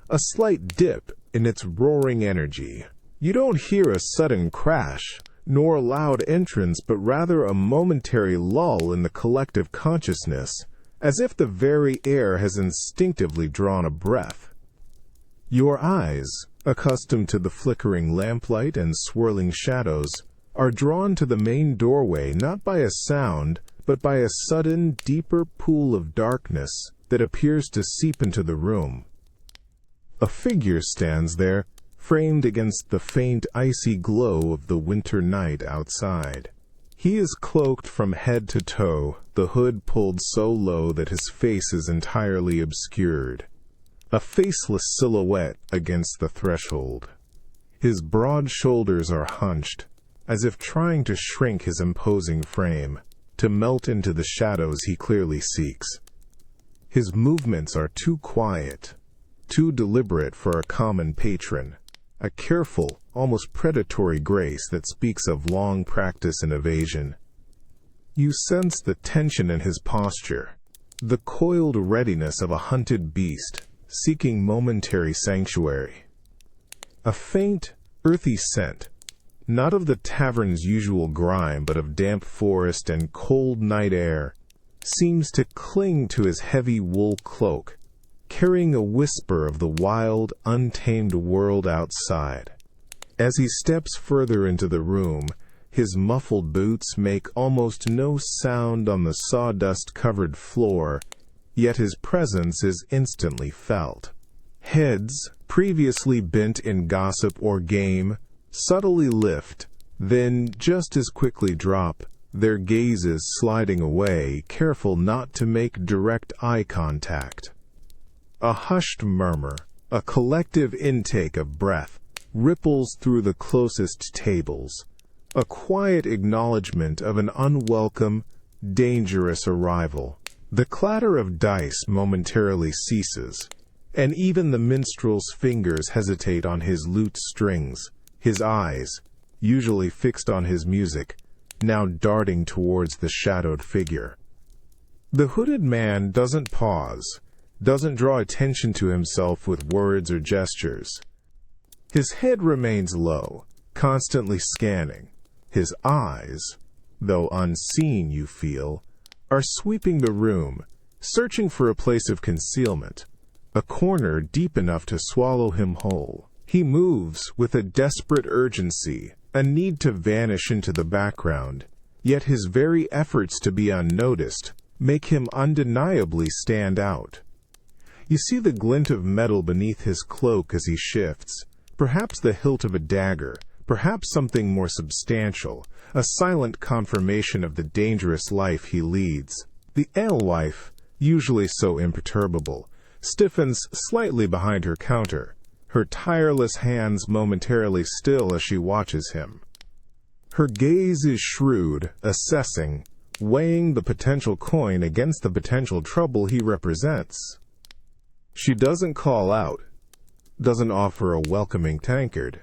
a slight dip in its roaring energy. You don't hear a sudden crash, nor a loud entrance, but rather a momentary lull in the collective consciousness, as if the very air has instinctively drawn a breath. Your eyes, accustomed to the flickering lamplight and swirling shadows, are drawn to the main doorway not by a sound, but by a sudden, deeper pool of darkness that appears to seep into the room. A figure stands there, framed against the faint icy glow of the winter night outside. He is cloaked from head to toe, the hood pulled so low that his face is entirely obscured, a faceless silhouette against the threshold. His broad shoulders are hunched, as if trying to shrink his imposing frame. to melt into the shadows he clearly seeks. His movements are too quiet, too deliberate for a common patron, a careful, almost predatory grace that speaks of long practice in evasion. You sense the tension in his posture, the coiled readiness of a hunted beast seeking momentary sanctuary. A faint, earthy scent, not of the tavern's usual grime but of damp forest and cold night air, seems to cling to his heavy wool cloak, carrying a whisper of the wild, untamed world outside. As he steps further into the room, his muffled boots make almost no sound on the sawdust-covered floor, yet his presence is instantly felt. Heads, previously bent in gossip or game, subtly lift, then just as quickly drop, their gazes sliding away, careful not to make direct eye contact. A hushed murmur, a collective intake of breath, ripples through the closest tables, a quiet acknowledgement of an unwelcome, dangerous arrival. The clatter of dice momentarily ceases, and even the minstrel's fingers hesitate on his lute strings, his eyes, usually fixed on his music, now darting towards the shadowed figure. The hooded man doesn't pause, doesn't draw attention to himself with words or gestures. His head remains low, constantly scanning. His eyes, though unseen you feel, are sweeping the room, searching for a place of concealment, a corner deep enough to swallow him whole. He moves with a desperate urgency, a need to vanish into the background, yet his very efforts to be unnoticed make him undeniably stand out. You see the glint of metal beneath his cloak as he shifts, perhaps the hilt of a dagger, perhaps something more substantial, a silent confirmation of the dangerous life he leads. The alewife, usually so imperturbable, stiffens slightly behind her counter, her tireless hands momentarily still as she watches him. Her gaze is shrewd, assessing, weighing the potential coin against the potential trouble he represents. She doesn't call out, doesn't offer a welcoming tankard.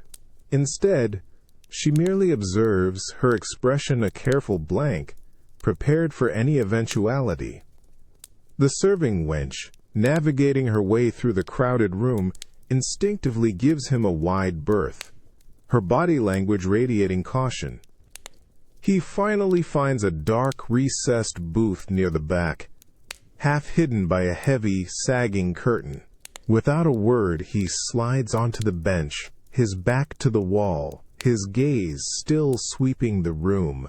Instead, she merely observes, her expression a careful blank, prepared for any eventuality. The serving wench, navigating her way through the crowded room, instinctively gives him a wide berth, her body language radiating caution. He finally finds a dark, recessed booth near the back, half hidden by a heavy, sagging curtain. Without a word, he slides onto the bench, his back to the wall, his gaze still sweeping the room,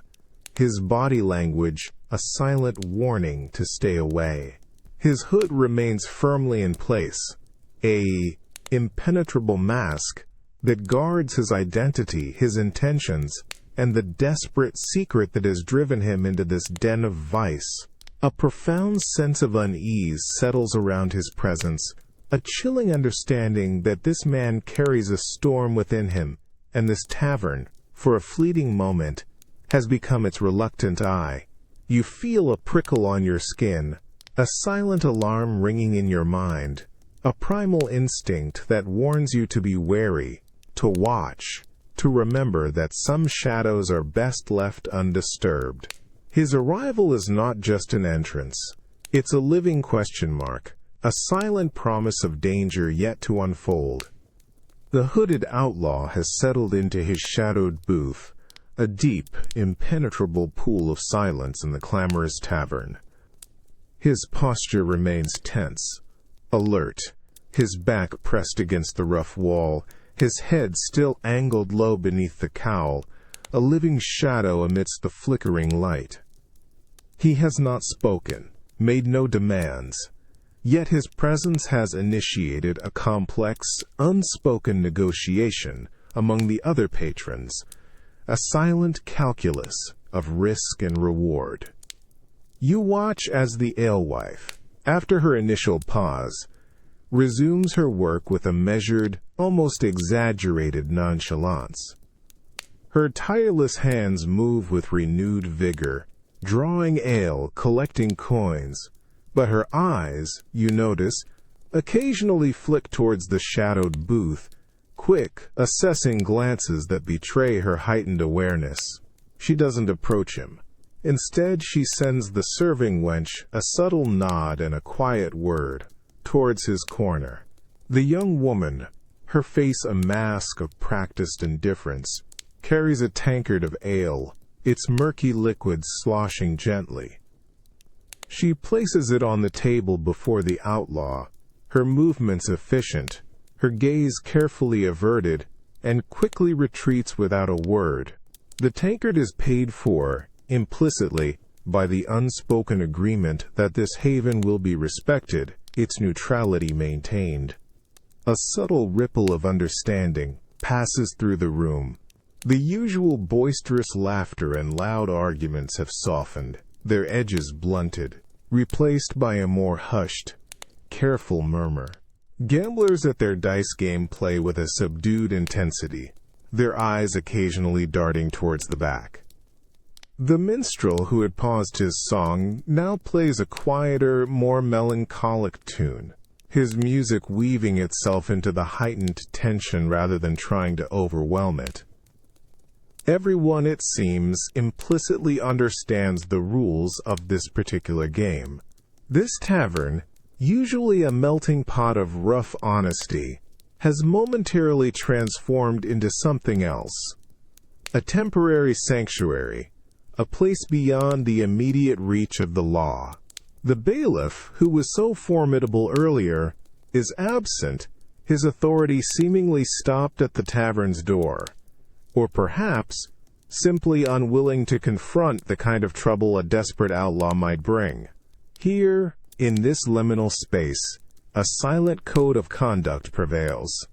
his body language a silent warning to stay away. His hood remains firmly in place, a impenetrable mask that guards his identity, his intentions, and the desperate secret that has driven him into this den of vice. A profound sense of unease settles around his presence, a chilling understanding that this man carries a storm within him, and this tavern, for a fleeting moment, has become its reluctant eye. You feel a prickle on your skin, a silent alarm ringing in your mind, a primal instinct that warns you to be wary, to watch, to remember that some shadows are best left undisturbed. His arrival is not just an entrance. It's a living question mark, a silent promise of danger yet to unfold. The hooded outlaw has settled into his shadowed booth, a deep, impenetrable pool of silence in the clamorous tavern. His posture remains tense, alert, his back pressed against the rough wall, his head still angled low beneath the cowl, a living shadow amidst the flickering light. He has not spoken, made no demands, yet his presence has initiated a complex, unspoken negotiation among the other patrons, a silent calculus of risk and reward. You watch as the alewife, after her initial pause, resumes her work with a measured, almost exaggerated nonchalance. Her tireless hands move with renewed vigor, drawing ale, collecting coins, but her eyes, you notice, occasionally flick towards the shadowed booth, quick, assessing glances that betray her heightened awareness. She doesn't approach him. Instead, she sends the serving wench a subtle nod and a quiet word towards his corner. The young woman, her face a mask of practiced indifference, carries a tankard of ale, its murky liquid sloshing gently. She places it on the table before the outlaw, her movements efficient, her gaze carefully averted, and quickly retreats without a word. The tankard is paid for, implicitly, by the unspoken agreement that this haven will be respected, its neutrality maintained. A subtle ripple of understanding passes through the room. The usual boisterous laughter and loud arguments have softened, their edges blunted, replaced by a more hushed, careful murmur. Gamblers at their dice game play with a subdued intensity, their eyes occasionally darting towards the back. The minstrel who had paused his song now plays a quieter, more melancholic tune, his music weaving itself into the heightened tension rather than trying to overwhelm it. Everyone, it seems, implicitly understands the rules of this particular game. This tavern, usually a melting pot of rough honesty, has momentarily transformed into something else. A temporary sanctuary, a place beyond the immediate reach of the law. The bailiff, who was so formidable earlier, is absent, his authority seemingly stopped at the tavern's door. Or perhaps, simply unwilling to confront the kind of trouble a desperate outlaw might bring. Here, in this liminal space, a silent code of conduct prevails.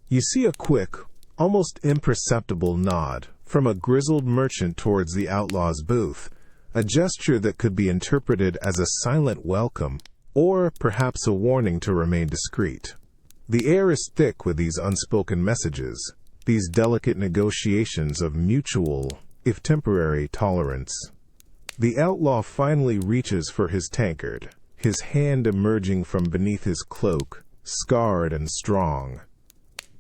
You see a quick, almost imperceptible nod from a grizzled merchant towards the outlaw's booth, a gesture that could be interpreted as a silent welcome, or perhaps a warning to remain discreet. The air is thick with these unspoken messages, these delicate negotiations of mutual, if temporary, tolerance. The outlaw finally reaches for his tankard, his hand emerging from beneath his cloak, scarred and strong.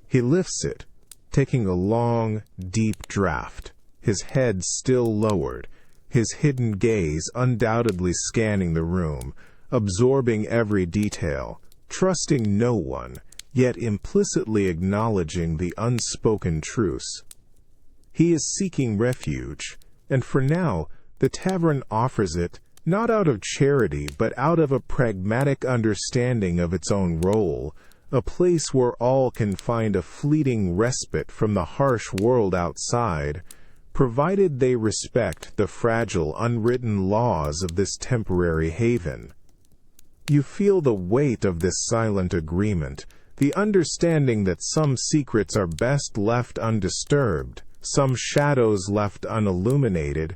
He lifts it, taking a long, deep draught, his head still lowered, his hidden gaze undoubtedly scanning the room, absorbing every detail, trusting no one, yet implicitly acknowledging the unspoken truce. He is seeking refuge, and for now, the tavern offers it, not out of charity, but out of a pragmatic understanding of its own role, a place where all can find a fleeting respite from the harsh world outside, provided they respect the fragile, unwritten laws of this temporary haven. You feel the weight of this silent agreement, the understanding that some secrets are best left undisturbed, some shadows left unilluminated,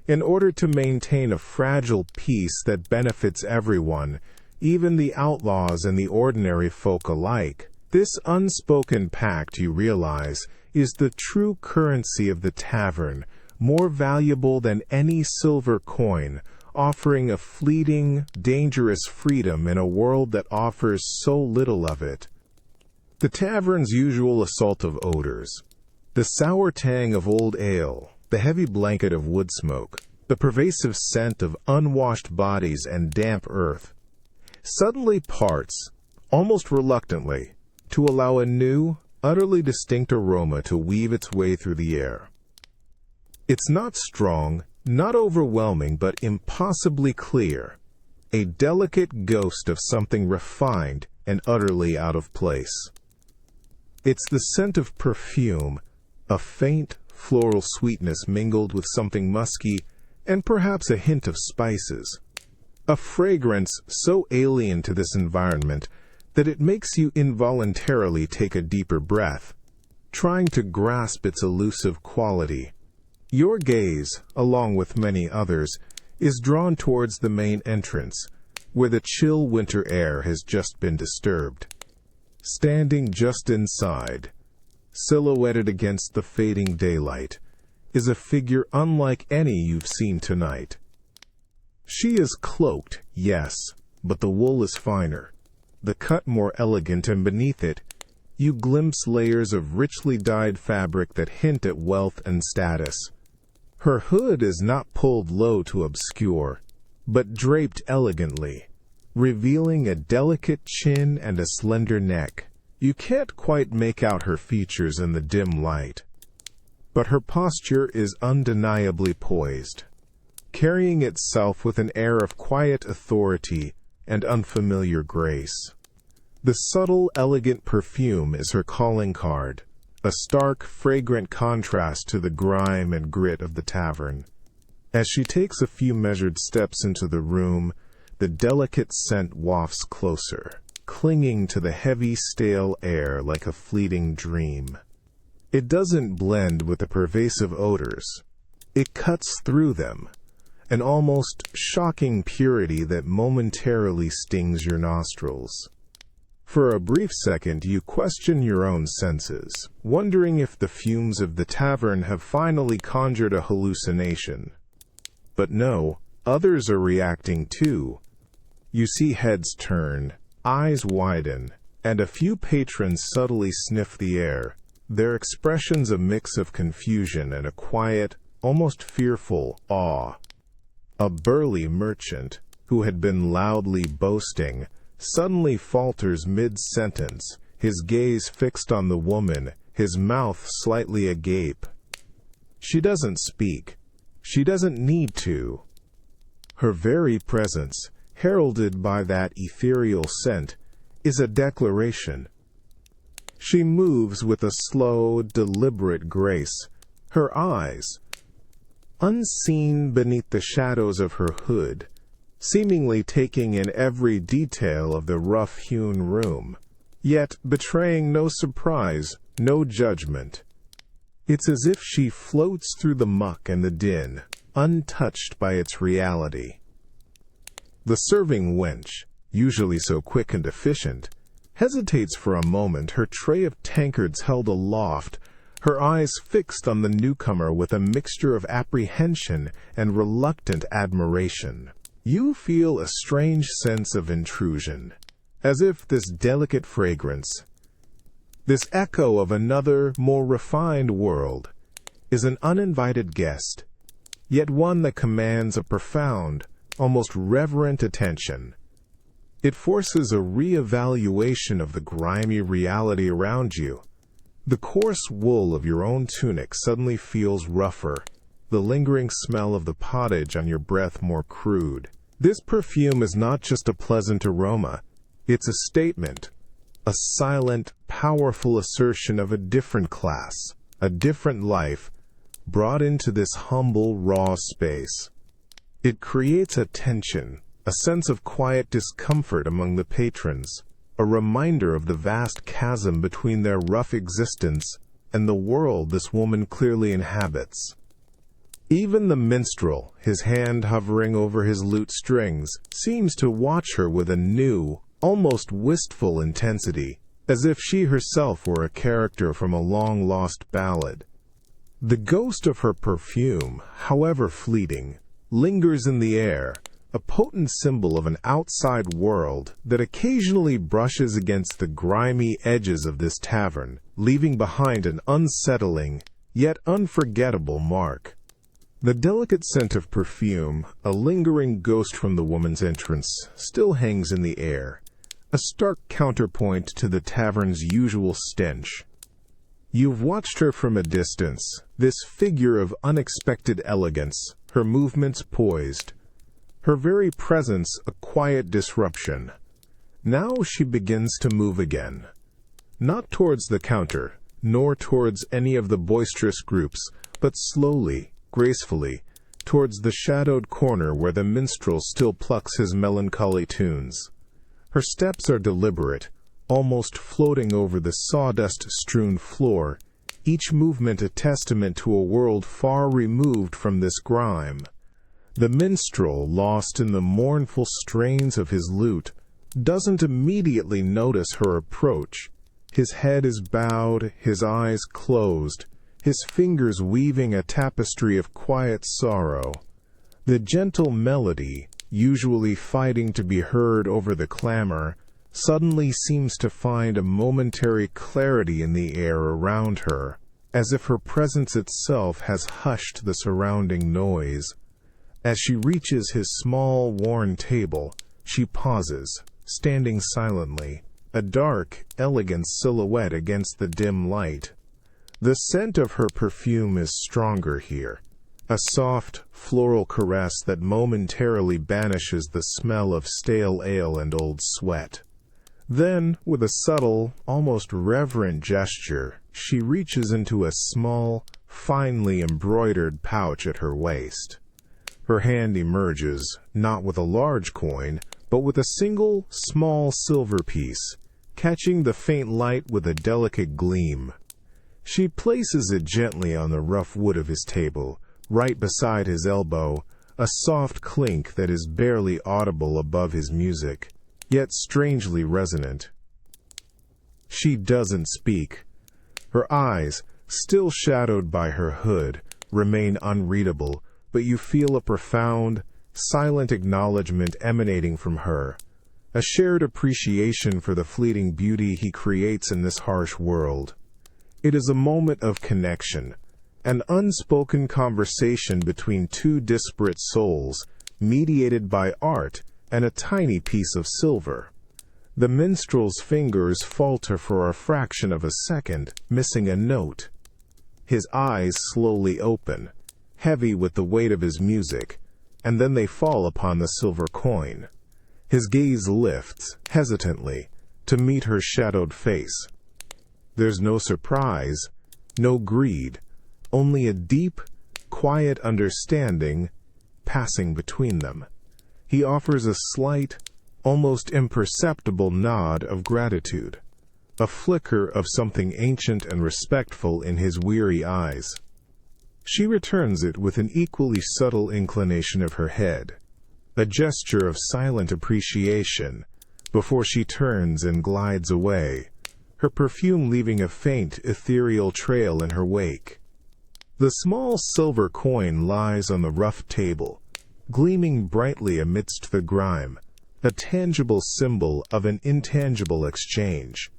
in order to maintain a fragile peace that benefits everyone, even the outlaws and the ordinary folk alike. This unspoken pact, you realize, is the true currency of the tavern, more valuable than any silver coin, offering a fleeting, dangerous freedom in a world that offers so little of it. The tavern's usual assault of odors, the sour tang of old ale, the heavy blanket of wood smoke, the pervasive scent of unwashed bodies and damp earth, suddenly parts, almost reluctantly, to allow a new, utterly distinct aroma to weave its way through the air. It's not strong, not overwhelming, but impossibly clear, a delicate ghost of something refined and utterly out of place. It's the scent of perfume, a faint, floral sweetness mingled with something musky and perhaps a hint of spices. A fragrance so alien to this environment that it makes you involuntarily take a deeper breath, trying to grasp its elusive quality. Your gaze, along with many others, is drawn towards the main entrance, where the chill winter air has just been disturbed. Standing just inside, silhouetted against the fading daylight, is a figure unlike any you've seen tonight. She is cloaked, yes, but the wool is finer, the cut more elegant, and beneath it, you glimpse layers of richly dyed fabric that hint at wealth and status. Her hood is not pulled low to obscure, but draped elegantly, revealing a delicate chin and a slender neck. You can't quite make out her features in the dim light, but her posture is undeniably poised, carrying itself with an air of quiet authority and unfamiliar grace. The subtle, elegant perfume is her calling card, a stark, fragrant contrast to the grime and grit of the tavern. As she takes a few measured steps into the room, the delicate scent wafts closer, clinging to the heavy, stale air like a fleeting dream. It doesn't blend with the pervasive odors. It cuts through them, an almost shocking purity that momentarily stings your nostrils. For a brief second, you question your own senses, wondering if the fumes of the tavern have finally conjured a hallucination. But no, others are reacting too. You see heads turn, eyes widen, and a few patrons subtly sniff the air, their expressions a mix of confusion and a quiet, almost fearful awe. A burly merchant, who had been loudly boasting, suddenly falters mid-sentence, his gaze fixed on the woman, his mouth slightly agape. She doesn't speak. She doesn't need to. Her very presence, heralded by that ethereal scent, is a declaration. She moves with a slow, deliberate grace, her eyes, unseen beneath the shadows of her hood, seemingly taking in every detail of the rough-hewn room, yet betraying no surprise, no judgment. It's as if she floats through the muck and the din, untouched by its reality. The serving wench, usually so quick and efficient, hesitates for a moment, her tray of tankards held aloft, her eyes fixed on the newcomer with a mixture of apprehension and reluctant admiration. You feel a strange sense of intrusion, as if this delicate fragrance, this echo of another, more refined world, is an uninvited guest, yet one that commands a profound, almost reverent attention. It forces a re-evaluation of the grimy reality around you. The coarse wool of your own tunic suddenly feels rougher, the lingering smell of the pottage on your breath more crude. This perfume is not just a pleasant aroma, it's a statement, a silent, powerful assertion of a different class, a different life, brought into this humble, raw space. It creates a tension, a sense of quiet discomfort among the patrons, a reminder of the vast chasm between their rough existence and the world this woman clearly inhabits. Even the minstrel, his hand hovering over his lute strings, seems to watch her with a new, almost wistful intensity, as if she herself were a character from a long-lost ballad. The ghost of her perfume, however fleeting, lingers in the air, a potent symbol of an outside world that occasionally brushes against the grimy edges of this tavern, leaving behind an unsettling, yet unforgettable mark. The delicate scent of perfume, a lingering ghost from the woman's entrance, still hangs in the air, a stark counterpoint to the tavern's usual stench. You've watched her from a distance, this figure of unexpected elegance, her movements poised, her very presence a quiet disruption. Now she begins to move again, not towards the counter, nor towards any of the boisterous groups, but slowly, gracefully, towards the shadowed corner where the minstrel still plucks his melancholy tunes. Her steps are deliberate, almost floating over the sawdust-strewn floor, each movement a testament to a world far removed from this grime. The minstrel, lost in the mournful strains of his lute, doesn't immediately notice her approach. His head is bowed, his eyes closed, his fingers weaving a tapestry of quiet sorrow. The gentle melody, usually fighting to be heard over the clamor, suddenly seems to find a momentary clarity in the air around her, as if her presence itself has hushed the surrounding noise. As she reaches his small, worn table, she pauses, standing silently, a dark, elegant silhouette against the dim light. The scent of her perfume is stronger here, a soft, floral caress that momentarily banishes the smell of stale ale and old sweat. Then, with a subtle, almost reverent gesture, she reaches into a small, finely embroidered pouch at her waist. Her hand emerges, not with a large coin, but with a single, small silver piece, catching the faint light with a delicate gleam. She places it gently on the rough wood of his table, right beside his elbow, a soft clink that is barely audible above his music, yet strangely resonant. She doesn't speak. Her eyes, still shadowed by her hood, remain unreadable, but you feel a profound, silent acknowledgement emanating from her, a shared appreciation for the fleeting beauty he creates in this harsh world. It is a moment of connection, an unspoken conversation between two disparate souls, mediated by art and a tiny piece of silver. The minstrel's fingers falter for a fraction of a second, missing a note. His eyes slowly open, heavy with the weight of his music, and then they fall upon the silver coin. His gaze lifts, hesitantly, to meet her shadowed face. There's no surprise, no greed, only a deep, quiet understanding passing between them. He offers a slight, almost imperceptible nod of gratitude, a flicker of something ancient and respectful in his weary eyes. She returns it with an equally subtle inclination of her head, a gesture of silent appreciation, before she turns and glides away, her perfume leaving a faint, ethereal trail in her wake. The small silver coin lies on the rough table, gleaming brightly amidst the grime, a tangible symbol of an intangible exchange.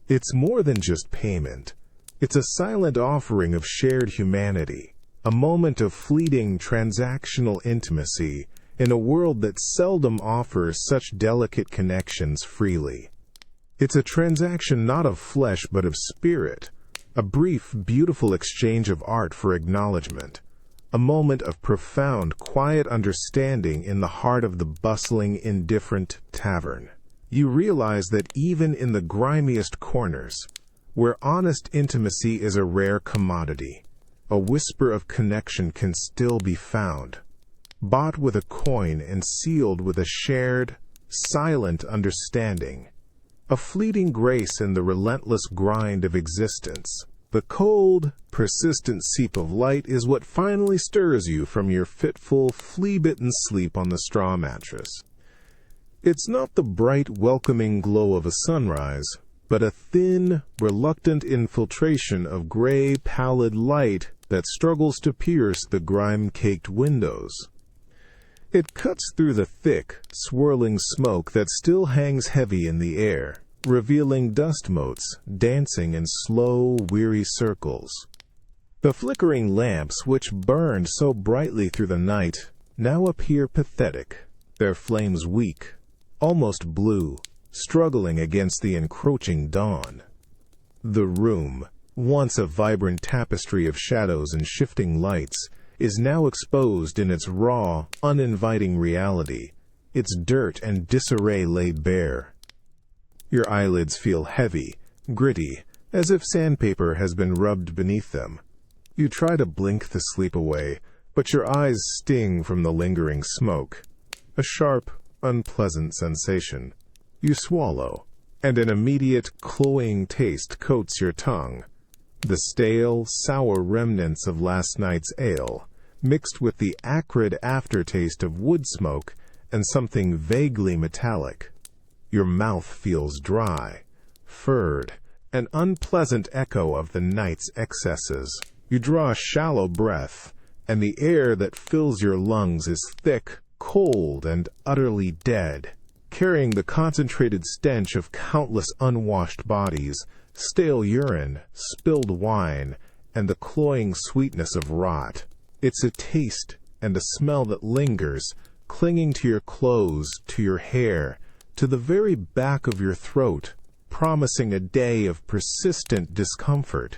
It's more than just payment. It's a silent offering of shared humanity, a moment of fleeting transactional intimacy in a world that seldom offers such delicate connections freely. It's a transaction not of flesh but of spirit, a brief, beautiful exchange of art for acknowledgement, a moment of profound, quiet understanding in the heart of the bustling, indifferent tavern. You realize that even in the grimiest corners, where honest intimacy is a rare commodity, a whisper of connection can still be found, bought with a coin and sealed with a shared, silent understanding, a fleeting grace in the relentless grind of existence. The cold, persistent seep of light is what finally stirs you from your fitful, flea-bitten sleep on the straw mattress. It's not the bright, welcoming glow of a sunrise, but a thin, reluctant infiltration of gray, pallid light that struggles to pierce the grime-caked windows. It cuts through the thick, swirling smoke that still hangs heavy in the air, revealing dust motes dancing in slow, weary circles. The flickering lamps, which burned so brightly through the night, now appear pathetic, their flames weak, almost blue, struggling against the encroaching dawn. The room, once a vibrant tapestry of shadows and shifting lights, is now exposed in its raw, uninviting reality, its dirt and disarray laid bare. Your eyelids feel heavy, gritty, as if sandpaper has been rubbed beneath them. You try to blink the sleep away, but your eyes sting from the lingering smoke. A sharp, unpleasant sensation. You swallow, and an immediate, cloying taste coats your tongue. The stale, sour remnants of last night's ale, mixed with the acrid aftertaste of wood smoke and something vaguely metallic. Your mouth feels dry, furred, an unpleasant echo of the night's excesses. You draw a shallow breath, and the air that fills your lungs is thick, cold and utterly dead, carrying the concentrated stench of countless unwashed bodies, stale urine, spilled wine, and the cloying sweetness of rot. It's a taste and a smell that lingers, clinging to your clothes, to your hair, to the very back of your throat, promising a day of persistent discomfort.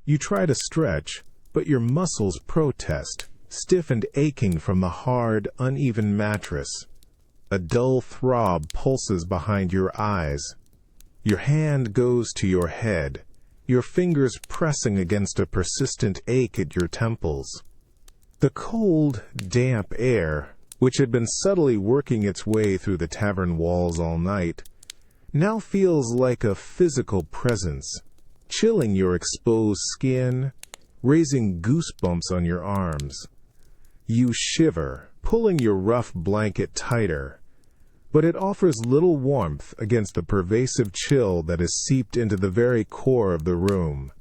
You try to stretch, but your muscles protest, stiff and aching from the hard, uneven mattress. A dull throb pulses behind your eyes. Your hand goes to your head, your fingers pressing against a persistent ache at your temples. The cold, damp air, which had been subtly working its way through the tavern walls all night, now feels like a physical presence, chilling your exposed skin, raising goosebumps on your arms. You shiver, pulling your rough blanket tighter, but it offers little warmth against the pervasive chill that has seeped into the very core of the room.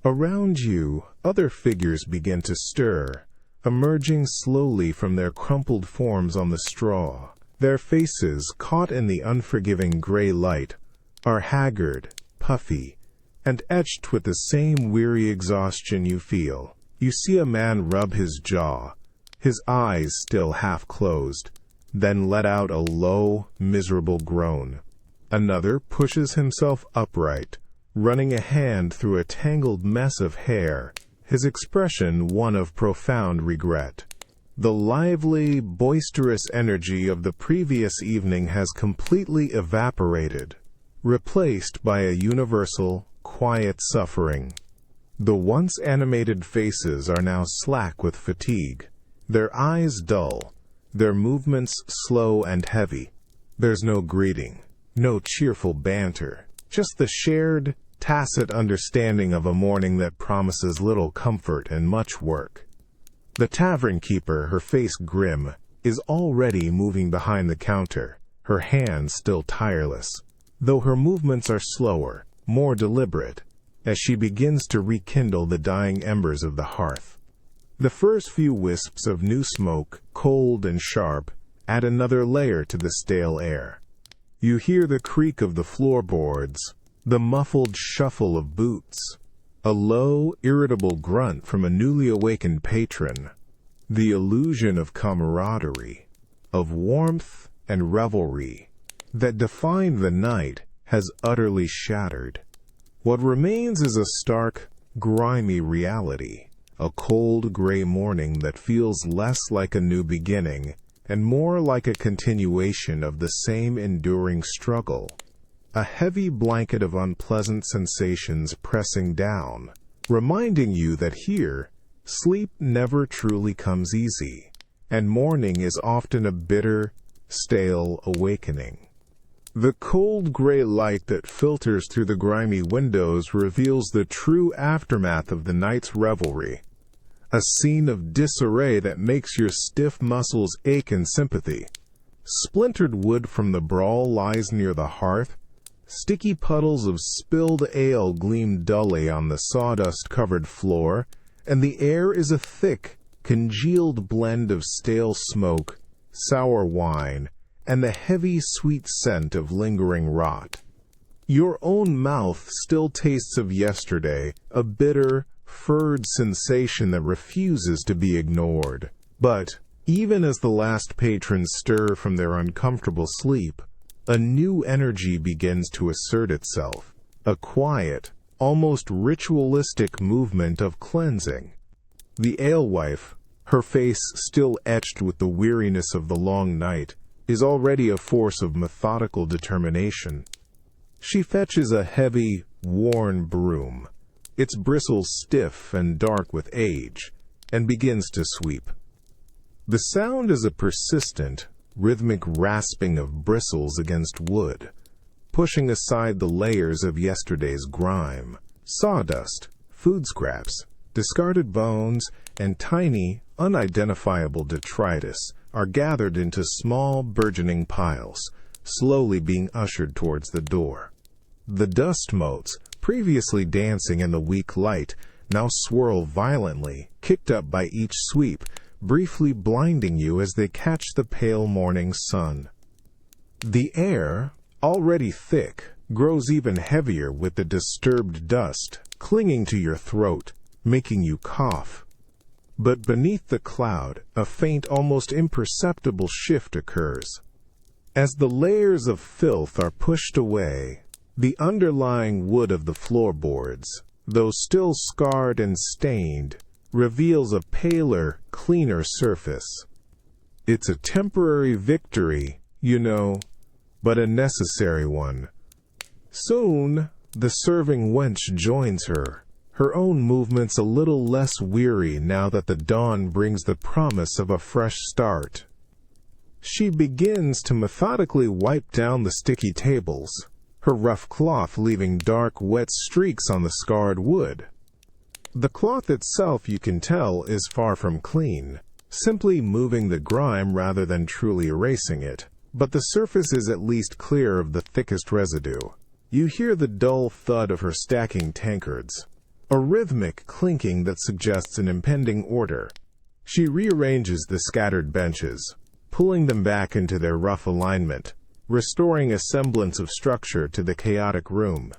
Around you, other figures begin to stir, emerging slowly from their crumpled forms on the straw. Their faces, caught in the unforgiving gray light, are haggard, puffy, and etched with the same weary exhaustion you feel. You see a man rub his jaw, his eyes still half closed, then let out a low, miserable groan. Another pushes himself upright, running a hand through a tangled mess of hair, his expression one of profound regret. The lively, boisterous energy of the previous evening has completely evaporated, replaced by a universal, quiet suffering. The once animated faces are now slack with fatigue, their eyes dull, their movements slow and heavy. There's no greeting, no cheerful banter, just the shared, tacit understanding of a morning that promises little comfort and much work. The tavern keeper, her face grim, is already moving behind the counter, her hands still tireless, though her movements are slower, more deliberate, as she begins to rekindle the dying embers of the hearth. The first few wisps of new smoke, cold and sharp, add another layer to the stale air. You hear the creak of the floorboards, the muffled shuffle of boots, a low, irritable grunt from a newly awakened patron. The illusion of camaraderie, of warmth and revelry that defined the night has utterly shattered. What remains is a stark, grimy reality. A cold gray morning that feels less like a new beginning and more like a continuation of the same enduring struggle. A heavy blanket of unpleasant sensations pressing down, reminding you that here, sleep never truly comes easy, and morning is often a bitter, stale awakening. The cold gray light that filters through the grimy windows reveals the true aftermath of the night's revelry. A scene of disarray that makes your stiff muscles ache in sympathy. Splintered wood from the brawl lies near the hearth. Sticky puddles of spilled ale gleam dully on the sawdust-covered floor, and the air is a thick, congealed blend of stale smoke, sour wine, and the heavy, sweet scent of lingering rot. Your own mouth still tastes of yesterday, a bitter, furred sensation that refuses to be ignored. But, even as the last patrons stir from their uncomfortable sleep, a new energy begins to assert itself, a quiet, almost ritualistic movement of cleansing. The alewife, her face still etched with the weariness of the long night, is already a force of methodical determination. She fetches a heavy, worn broom, its bristles stiff and dark with age, and begins to sweep. The sound is a persistent, rhythmic rasping of bristles against wood, pushing aside the layers of yesterday's grime. Sawdust, food scraps, discarded bones, and tiny, unidentifiable detritus are gathered into small, burgeoning piles, slowly being ushered towards the door. The dust motes, previously dancing in the weak light, now swirl violently, kicked up by each sweep, briefly blinding you as they catch the pale morning sun. The air, already thick, grows even heavier with the disturbed dust clinging to your throat, making you cough. But beneath the cloud, a faint, almost imperceptible shift occurs. As the layers of filth are pushed away, the underlying wood of the floorboards, though still scarred and stained, reveals a paler, cleaner surface. It's a temporary victory, you know, but a necessary one. Soon, the serving wench joins her, her own movements a little less weary now that the dawn brings the promise of a fresh start. She begins to methodically wipe down the sticky tables, her rough cloth leaving dark, wet streaks on the scarred wood. The cloth itself, you can tell, is far from clean, simply moving the grime rather than truly erasing it, but the surface is at least clear of the thickest residue. You hear the dull thud of her stacking tankards, a rhythmic clinking that suggests an impending order. She rearranges the scattered benches, pulling them back into their rough alignment, restoring a semblance of structure to the chaotic room.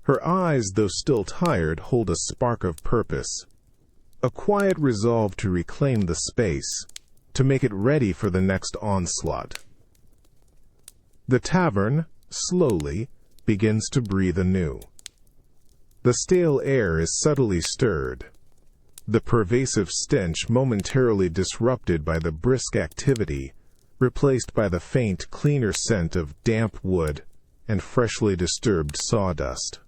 Her eyes, though still tired, hold a spark of purpose, a quiet resolve to reclaim the space, to make it ready for the next onslaught. The tavern, slowly, begins to breathe anew. The stale air is subtly stirred, the pervasive stench momentarily disrupted by the brisk activity, replaced by the faint, cleaner scent of damp wood and freshly disturbed sawdust.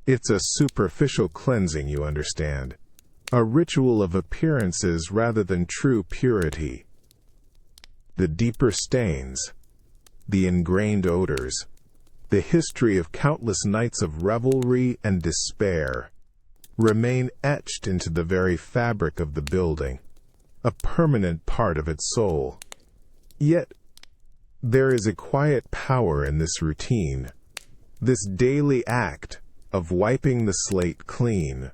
It's a superficial cleansing, you understand, a ritual of appearances rather than true purity. The deeper stains, the ingrained odors, the history of countless nights of revelry and despair remain etched into the very fabric of the building, a permanent part of its soul. Yet, there is a quiet power in this routine, this daily act of wiping the slate clean.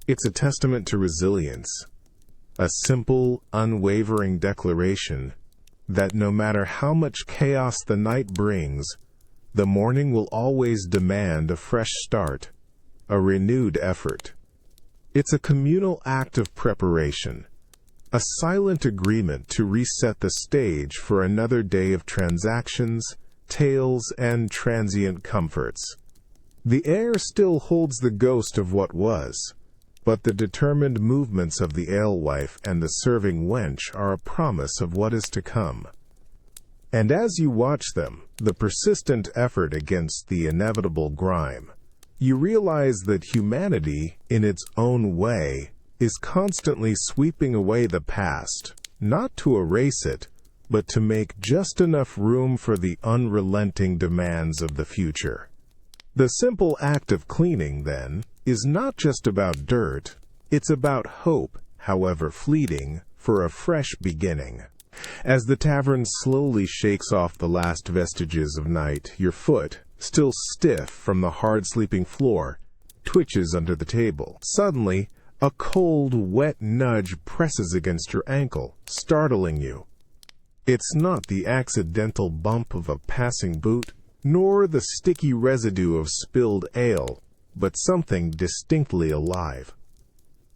It's a testament to resilience, a simple, unwavering declaration that no matter how much chaos the night brings, the morning will always demand a fresh start, a renewed effort. It's a communal act of preparation, a silent agreement to reset the stage for another day of transactions, tales, and transient comforts. The air still holds the ghost of what was, but the determined movements of the alewife and the serving wench are a promise of what is to come. And as you watch them, the persistent effort against the inevitable grime, you realize that humanity, in its own way, is constantly sweeping away the past, not to erase it, but to make just enough room for the unrelenting demands of the future. The simple act of cleaning, then, is not just about dirt, it's about hope, however fleeting, for a fresh beginning. As the tavern slowly shakes off the last vestiges of night, your foot, still stiff from the hard sleeping floor, twitches under the table. Suddenly, a cold, wet nudge presses against your ankle, startling you. It's not the accidental bump of a passing boot, nor the sticky residue of spilled ale, but something distinctly alive.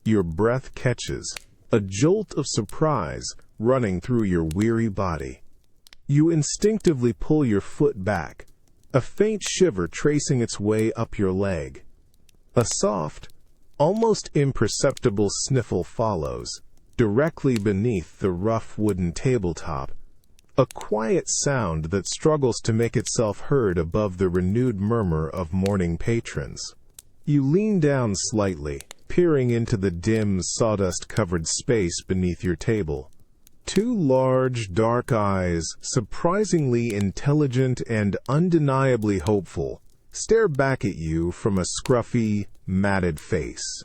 Your breath catches, a jolt of surprise running through your weary body. You instinctively pull your foot back, a faint shiver tracing its way up your leg. A soft, almost imperceptible sniffle follows, directly beneath the rough wooden tabletop, a quiet sound that struggles to make itself heard above the renewed murmur of morning patrons. You lean down slightly, peering into the dim, sawdust-covered space beneath your table. Two large, dark eyes, surprisingly intelligent and undeniably hopeful, stare back at you from a scruffy, matted face.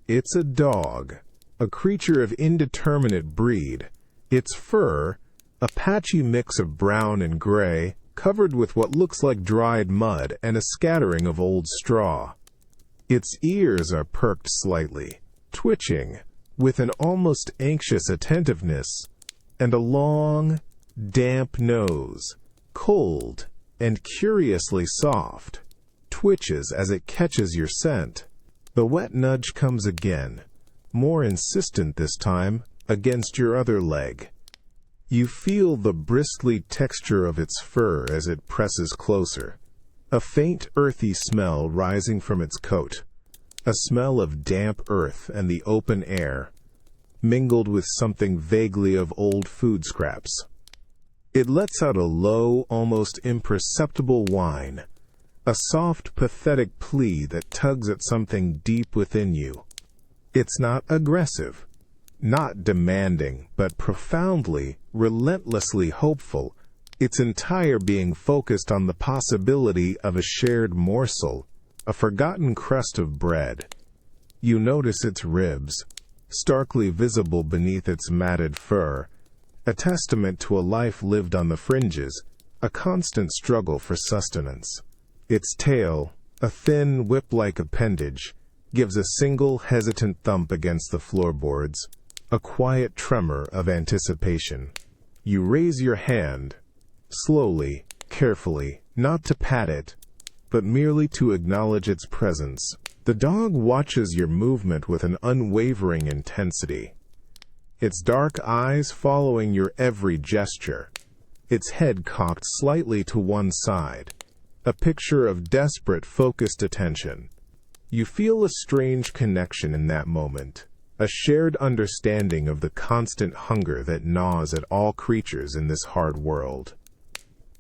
It's a dog, a creature of indeterminate breed, its fur, a patchy mix of brown and gray, covered with what looks like dried mud and a scattering of old straw. Its ears are perked slightly, twitching, with an almost anxious attentiveness, and a long, damp nose, cold and curiously soft, twitches as it catches your scent. The wet nudge comes again, more insistent this time, against your other leg. You feel the bristly texture of its fur as it presses closer, a faint earthy smell rising from its coat, a smell of damp earth and the open air, mingled with something vaguely of old food scraps. It lets out a low, almost imperceptible whine, a soft, pathetic plea that tugs at something deep within you. It's not aggressive, not demanding, but profoundly, relentlessly hopeful, its entire being focused on the possibility of a shared morsel, a forgotten crust of bread. You notice its ribs, starkly visible beneath its matted fur, a testament to a life lived on the fringes, a constant struggle for sustenance. Its tail, a thin, whip-like appendage, gives a single hesitant thump against the floorboards, a quiet tremor of anticipation. You raise your hand, slowly, carefully, not to pat it, but merely to acknowledge its presence. The dog watches your movement with an unwavering intensity, its dark eyes following your every gesture, its head cocked slightly to one side, a picture of desperate, focused attention. You feel a strange connection in that moment, a shared understanding of the constant hunger that gnaws at all creatures in this hard world.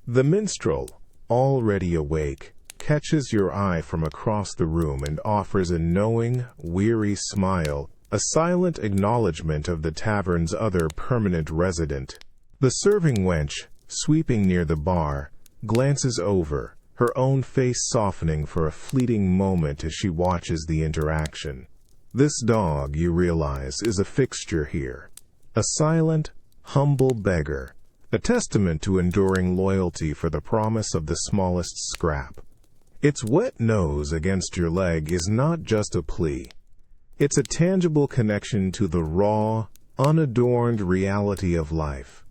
The minstrel, already awake, catches your eye from across the room and offers a knowing, weary smile, a silent acknowledgment of the tavern's other permanent resident. The serving wench, sweeping near the bar, glances over, her own face softening for a fleeting moment as she watches the interaction. This dog, you realize, is a fixture here, a silent, humble beggar, a testament to enduring loyalty for the promise of the smallest scrap. Its wet nose against your leg is not just a plea. It's a tangible connection to the raw, unadorned reality of life,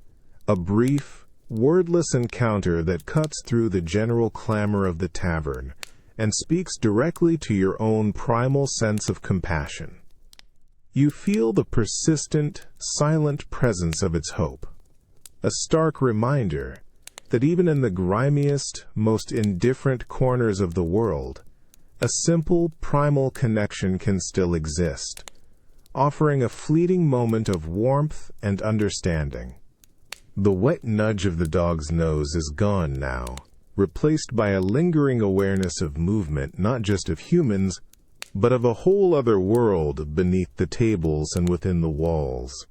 a brief, wordless encounter that cuts through the general clamor of the tavern and speaks directly to your own primal sense of compassion. You feel the persistent, silent presence of its hope, a stark reminder that even in the grimiest, most indifferent corners of the world, a simple, primal connection can still exist, offering a fleeting moment of warmth and understanding. The wet nudge of the dog's nose is gone now, replaced by a lingering awareness of movement not just of humans, but of a whole other world beneath the tables and within the walls.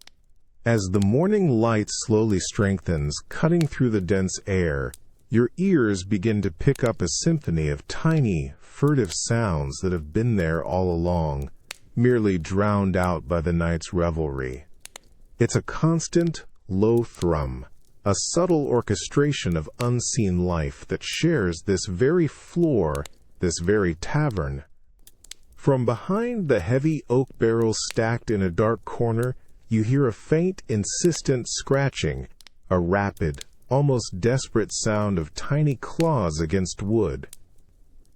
As the morning light slowly strengthens, cutting through the dense air, your ears begin to pick up a symphony of tiny, furtive sounds that have been there all along, merely drowned out by the night's revelry. It's a constant, low thrum, a subtle orchestration of unseen life that shares this very floor, this very tavern. From behind the heavy oak barrels stacked in a dark corner, you hear a faint, insistent scratching, a rapid, almost desperate sound of tiny claws against wood.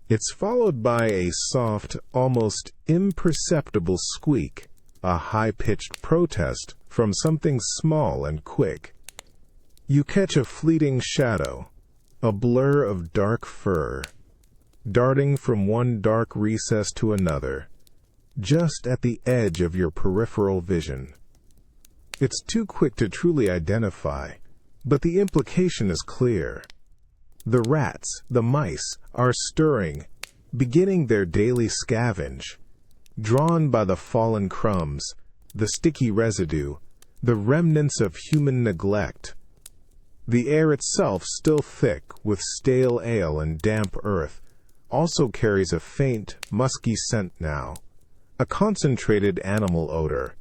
It's followed by a soft, almost imperceptible squeak, a high-pitched protest from something small and quick. You catch a fleeting shadow, a blur of dark fur, darting from one dark recess to another, just at the edge of your peripheral vision. It's too quick to truly identify, but the implication is clear. The rats, the mice, are stirring, beginning their daily scavenge, drawn by the fallen crumbs, the sticky residue, the remnants of human neglect. The air itself, still thick with stale ale and damp earth, also carries a faint, musky scent now, a concentrated animal odor,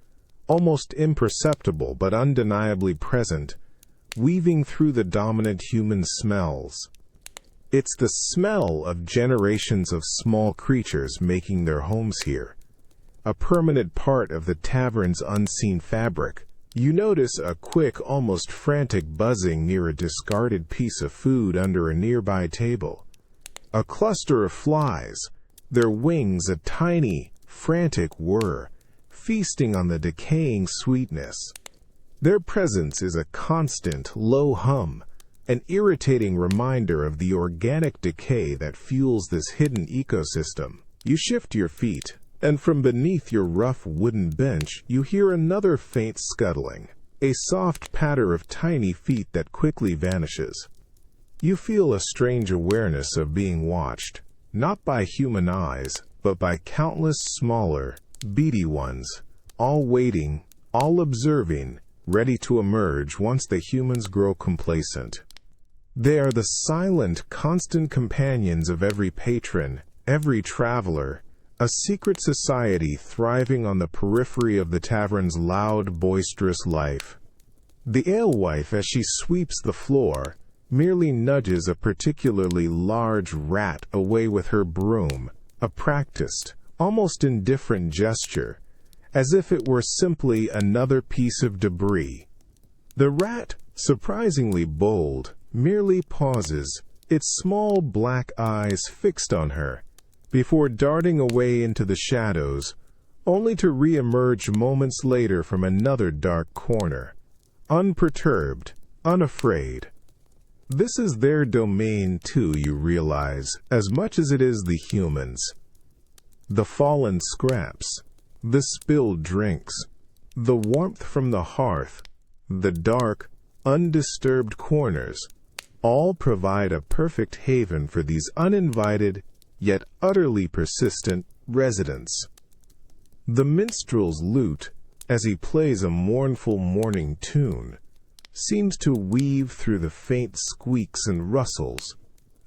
almost imperceptible but undeniably present, weaving through the dominant human smells. It's the smell of generations of small creatures making their homes here, a permanent part of the tavern's unseen fabric. You notice a quick, almost frantic buzzing near a discarded piece of food under a nearby table. A cluster of flies, their wings a tiny, frantic whir, feasting on the decaying sweetness. Their presence is a constant, low hum, an irritating reminder of the organic decay that fuels this hidden ecosystem. You shift your feet, and from beneath your rough wooden bench you hear another faint scuttling, a soft patter of tiny feet that quickly vanishes. You feel a strange awareness of being watched, not by human eyes, but by countless smaller, beady ones, all waiting, all observing, ready to emerge once the humans grow complacent. They are the silent, constant companions of every patron, every traveler, a secret society thriving on the periphery of the tavern's loud, boisterous life. The alewife, as she sweeps the floor, merely nudges a particularly large rat away with her broom, a practiced, almost indifferent gesture, as if it were simply another piece of debris. The rat, surprisingly bold, merely pauses, its small black eyes fixed on her, before darting away into the shadows, only to re-emerge moments later from another dark corner, unperturbed, unafraid. This is their domain too, you realize, as much as it is the humans. The fallen scraps, the spilled drinks, the warmth from the hearth, the dark, undisturbed corners, all provide a perfect haven for these uninvited, yet utterly persistent, residents. The minstrel's lute, as he plays a mournful morning tune, seems to weave through the faint squeaks and rustles,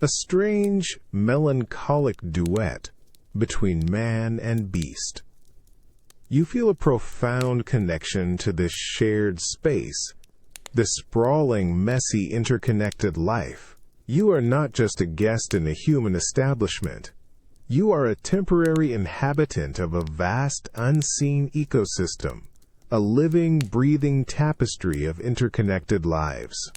a strange, melancholic duet between man and beast. You feel a profound connection to this shared space, this sprawling, messy, interconnected life. You are not just a guest in a human establishment. You are a temporary inhabitant of a vast, unseen ecosystem, a living, breathing tapestry of interconnected lives.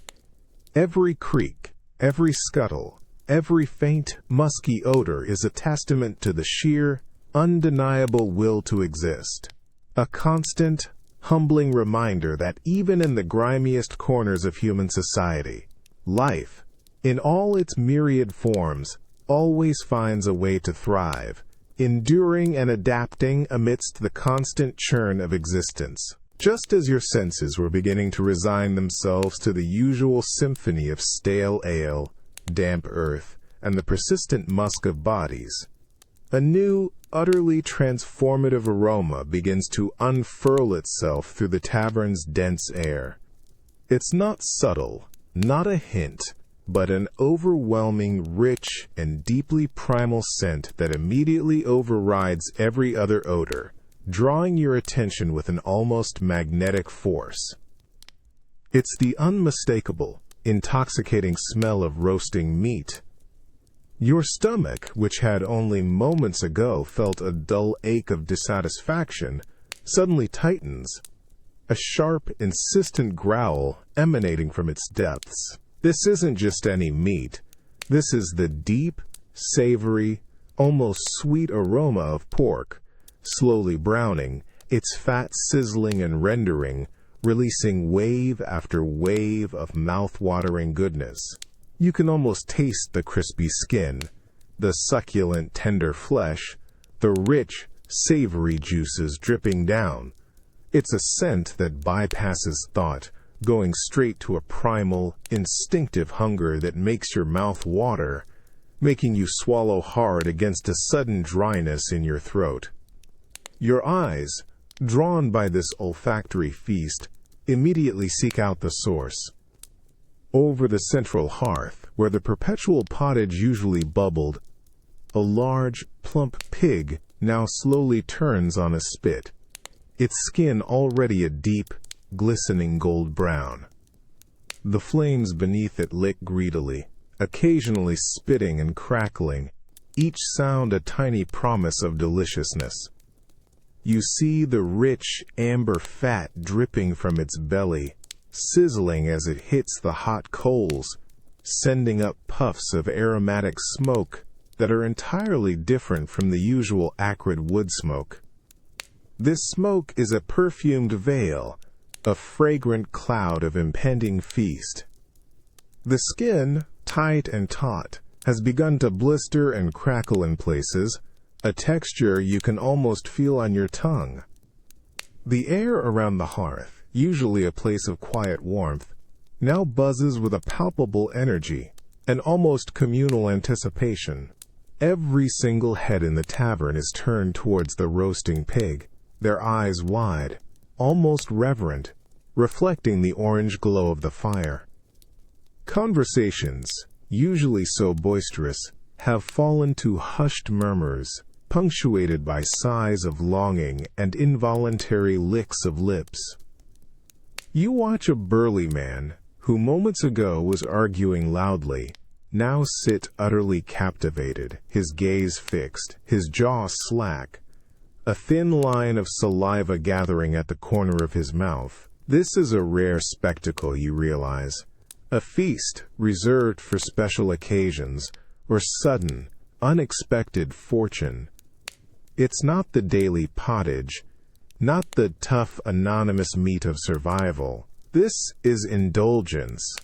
Every creak, every scuttle, every faint, musky odor is a testament to the sheer, undeniable will to exist. A constant, humbling reminder that even in the grimiest corners of human society, life, in all its myriad forms, always finds a way to thrive, enduring and adapting amidst the constant churn of existence. Just as your senses were beginning to resign themselves to the usual symphony of stale ale, damp earth, and the persistent musk of bodies, a new, utterly transformative aroma begins to unfurl itself through the tavern's dense air. It's not subtle, not a hint, but an overwhelming, rich, and deeply primal scent that immediately overrides every other odor, drawing your attention with an almost magnetic force. It's the unmistakable, intoxicating smell of roasting meat. Your stomach, which had only moments ago felt a dull ache of dissatisfaction, suddenly tightens, a sharp, insistent growl emanating from its depths. This isn't just any meat. This is the deep, savory, almost sweet aroma of pork, slowly browning, its fat sizzling and rendering, releasing wave after wave of mouth-watering goodness. You can almost taste the crispy skin, the succulent, tender flesh, the rich, savory juices dripping down. It's a scent that bypasses thought, going straight to a primal, instinctive hunger that makes your mouth water, making you swallow hard against a sudden dryness in your throat. Your eyes, drawn by this olfactory feast, immediately seek out the source. Over the central hearth, where the perpetual pottage usually bubbled, a large, plump pig now slowly turns on a spit, its skin already a deep, glistening gold brown. The flames beneath it lick greedily, occasionally spitting and crackling, each sound a tiny promise of deliciousness. You see the rich amber fat dripping from its belly, sizzling as it hits the hot coals, sending up puffs of aromatic smoke that are entirely different from the usual acrid wood smoke. This smoke is a perfumed veil, a fragrant cloud of impending feast. The skin, tight and taut, has begun to blister and crackle in places, a texture you can almost feel on your tongue. The air around the hearth, usually a place of quiet warmth, now buzzes with a palpable energy, an almost communal anticipation. Every single head in the tavern is turned towards the roasting pig, their eyes wide, almost reverent, reflecting the orange glow of the fire. Conversations, usually so boisterous, have fallen to hushed murmurs, punctuated by sighs of longing and involuntary licks of lips. You watch a burly man, who moments ago was arguing loudly, now sit utterly captivated, his gaze fixed, his jaw slack, a thin line of saliva gathering at the corner of his mouth. This is a rare spectacle, you realize, a feast reserved for special occasions or sudden, unexpected fortune. It's not the daily pottage, not the tough, anonymous meat of survival. This is indulgence,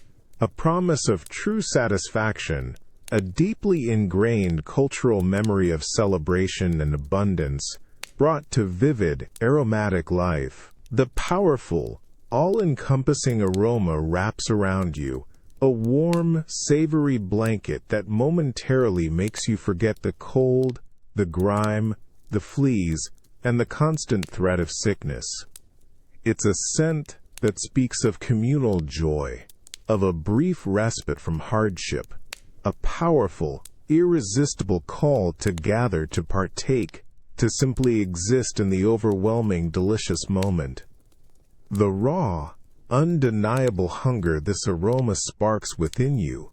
a promise of true satisfaction, a deeply ingrained cultural memory of celebration and abundance, brought to vivid, aromatic life. The powerful, all-encompassing aroma wraps around you, a warm, savory blanket that momentarily makes you forget the cold, the grime, the fleas, and the constant threat of sickness. It's a scent that speaks of communal joy, of a brief respite from hardship, a powerful, irresistible call to gather, to partake, to simply exist in the overwhelming, delicious moment. The raw, undeniable hunger this aroma sparks within you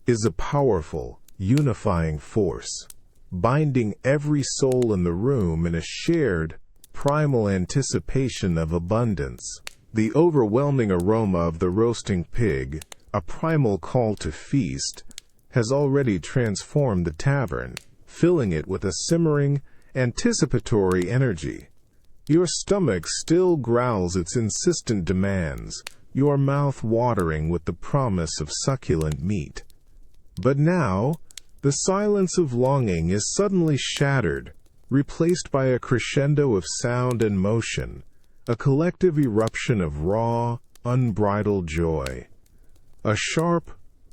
is a powerful, unifying force, binding every soul in the room in a shared, primal anticipation of abundance. The overwhelming aroma of the roasting pig, a primal call to feast, has already transformed the tavern, filling it with a simmering, anticipatory energy. Your stomach still growls its insistent demands, your mouth watering with the promise of succulent meat. But now, the silence of longing is suddenly shattered, replaced by a crescendo of sound and motion, a collective eruption of raw, unbridled joy. A sharp,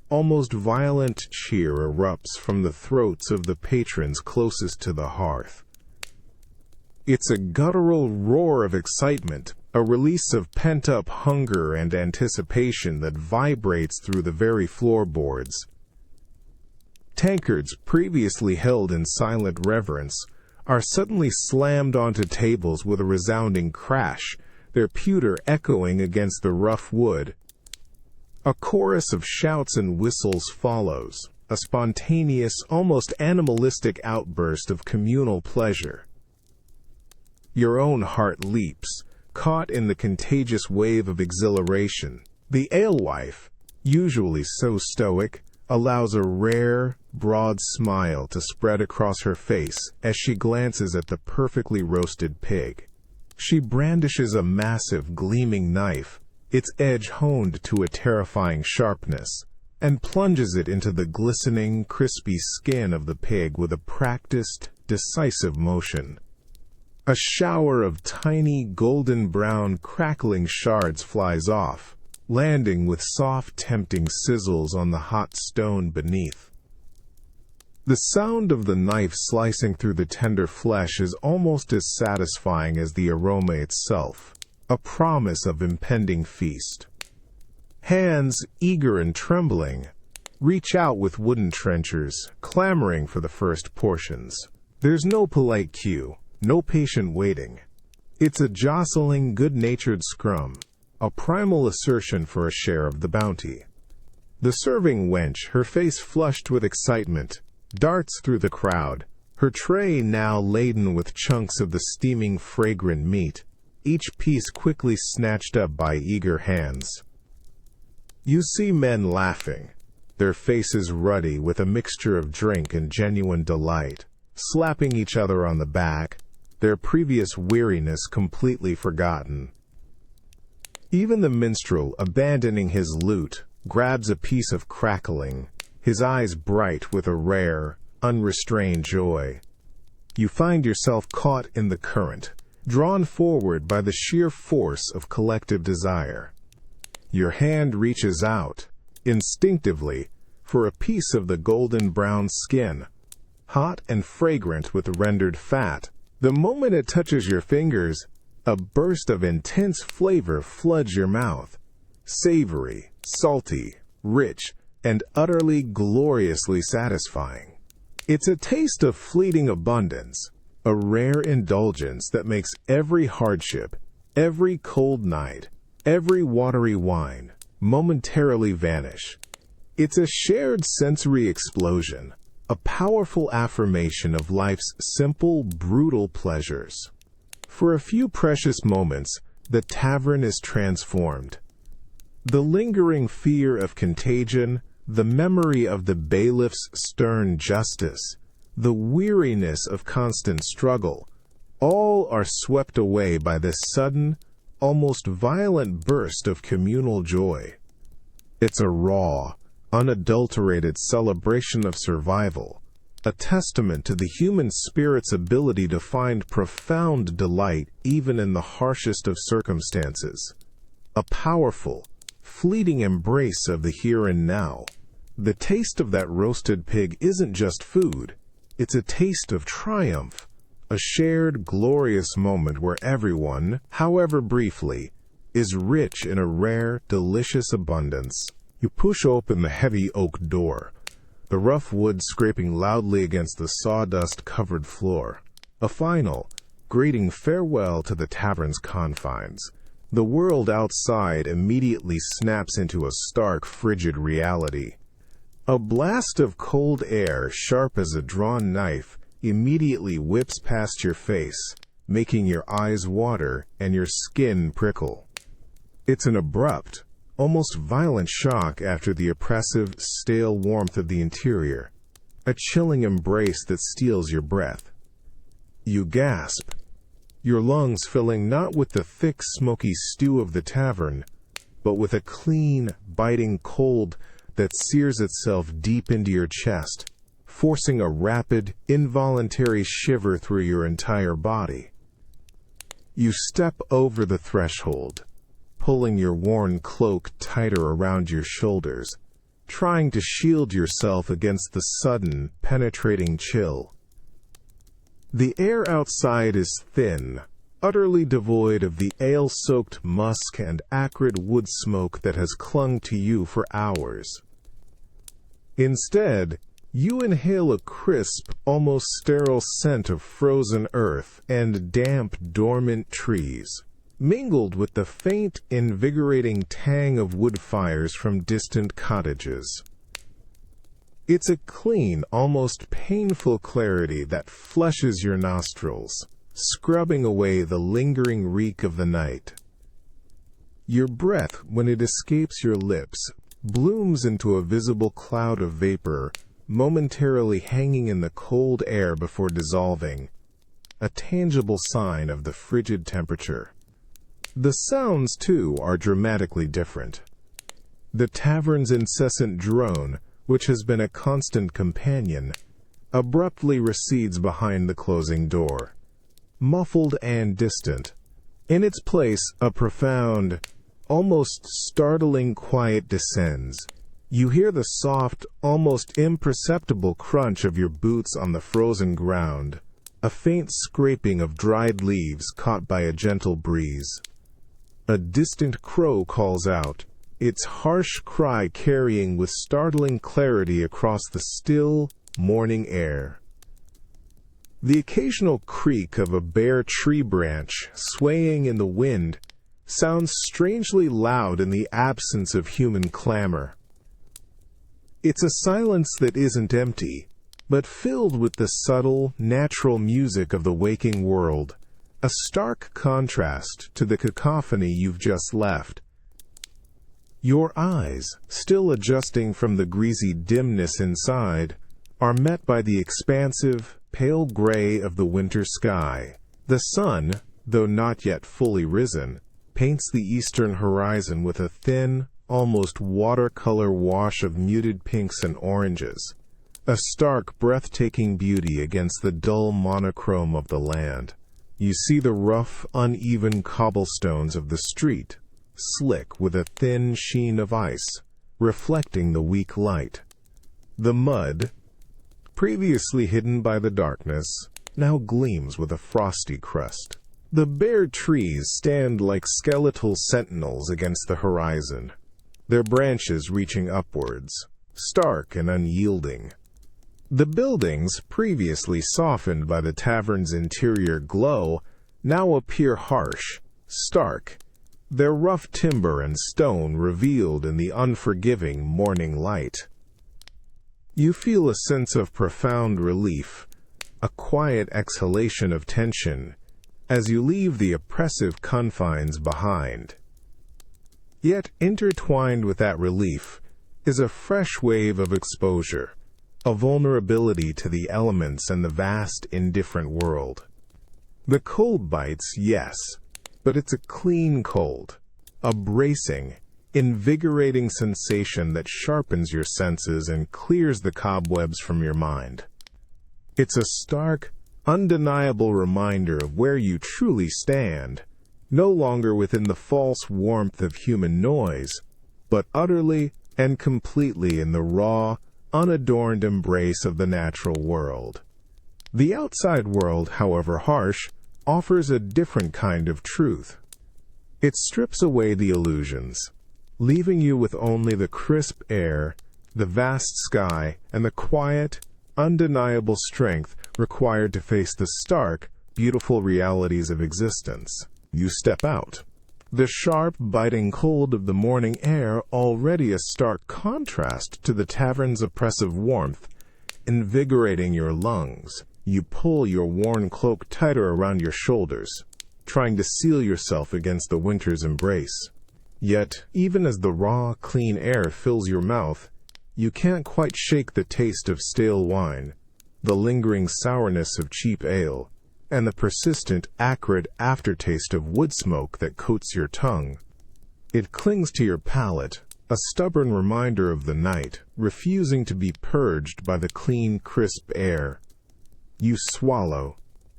almost violent cheer erupts from the throats of the patrons closest to the hearth. It's a guttural roar of excitement, a release of pent-up hunger and anticipation that vibrates through the very floorboards. Tankards previously held in silent reverence are suddenly slammed onto tables with a resounding crash, their pewter echoing against the rough wood. A chorus of shouts and whistles follows, a spontaneous, almost animalistic outburst of communal pleasure. Your own heart leaps, caught in the contagious wave of exhilaration. The alewife, usually so stoic, allows a rare, broad smile to spread across her face as she glances at the perfectly roasted pig. She brandishes a massive, gleaming knife, its edge honed to a terrifying sharpness, and plunges it into the glistening, crispy skin of the pig with a practiced, decisive motion. A shower of tiny, golden-brown, crackling shards flies off, landing with soft, tempting sizzles on the hot stone beneath. The sound of the knife slicing through the tender flesh is almost as satisfying as the aroma itself, a promise of impending feast. Hands, eager and trembling, reach out with wooden trenchers, clamoring for the first portions. There's no polite cue, no patient waiting. It's a jostling, good-natured scrum, a primal assertion for a share of the bounty. The serving wench, her face flushed with excitement, darts through the crowd, her tray now laden with chunks of the steaming, fragrant meat, each piece quickly snatched up by eager hands. You see men laughing, their faces ruddy with a mixture of drink and genuine delight, slapping each other on the back, their previous weariness completely forgotten. Even the minstrel, abandoning his lute, grabs a piece of crackling, his eyes bright with a rare, unrestrained joy. You find yourself caught in the current, drawn forward by the sheer force of collective desire. Your hand reaches out, instinctively, for a piece of the golden brown skin, hot and fragrant with rendered fat. The moment it touches your fingers, a burst of intense flavor floods your mouth, savory, salty, rich, and utterly gloriously satisfying. It's a taste of fleeting abundance, a rare indulgence that makes every hardship, every cold night, every watery wine momentarily vanish. It's a shared sensory explosion, a powerful affirmation of life's simple, brutal pleasures. For a few precious moments, the tavern is transformed. The lingering fear of contagion, the memory of the bailiff's stern justice, the weariness of constant struggle, all are swept away by this sudden, almost violent burst of communal joy. It's a raw, unadulterated celebration of survival, a testament to the human spirit's ability to find profound delight even in the harshest of circumstances. A powerful, fleeting embrace of the here and now. The taste of that roasted pig isn't just food, it's a taste of triumph, a shared, glorious moment where everyone, however briefly, is rich in a rare, delicious abundance. You push open the heavy oak door, the rough wood scraping loudly against the sawdust-covered floor. A final, greeting farewell to the tavern's confines. The world outside immediately snaps into a stark, frigid reality. A blast of cold air, sharp as a drawn knife, immediately whips past your face, making your eyes water and your skin prickle. It's an abrupt, almost violent shock after the oppressive, stale warmth of the interior, a chilling embrace that steals your breath. You gasp, your lungs filling not with the thick, smoky stew of the tavern, but with a clean, biting cold that sears itself deep into your chest, forcing a rapid, involuntary shiver through your entire body. You step over the threshold, pulling your worn cloak tighter around your shoulders, trying to shield yourself against the sudden, penetrating chill. The air outside is thin, utterly devoid of the ale-soaked musk and acrid wood smoke that has clung to you for hours. Instead, you inhale a crisp, almost sterile scent of frozen earth and damp, dormant trees, mingled with the faint, invigorating tang of wood fires from distant cottages. It's a clean, almost painful clarity that flushes your nostrils, scrubbing away the lingering reek of the night. Your breath, when it escapes your lips, blooms into a visible cloud of vapor, momentarily hanging in the cold air before dissolving, a tangible sign of the frigid temperature. The sounds, too, are dramatically different. The tavern's incessant drone, which has been a constant companion, abruptly recedes behind the closing door, muffled and distant. In its place, a profound, almost startling quiet descends. You hear the soft, almost imperceptible crunch of your boots on the frozen ground, a faint scraping of dried leaves caught by a gentle breeze. A distant crow calls out, its harsh cry carrying with startling clarity across the still, morning air. The occasional creak of a bare tree branch swaying in the wind sounds strangely loud in the absence of human clamor. It's a silence that isn't empty, but filled with the subtle, natural music of the waking world, a stark contrast to the cacophony you've just left. Your eyes, still adjusting from the greasy dimness inside, are met by the expansive, pale gray of the winter sky. The sun, though not yet fully risen, paints the eastern horizon with a thin, almost watercolor wash of muted pinks and oranges, a stark, breathtaking beauty against the dull monochrome of the land. You see the rough, uneven cobblestones of the street, slick with a thin sheen of ice, reflecting the weak light. The mud, previously hidden by the darkness, now gleams with a frosty crust. The bare trees stand like skeletal sentinels against the horizon, their branches reaching upwards, stark and unyielding. The buildings, previously softened by the tavern's interior glow, now appear harsh, stark, their rough timber and stone revealed in the unforgiving morning light. You feel a sense of profound relief, a quiet exhalation of tension, as you leave the oppressive confines behind. Yet intertwined with that relief is a fresh wave of exposure, a vulnerability to the elements and the vast, indifferent world. The cold bites, yes, but it's a clean cold, a bracing, invigorating sensation that sharpens your senses and clears the cobwebs from your mind. It's a stark, undeniable reminder of where you truly stand, no longer within the false warmth of human noise, but utterly and completely in the raw, unadorned embrace of the natural world. The outside world, however harsh, offers a different kind of truth. It strips away the illusions, leaving you with only the crisp air, the vast sky, and the quiet, undeniable strength required to face the stark, beautiful realities of existence. You step out. The sharp, biting cold of the morning air, already a stark contrast to the tavern's oppressive warmth, invigorating your lungs. You pull your worn cloak tighter around your shoulders, trying to seal yourself against the winter's embrace. Yet, even as the raw, clean air fills your mouth, you can't quite shake the taste of stale wine, the lingering sourness of cheap ale, and the persistent, acrid aftertaste of wood smoke that coats your tongue. It clings to your palate, a stubborn reminder of the night, refusing to be purged by the clean, crisp air. You swallow,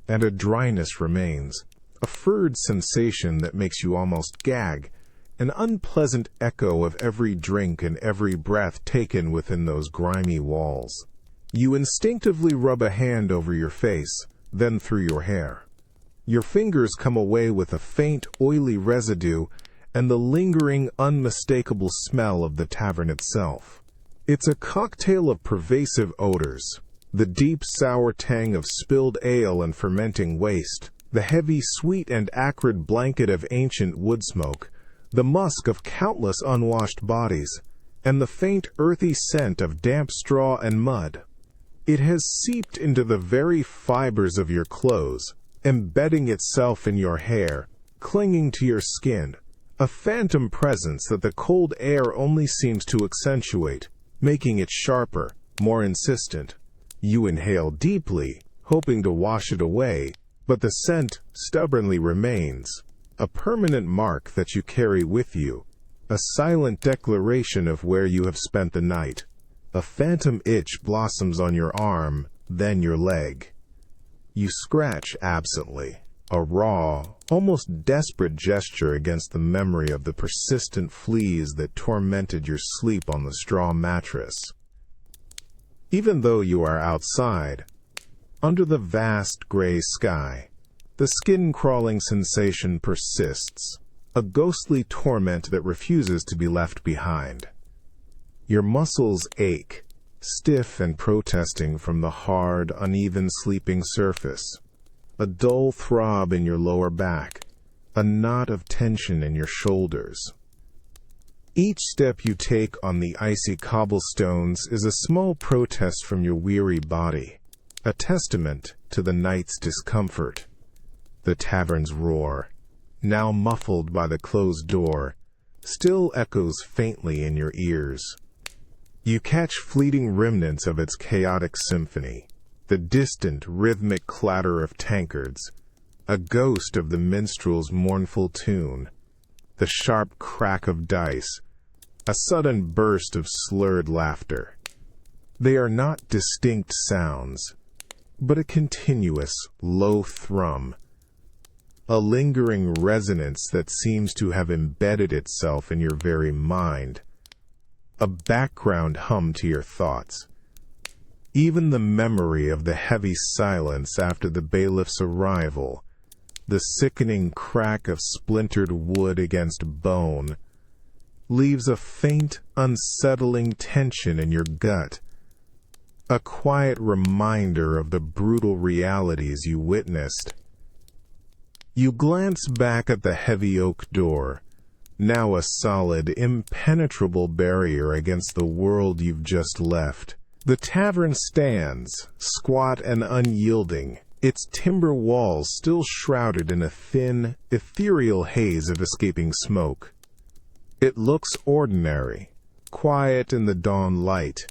and a dryness remains, a furred sensation that makes you almost gag, an unpleasant echo of every drink and every breath taken within those grimy walls. You instinctively rub a hand over your face, then through your hair. Your fingers come away with a faint, oily residue and the lingering, unmistakable smell of the tavern itself. It's a cocktail of pervasive odors, the deep, sour tang of spilled ale and fermenting waste, the heavy, sweet and acrid blanket of ancient wood smoke, the musk of countless unwashed bodies, and the faint, earthy scent of damp straw and mud. It has seeped into the very fibers of your clothes, embedding itself in your hair, clinging to your skin, a phantom presence that the cold air only seems to accentuate, making it sharper, more insistent. You inhale deeply, hoping to wash it away, but the scent stubbornly remains, a permanent mark that you carry with you, a silent declaration of where you have spent the night. A phantom itch blossoms on your arm, then your leg. You scratch absently, a raw, almost desperate gesture against the memory of the persistent fleas that tormented your sleep on the straw mattress. Even though you are outside, under the vast gray sky, the skin-crawling sensation persists, a ghostly torment that refuses to be left behind. Your muscles ache, stiff and protesting from the hard, uneven sleeping surface, a dull throb in your lower back, a knot of tension in your shoulders. Each step you take on the icy cobblestones is a small protest from your weary body, a testament to the night's discomfort. The tavern's roar, now muffled by the closed door, still echoes faintly in your ears. You catch fleeting remnants of its chaotic symphony, the distant rhythmic clatter of tankards, a ghost of the minstrel's mournful tune, the sharp crack of dice, a sudden burst of slurred laughter. They are not distinct sounds, but a continuous, low thrum, a lingering resonance that seems to have embedded itself in your very mind, a background hum to your thoughts. Even the memory of the heavy silence after the bailiff's arrival, the sickening crack of splintered wood against bone, leaves a faint, unsettling tension in your gut, a quiet reminder of the brutal realities you witnessed. You glance back at the heavy oak door, now a solid, impenetrable barrier against the world you've just left. The tavern stands, squat and unyielding, its timber walls still shrouded in a thin, ethereal haze of escaping smoke. It looks ordinary, quiet in the dawn light,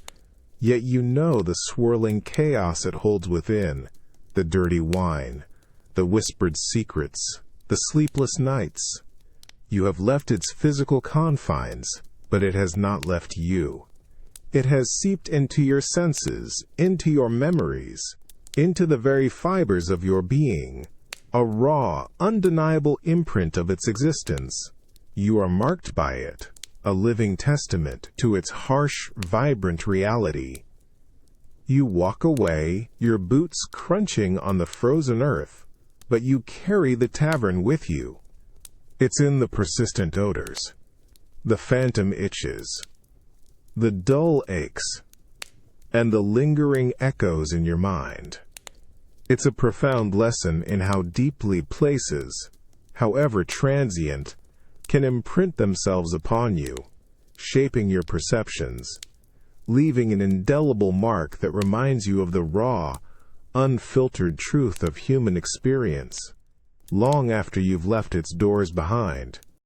yet you know the swirling chaos it holds within, the dirty wine, the whispered secrets, the sleepless nights. You have left its physical confines, but it has not left you. It has seeped into your senses, into your memories, into the very fibers of your being, a raw, undeniable imprint of its existence. You are marked by it, a living testament to its harsh, vibrant reality. You walk away, your boots crunching on the frozen earth, but you carry the tavern with you. It's in the persistent odors, the phantom itches, the dull aches, and the lingering echoes in your mind. It's a profound lesson in how deeply places, however transient, can imprint themselves upon you, shaping your perceptions, leaving an indelible mark that reminds you of the raw, unfiltered truth of human experience, long after you've left its doors behind.